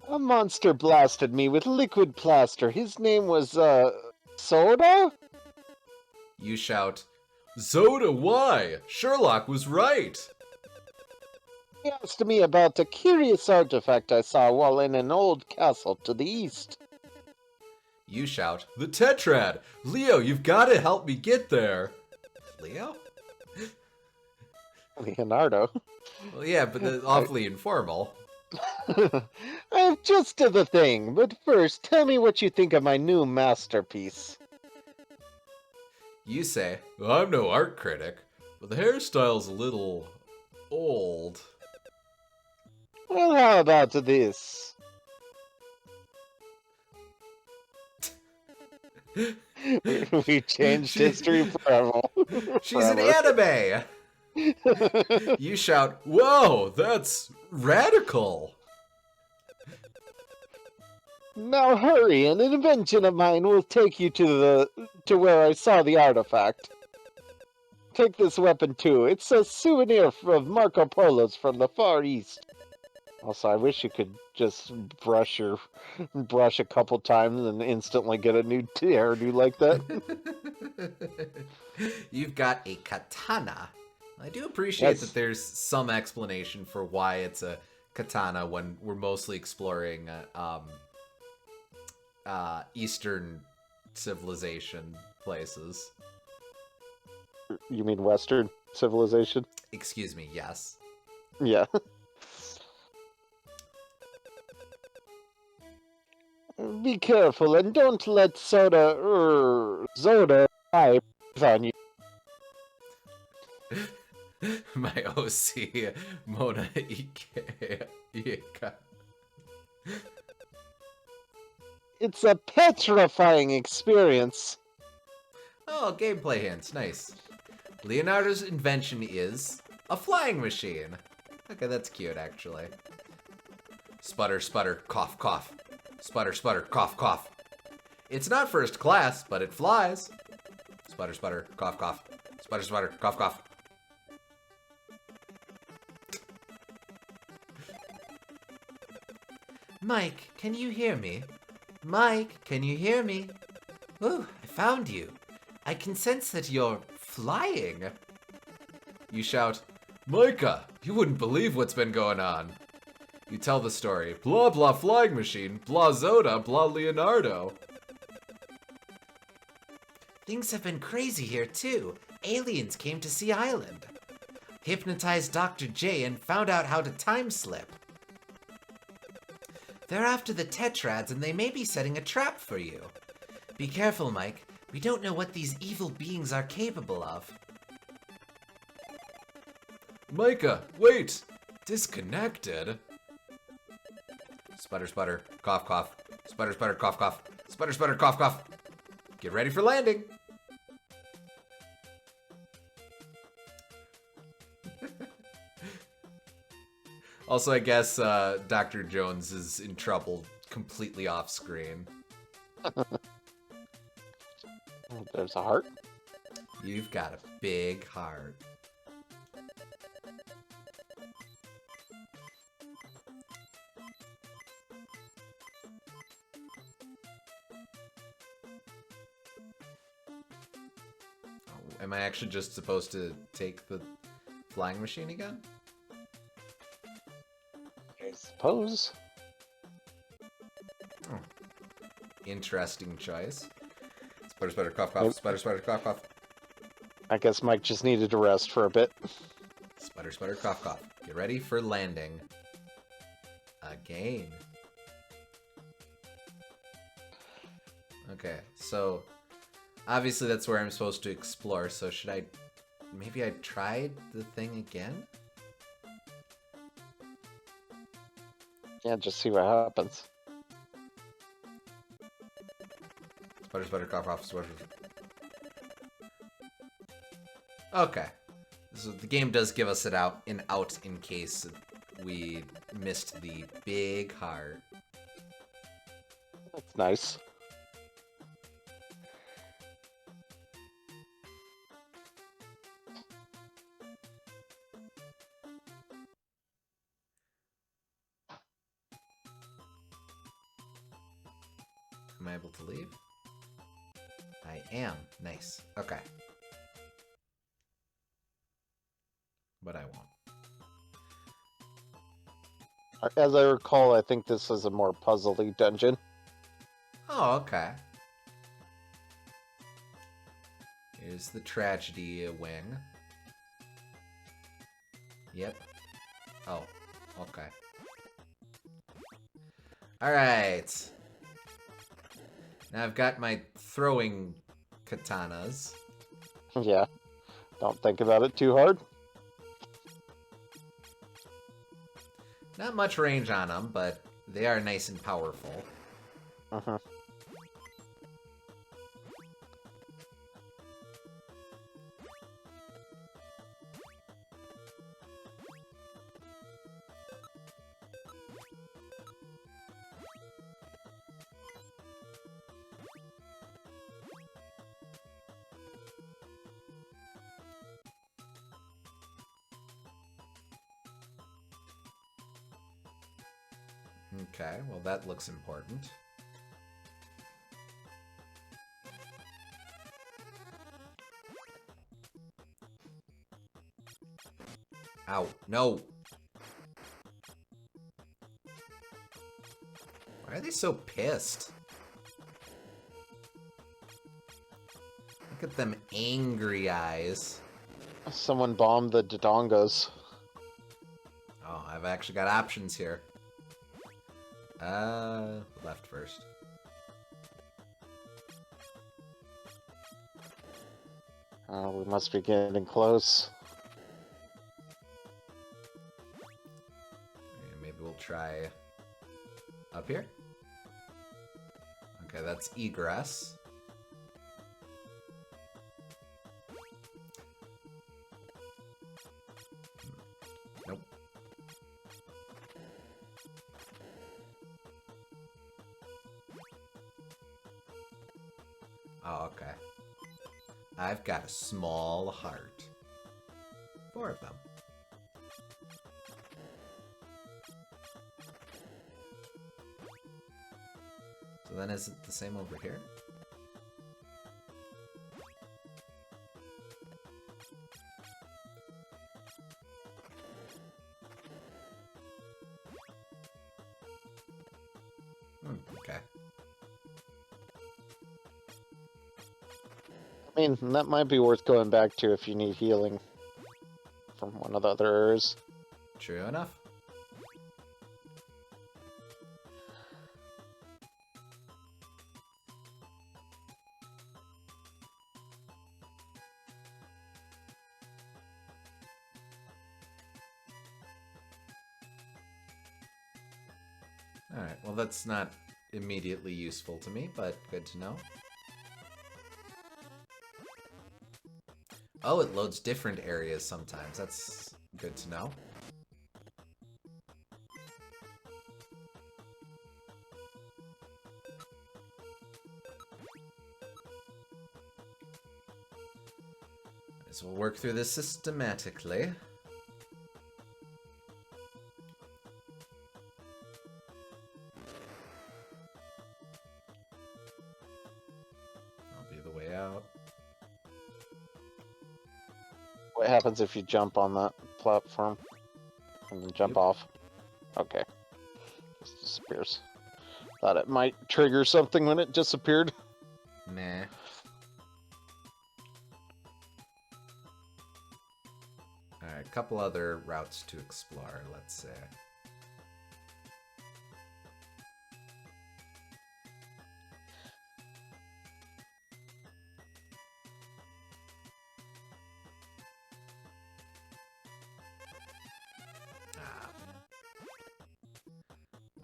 A monster blasted me with liquid plaster. His name was, Soda? You shout, Zoda, why? Sherlock was right. He asked me about a curious artifact I saw while in an old castle to the east. you shout, The Tetrad. Leo, you've got to help me get there. Leo? Leonardo. Well, yeah, but that's awfully informal. I have just to the thing, but first, tell me what you think of my new masterpiece. You say, I'm no art critic, but the hairstyle's a little old. Well, how about this? We changed history forever. she's an anime! You shout, Whoa, that's radical. Now hurry, an invention of mine will take you to where I saw the artifact. Take this weapon too. It's a souvenir of Marco Polo's from the Far East. Also, I wish you could just brush a couple times and instantly get a new hairdo like that. You've got a katana. I do appreciate Yes. that there's some explanation for why it's a katana when we're mostly exploring Eastern civilization places. You mean Western civilization? Excuse me, yes. Yeah. Be careful and don't let Zoda pipe on you. My OC, Mona Ika. It's a petrifying experience. Oh, gameplay hints, nice. Leonardo's invention is a flying machine. Okay, that's cute, actually. Sputter, sputter, cough, cough. Sputter, sputter, cough, cough. It's not first class, but it flies. Sputter, sputter, cough, cough. Sputter, sputter, cough, cough. Mike, can you hear me? Mike, can you hear me? Ooh, I found you. I can sense that you're flying. You shout, Micah, you wouldn't believe what's been going on. you tell the story. Blah blah flying machine, blah Zoda, blah Leonardo. Things have been crazy here too. Aliens came to Sea Island. Hypnotized Dr. J and found out how to time slip. They're after the Tetrads and they may be setting a trap for you. Be careful, Mike. We don't know what these evil beings are capable of. Micah, wait! Disconnected? Sputter, sputter, cough, cough. Sputter, sputter, cough, cough. Sputter, sputter, cough, cough. Get ready for landing. Also, I guess Dr. Jones is in trouble completely off screen. There's a heart. You've got a big heart. Oh, am I actually just supposed to take the flying machine again? I suppose. Oh. Interesting choice. Sputter, sputter, cough, cough. Sputter, sputter, cough, cough. I guess Mike just needed to rest for a bit. Sputter, sputter, cough, cough. Get ready for landing. Again. Okay, so obviously that's where I'm supposed to explore, so should I... Maybe I tried the thing again? Yeah, just see what happens. Sputter, sputter, cough, cough, sputter. Okay. So the game does give us an out in case we missed the big heart. That's nice. Am I able to leave? I am. Nice. Okay. But I won't. As I recall, I think this is a more puzzly dungeon. Oh, okay. Here's the tragedy wing. Yep. Oh, okay. Alright. Now I've got my throwing katanas. Yeah. Don't think about it too hard. Not much range on them, but they are nice and powerful. Uh-huh. Okay, well that looks important. Ow, no! Why are they so pissed? Look at them angry eyes. Someone bombed the Dodongos. Oh, I've actually got options here. Left first. We must be getting close. Maybe we'll try up here. Okay, that's egress. Nope. Oh, okay. I've got a small heart. 4 of them. So then is it the same over here? Okay. I mean, that might be worth going back to if you need healing from one of the other areas. True enough. Alright, well that's not immediately useful to me, but good to know. Oh, it loads different areas sometimes. That's good to know. So we'll work through this systematically. That'll be the way out. What happens if you jump on that platform and then jump off? Okay. Just disappears. Thought it might trigger something when it disappeared. Meh. Alright, a couple other routes to explore, let's say.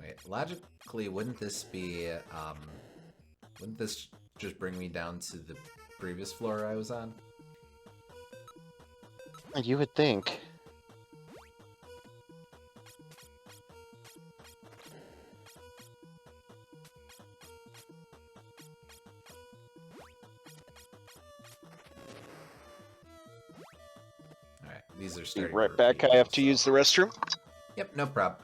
Wait, logically, wouldn't this be, wouldn't this just bring me down to the previous floor I was on? You would think. These are Be starting right to back. repeat, I have to so- use the restroom. Yep, no problem.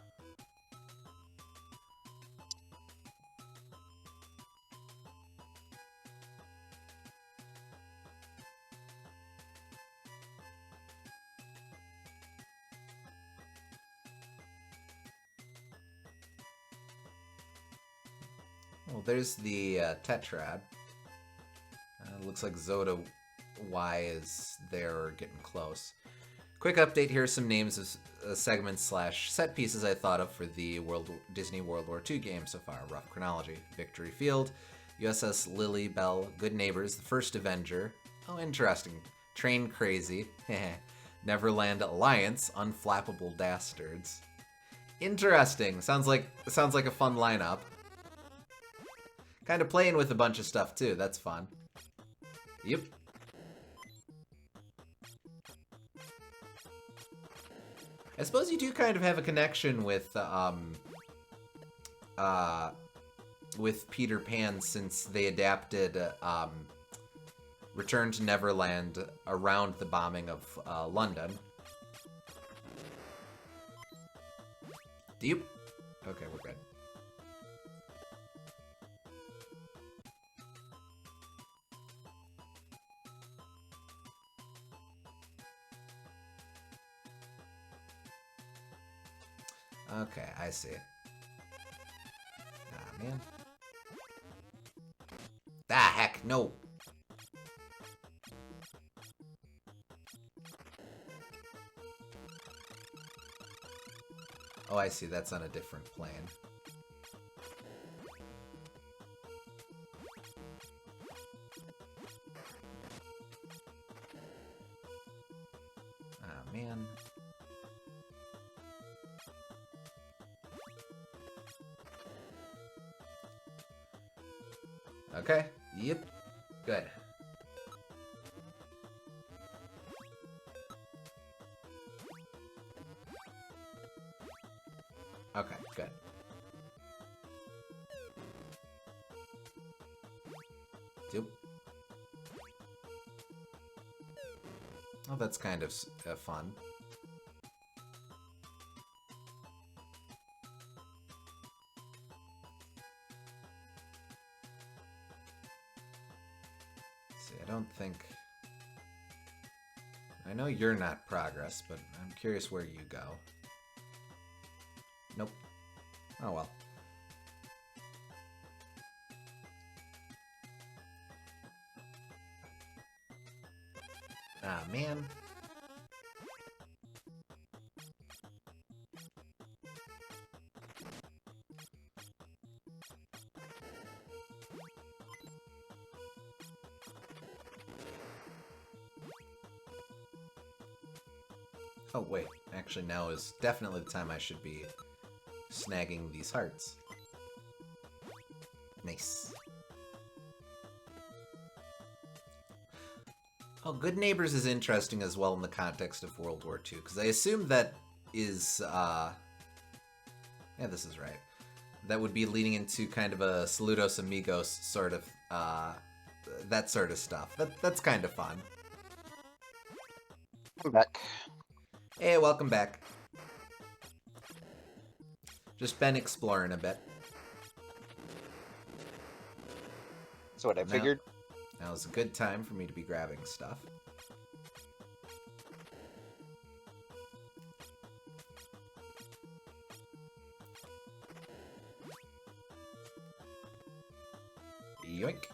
Well, there's the Tetrad. Looks like zoda-y is there or getting close. Quick update here, some names of segments / set pieces I thought of for the Disney World War II game so far. Rough chronology. Victory Field, USS Lily Bell, Good Neighbors, The First Avenger. Oh, interesting. Train Crazy. Neverland Alliance, Unflappable Dastards. Interesting. Sounds like a fun lineup. Kind of playing with a bunch of stuff too. That's fun. Yep. I suppose you do kind of have a connection with Peter Pan, since they adapted Return to Neverland around the bombing of London. Deep? Okay, we're good. Okay, I see. Ah, man. Ah, heck, no. Oh, I see. That's on a different plane. Ah, man. Okay. Yep. Good. Okay, good. Yep. Oh, that's kind of fun. See, I don't think... I know you're not progress, but I'm curious where you go. Nope. Oh well. Ah, man. Oh, wait. Actually, now is definitely the time I should be snagging these hearts. Nice. Oh, Good Neighbors is interesting as well in the context of World War II, because I assume that is, yeah, this is right. That would be leading into kind of a Saludos Amigos sort of, that sort of stuff. That's kind of fun. I'm back. Hey, welcome back. Just been exploring a bit. That's what I figured. Now is a good time for me to be grabbing stuff. Yoink.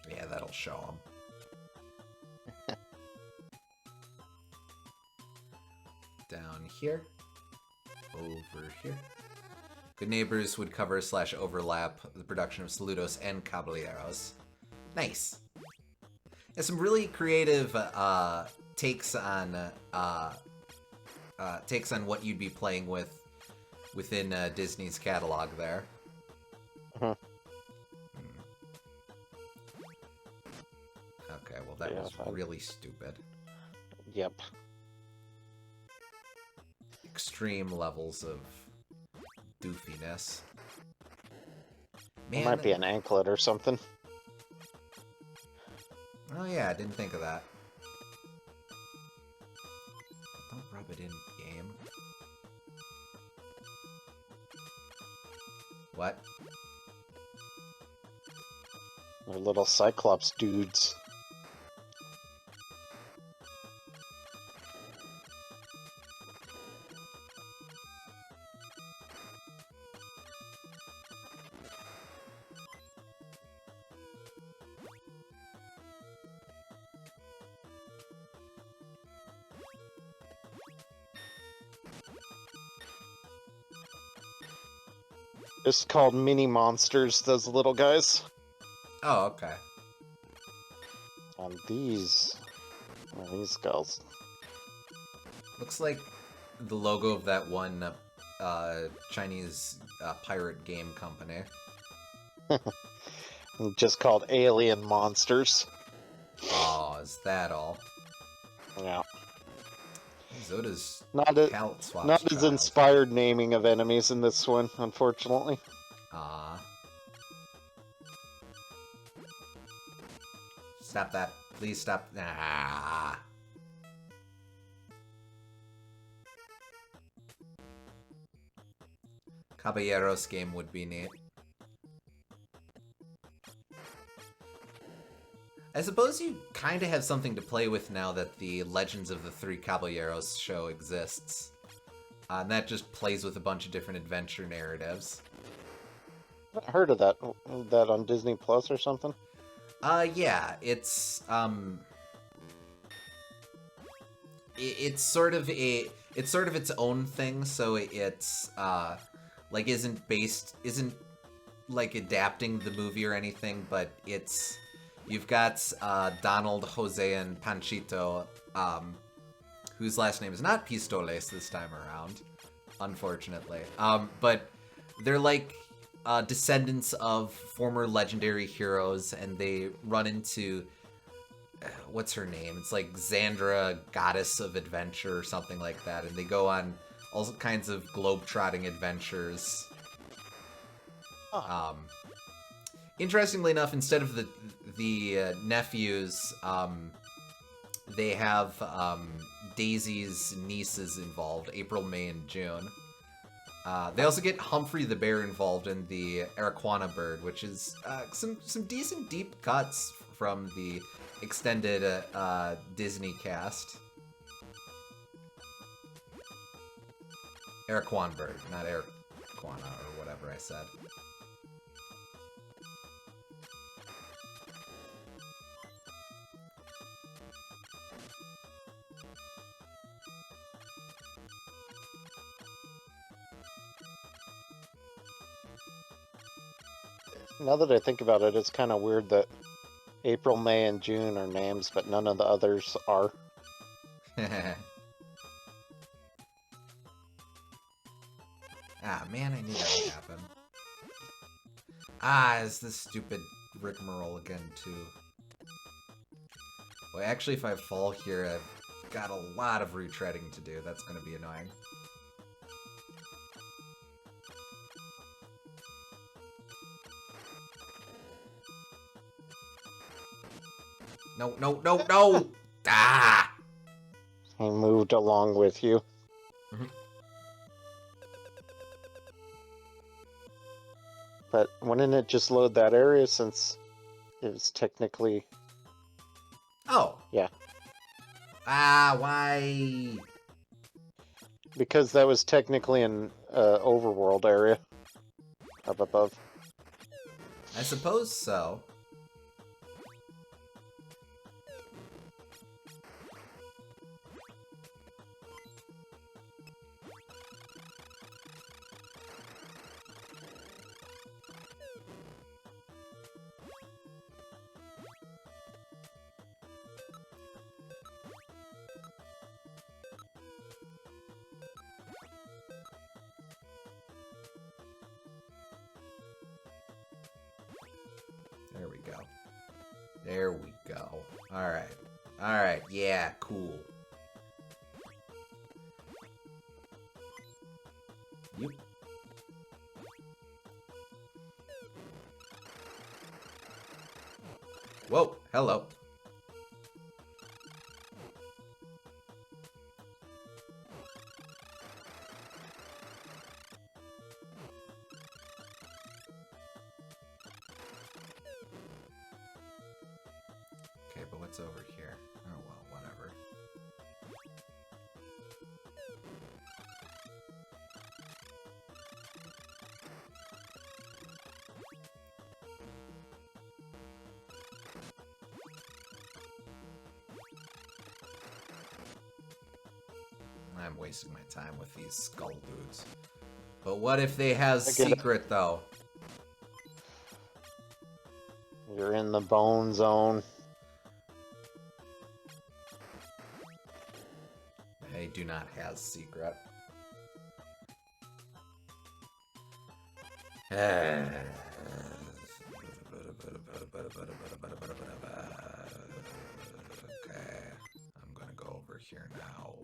Yeah, that'll show them. Down here. Over here. Good Neighbors would cover / overlap the production of Saludos and Caballeros. Nice. Yeah, some really creative takes on what you'd be playing with within Disney's catalog there. Mhm. Okay, well that Yeah, was fine. really stupid. Yep. extreme levels of doofiness. It Man, might be an anklet or something. oh yeah, I didn't think of that. Don't rub it in, game. What? They're little Cyclops dudes. It's called mini monsters, those little guys. Oh, okay. And these guys. Looks like the logo of that one Chinese pirate game company. Just called alien monsters. Oh, is that all? Yeah. Zoda's Not palette swaps not as child. inspired naming of enemies in this one, unfortunately. Ah. Stop that. Please stop. Ah. Caballeros game would be neat. I suppose you kind of have something to play with now that the Legends of the Three Caballeros show exists. And that just plays with a bunch of different adventure narratives. I heard of that. That on Disney Plus or something? Yeah, it's it's sort of its own thing, so it's like isn't like adapting the movie or anything, but it's you've got Donald, Jose, and Panchito, whose last name is not Pistoles this time around, unfortunately. But they're like descendants of former legendary heroes, and they run into what's her name? It's like Xandra, Goddess of Adventure, or something like that, and they go on all kinds of globe-trotting adventures. Huh. Interestingly enough, instead of the nephews, they have Daisy's nieces involved, April, May, and June. They also get Humphrey the Bear involved in the Araquana Bird, which is some decent deep cuts from the extended Disney cast. Araquan Bird, not Araquana or whatever I said. Now that I think about it, it's kind of weird that April, May, and June are names, but none of the others are. Ah, man, I knew that would happen. Ah, it's this stupid rigmarole again, too. Well, actually, if I fall here, I've got a lot of retreading to do. That's going to be annoying. No, no, no, no! Ah! I moved along with you. But wouldn't it just load that area since it was technically... Oh. Yeah. Ah, why? Because that was technically an overworld area up above. I suppose so. There we go. There we go. Alright. Alright, yeah, cool. Whoa, hello. Okay, but what's over here? Oh, well, whatever. I'm wasting my time with these skull dudes. But what if they has I get it. secret, though? You're in the bone zone. They do not has secret. Okay, I'm gonna go over here now.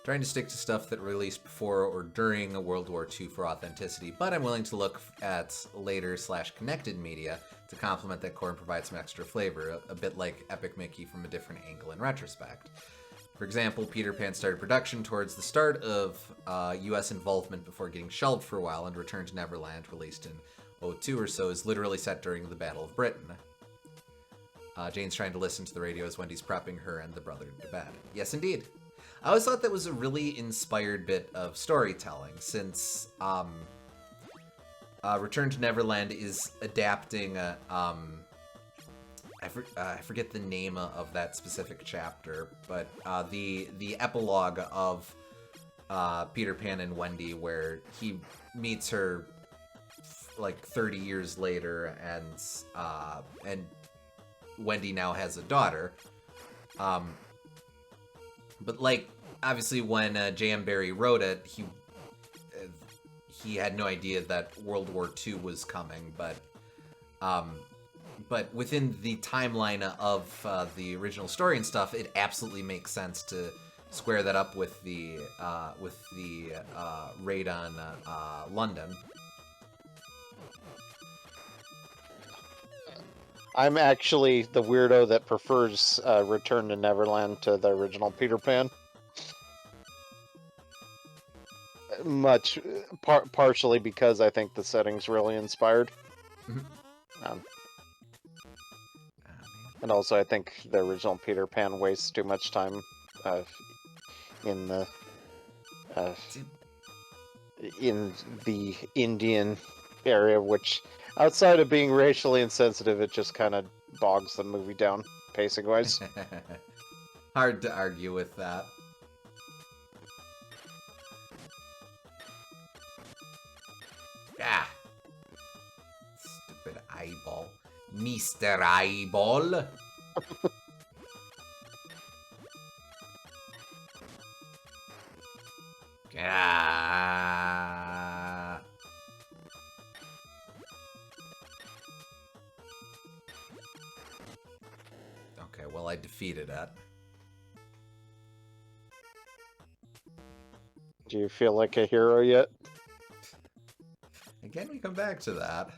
Trying to stick to stuff that released before or during World War II for authenticity, but I'm willing to look at later/connected media to complement that core and provide some extra flavor, a bit like Epic Mickey from a different angle in retrospect. For example, Peter Pan started production towards the start of US involvement before getting shelved for a while, and Return to Neverland, released in 2002 or so, is literally set during the Battle of Britain. Jane's trying to listen to the radio as Wendy's prepping her and the brother to bed. Yes, indeed. I always thought that was a really inspired bit of storytelling, since Return to Neverland is adapting I forget the name of that specific chapter, but the epilogue of Peter Pan and Wendy, where he meets her like 30 years later, and Wendy now has a daughter. But like, obviously, when J.M. Barrie wrote it, he had no idea that World War II was coming, but within the timeline of the original story and stuff, it absolutely makes sense to square that up with the raid on London. I'm actually the weirdo that prefers Return to Neverland to the original Peter Pan. Partially because I think the setting's really inspired. And also I think the original Peter Pan wastes too much time in the Indian area, which, outside of being racially insensitive, it just kind of bogs the movie down, pacing-wise. Hard to argue with that. Ah! Stupid eyeball. Mr. Eyeball! Ah! Okay, well, I defeated it. Do you feel like a hero yet? Again, we come back to that.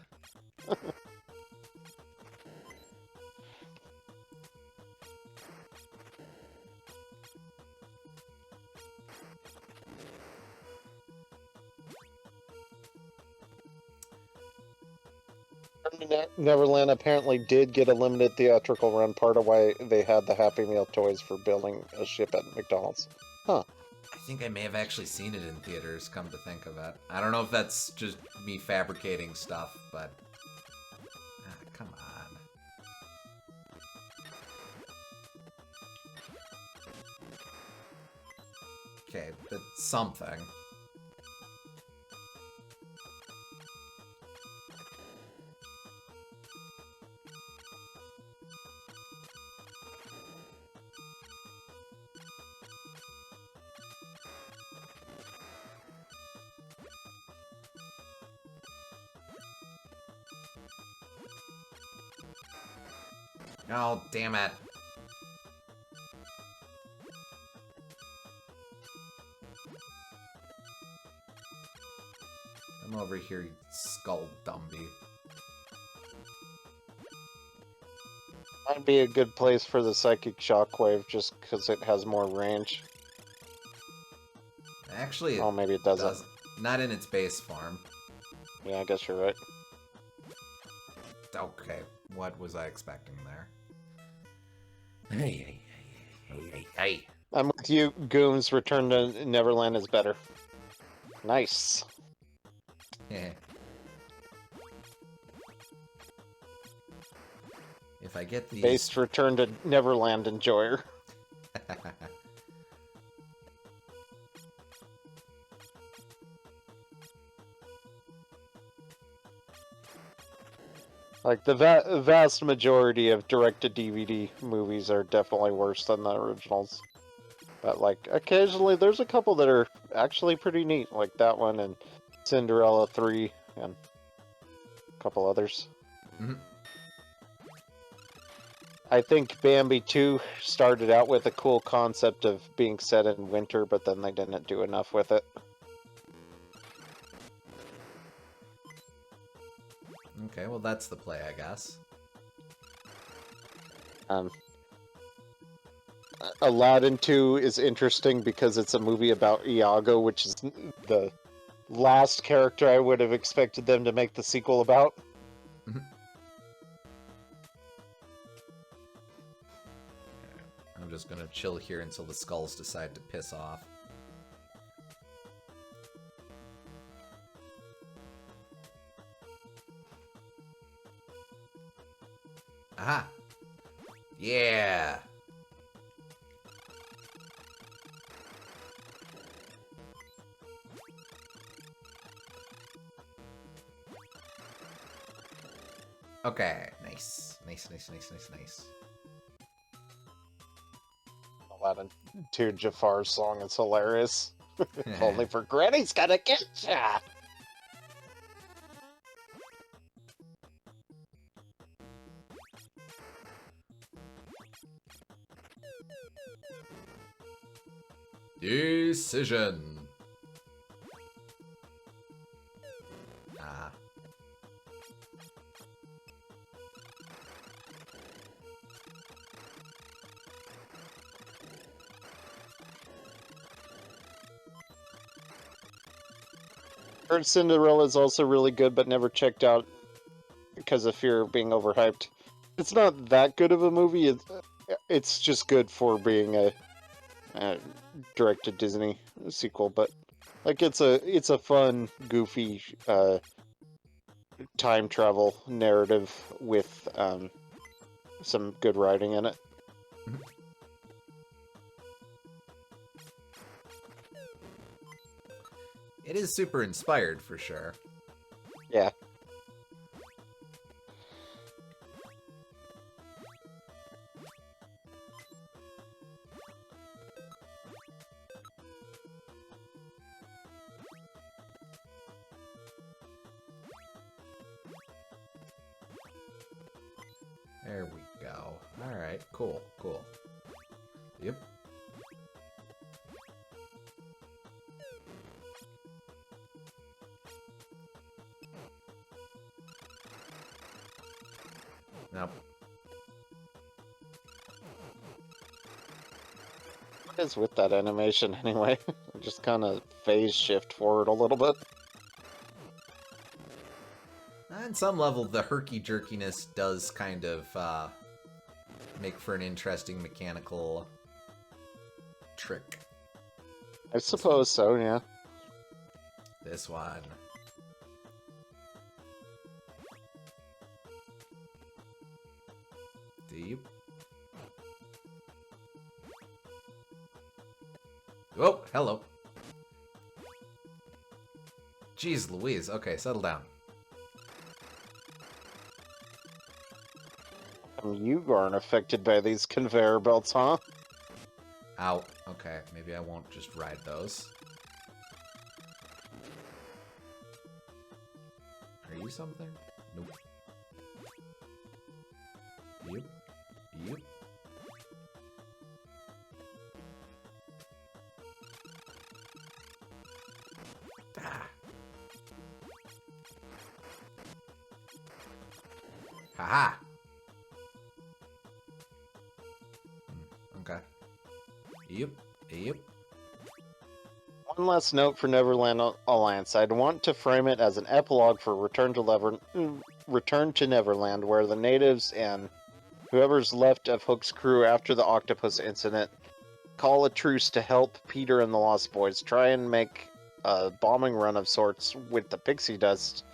Neverland apparently did get a limited theatrical run, part of why they had the Happy Meal toys for building a ship at McDonald's. Huh. I think I may have actually seen it in theaters, come to think of it. I don't know if that's just me fabricating stuff, but... come on. Okay, but something. Oh, damn it. Come over here, you skull dumby. Might be a good place for the psychic shockwave just because it has more range. Actually, Oh, maybe it doesn't. Not in its base form. Yeah, I guess you're right. Okay, what was I expecting there? Hey. I'm with you. Goom's Return to Neverland is better. Nice. If I get these... Based Return to Neverland enjoyer. Like, the vast majority of direct-to-DVD movies are definitely worse than the originals. But, like, occasionally there's a couple that are actually pretty neat, like that one and Cinderella 3 and a couple others. Mm-hmm. I think Bambi 2 started out with a cool concept of being set in winter, but then they didn't do enough with it. Okay, well that's the play, I guess. Aladdin 2 is interesting because it's a movie about Iago, which is the last character I would have expected them to make the sequel about. Mm-hmm. I'm just gonna chill here until the skulls decide to piss off. Aha! Yeah! Okay, nice. Nice. Aladdin 2 Jafar's song is hilarious. If only for Granny's gonna get ya! Decision. Ah. Heard Cinderella is also really good, but never checked out because of fear of being overhyped. It's not that good of a movie. It's just good for being a direct-to-Disney sequel, but like it's a fun, goofy time travel narrative with some good writing in it. It is super inspired for sure. Yeah. There we go. Alright, cool. Yep. Nope. What is with that animation anyway? Just kind of phase shift forward a little bit. On some level, the herky-jerkiness does kind of make for an interesting mechanical trick. I suppose so, yeah. This one. Deep. Oh, hello. Jeez Louise. Okay, settle down. You aren't affected by these conveyor belts, huh? Ow. Okay, maybe I won't just ride those. Are you something? Nope. Yep. Ah. Haha. Okay. Yep. Yep. One last note for Neverland Alliance. I'd want to frame it as an epilogue for Return to Neverland, where the natives and whoever's left of Hook's crew after the octopus incident call a truce to help Peter and the Lost Boys try and make a bombing run of sorts with the pixie dust.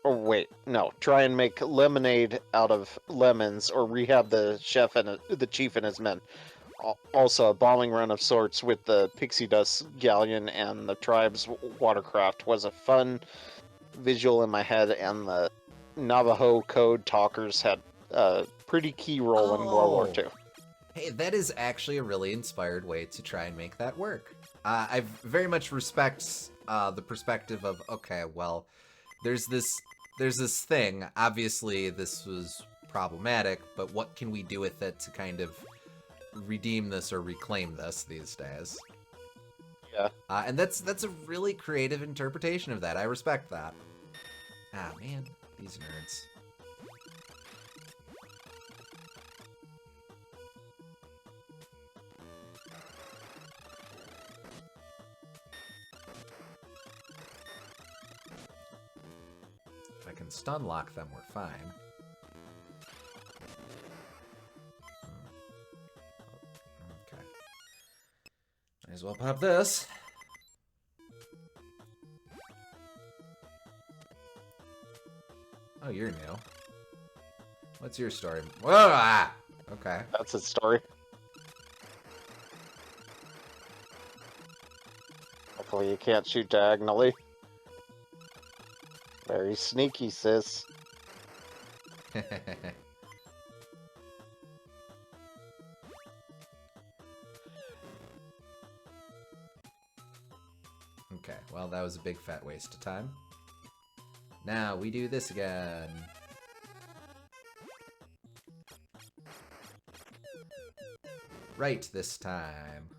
Oh wait, no. Try and make lemonade out of lemons, or rehab the chef and the chief and his men. Also, a bombing run of sorts with the pixie dust galleon and the tribe's watercraft was a fun visual in my head, and the Navajo code talkers had a pretty key role in World War II. Hey, that is actually a really inspired way to try and make that work. I very much respect the perspective of, okay, well, there's this thing. Obviously, this was problematic, but what can we do with it to kind of redeem this or reclaim this these days? Yeah. And that's a really creative interpretation of that. I respect that. Ah, man, these nerds. If I can stun lock them, we're fine. Okay. Might as well pop this. Oh, you're new. What's your story? Whoa! Ah! Okay. That's its story. Hopefully you can't shoot diagonally. Very sneaky, sis. Okay, well, that was a big fat waste of time. Now we do this again. Right this time.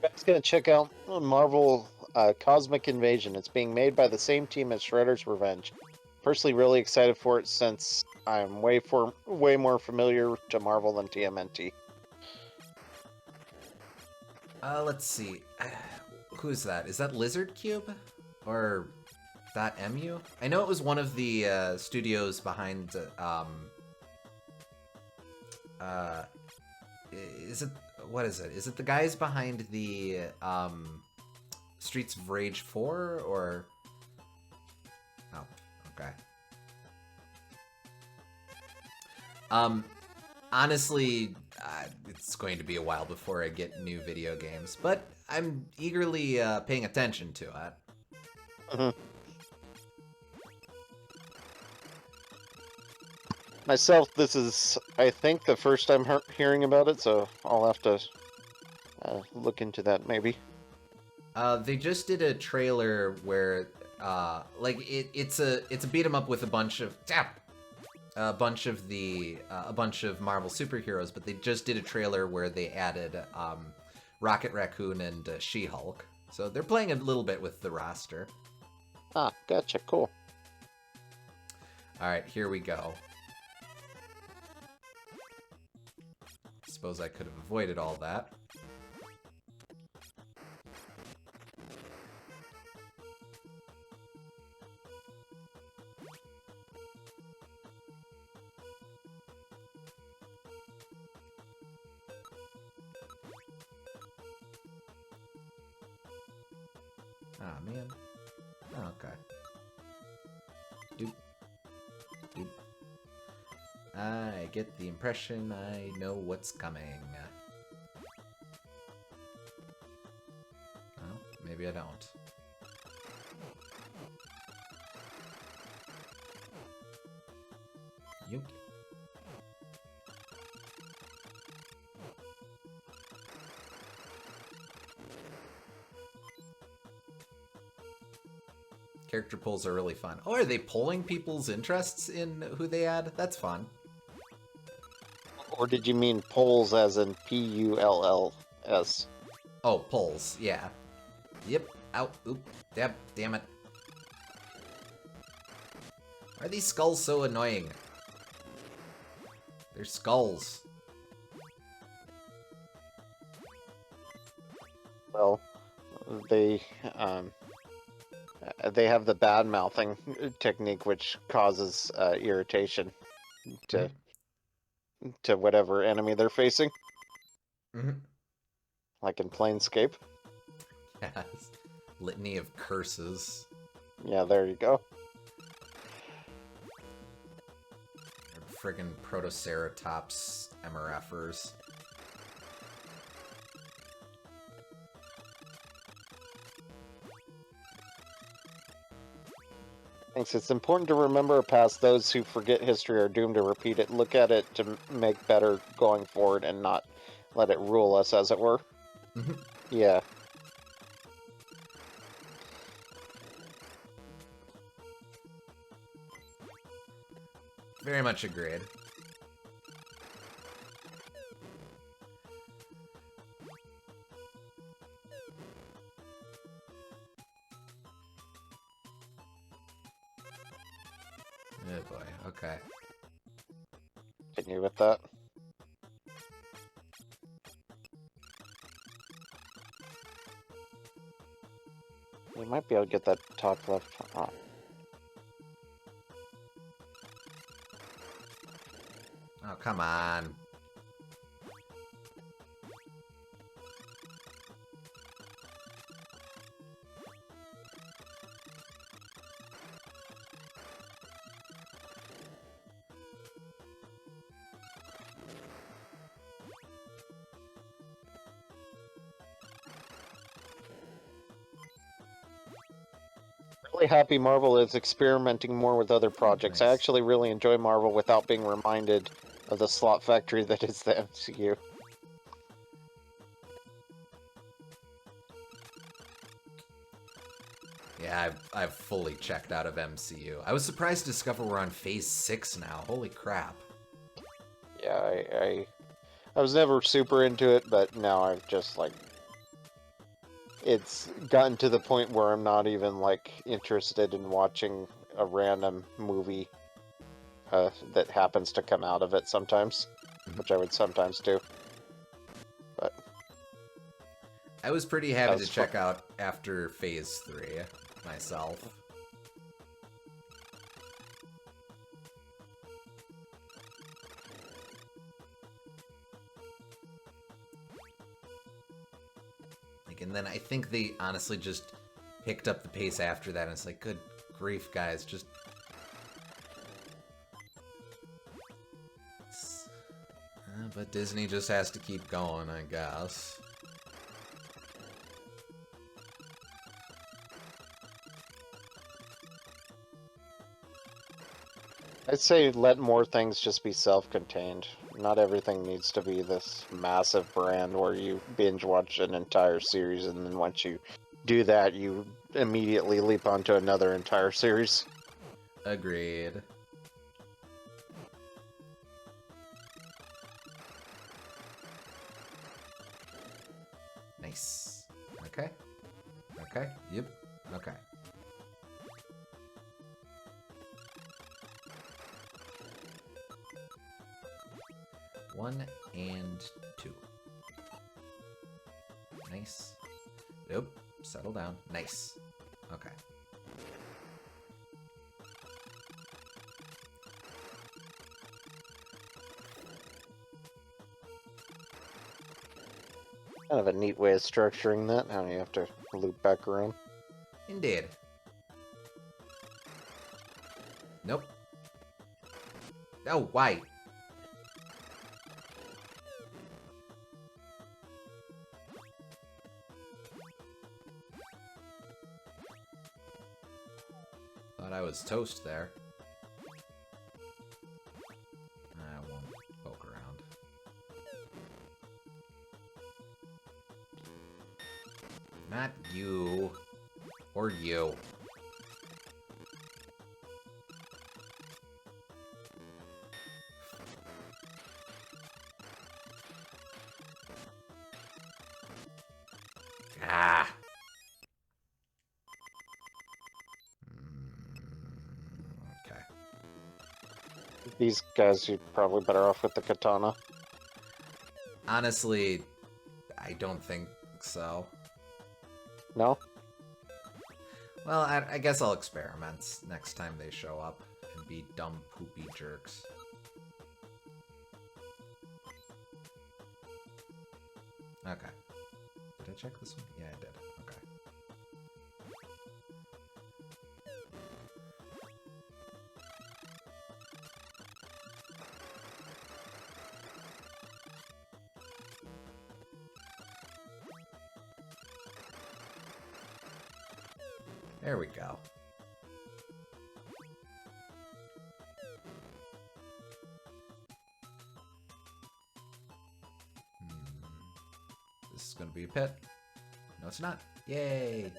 You guys gonna check out Marvel Cosmic Invasion. It's being made by the same team as Shredder's Revenge. Personally, really excited for it since I'm way more familiar to Marvel than TMNT. Let's see. Who's that? Is that Lizard Cube? Or .mu? I know it was one of the studios behind, is it, what is it? Is it the guys behind the, Streets of Rage 4, or? Oh, okay. Honestly, it's going to be a while before I get new video games, but I'm eagerly paying attention to it. Mm-hmm. Myself, this is, I think, the first time hearing about it, so I'll have to look into that, maybe. They just did a trailer where, like, it's a beat 'em up with a bunch of Marvel superheroes, but they just did a trailer where they added Rocket Raccoon and She-Hulk. So they're playing a little bit with the roster. Ah, gotcha, cool. All right, here we go. Suppose I could have avoided all that. Ah, man. Oh, okay. Doop. Doop. I get the impression I know what's coming. Well, maybe I don't. Yoink. character pulls are really fun. Oh, are they pulling people's interests in who they add? That's fun. Or did you mean polls as in P-U-L-L-S? Oh, pulls. Yeah. Yep. Ow. Oop. Yep. Damn it. Why are these skulls so annoying? They're skulls. Well, they have the bad mouthing technique, which causes irritation to whatever enemy they're facing. Mm-hmm. Like in Planescape. Yes. Litany of curses. Yeah, there you go. Friggin' Protoceratops MRFers. Thanks. It's important to remember past. Those who forget history are doomed to repeat it. Look at it to make better going forward and not let it rule us, as it were. Mm-hmm. Yeah. Very much agreed. Oh boy, okay. Continue with that. You might be able to get that top left. Oh. Oh, come on. Really happy Marvel is experimenting more with other projects. I Nice. actually really enjoy Marvel without being reminded of the slot factory that is the MCU. Yeah, I've fully checked out of MCU. I was surprised to discover we're on Phase 6 now. Holy crap. Yeah, I was never super into it, but now I've just, like... It's gotten to the point where I'm not even, like, interested in watching a random movie that happens to come out of it sometimes, which I would sometimes do. But I was pretty happy to That's check out after Phase 3 myself. Like, and then I think they honestly just picked up the pace after that, and it's like, good grief, guys, just... But Disney just has to keep going, I guess. I'd say let more things just be self-contained. Not everything needs to be this massive brand where you binge watch an entire series, and then once you do that, you immediately leap onto another entire series. Agreed. Nice. Okay. Okay. Yep. Okay. One and two. Nice. Nope. Settle down. Nice. Okay. Kind of a neat way of structuring that. Now you have to loop back around. Indeed. Nope. Oh, why? Thought I was toast there. I won't poke around. Not you. Or you. Ah. Okay. These guys, you're probably better off with the katana. Honestly, I don't think so. No? Well, I guess I'll experiment next time they show up and be dumb, poopy jerks. Okay. Did I check this one? Yeah, I did. Okay. There we go. This is gonna be a pit. No, it's not. Yay!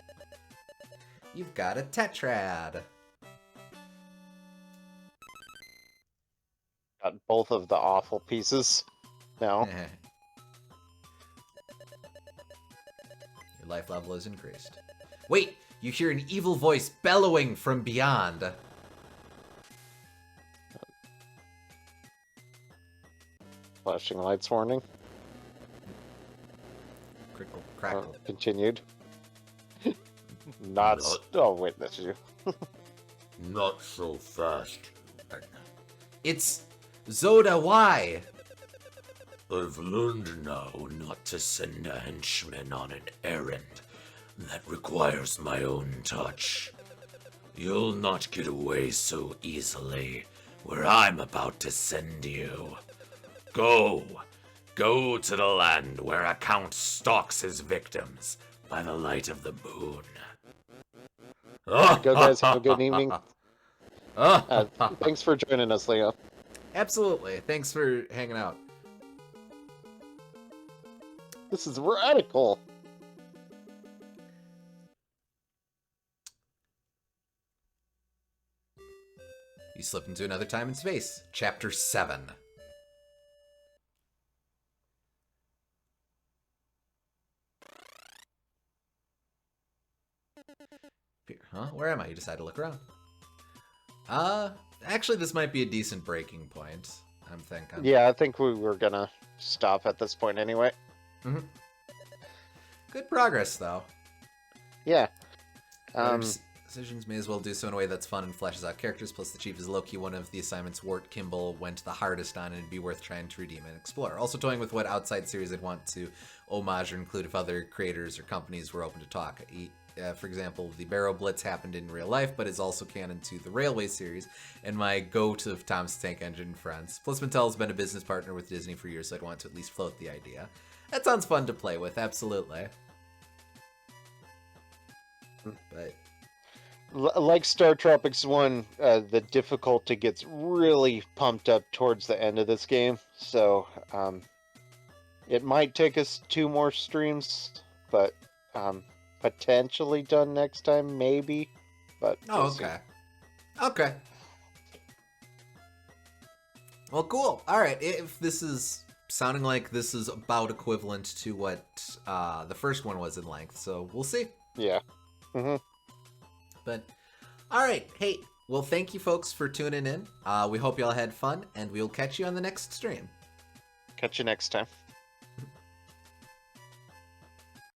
You've got a tetrad! Got both of the awful pieces now. Your life level is increased. Wait! You hear an evil voice bellowing from beyond. Flashing lights warning. Crickle, crackle. Continued. Not. Oh, wait, that's you. Not so fast. It's Zoda-Y! I've learned now not to send a henchman on an errand that requires my own touch. You'll not get away so easily where I'm about to send you. Go! Go to the land where a count stalks his victims by the light of the moon. Go, guys. Have a good evening. Thanks for joining us, Leo. Absolutely. Thanks for hanging out. This is radical. You slip into another time and space. Chapter 7. Huh? Where am I? You decide to look around. Actually, this might be a decent breaking point, I'm thinking. Yeah, I think we were gonna stop at this point anyway. Mm-hmm. Good progress, though. Yeah. Decisions may as well do so in a way that's fun and fleshes out characters, plus the Chief is low-key one of the assignments Wart Kimball went the hardest on, and it'd be worth trying to redeem and explore. Also toying with what outside series I'd want to homage or include if other creators or companies were open to talk. For example, the Barrow Blitz happened in real life, but is also canon to the Railway series, and my goat of Tom's Tank Engine friends. Plus, Mattel's been a business partner with Disney for years, so I'd want to at least float the idea. That sounds fun to play with, absolutely. But like StarTropics 1, the difficulty gets really pumped up towards the end of this game, so it might take us 2 more streams, but potentially done next time, maybe. But oh, okay. Okay. Well, cool. All right. If this is sounding like this is about equivalent to what the first one was in length, so we'll see. Yeah. Mm-hmm. But, all right. Hey, well, thank you folks for tuning in. We hope y'all had fun, and we'll catch you on the next stream. Catch you next time.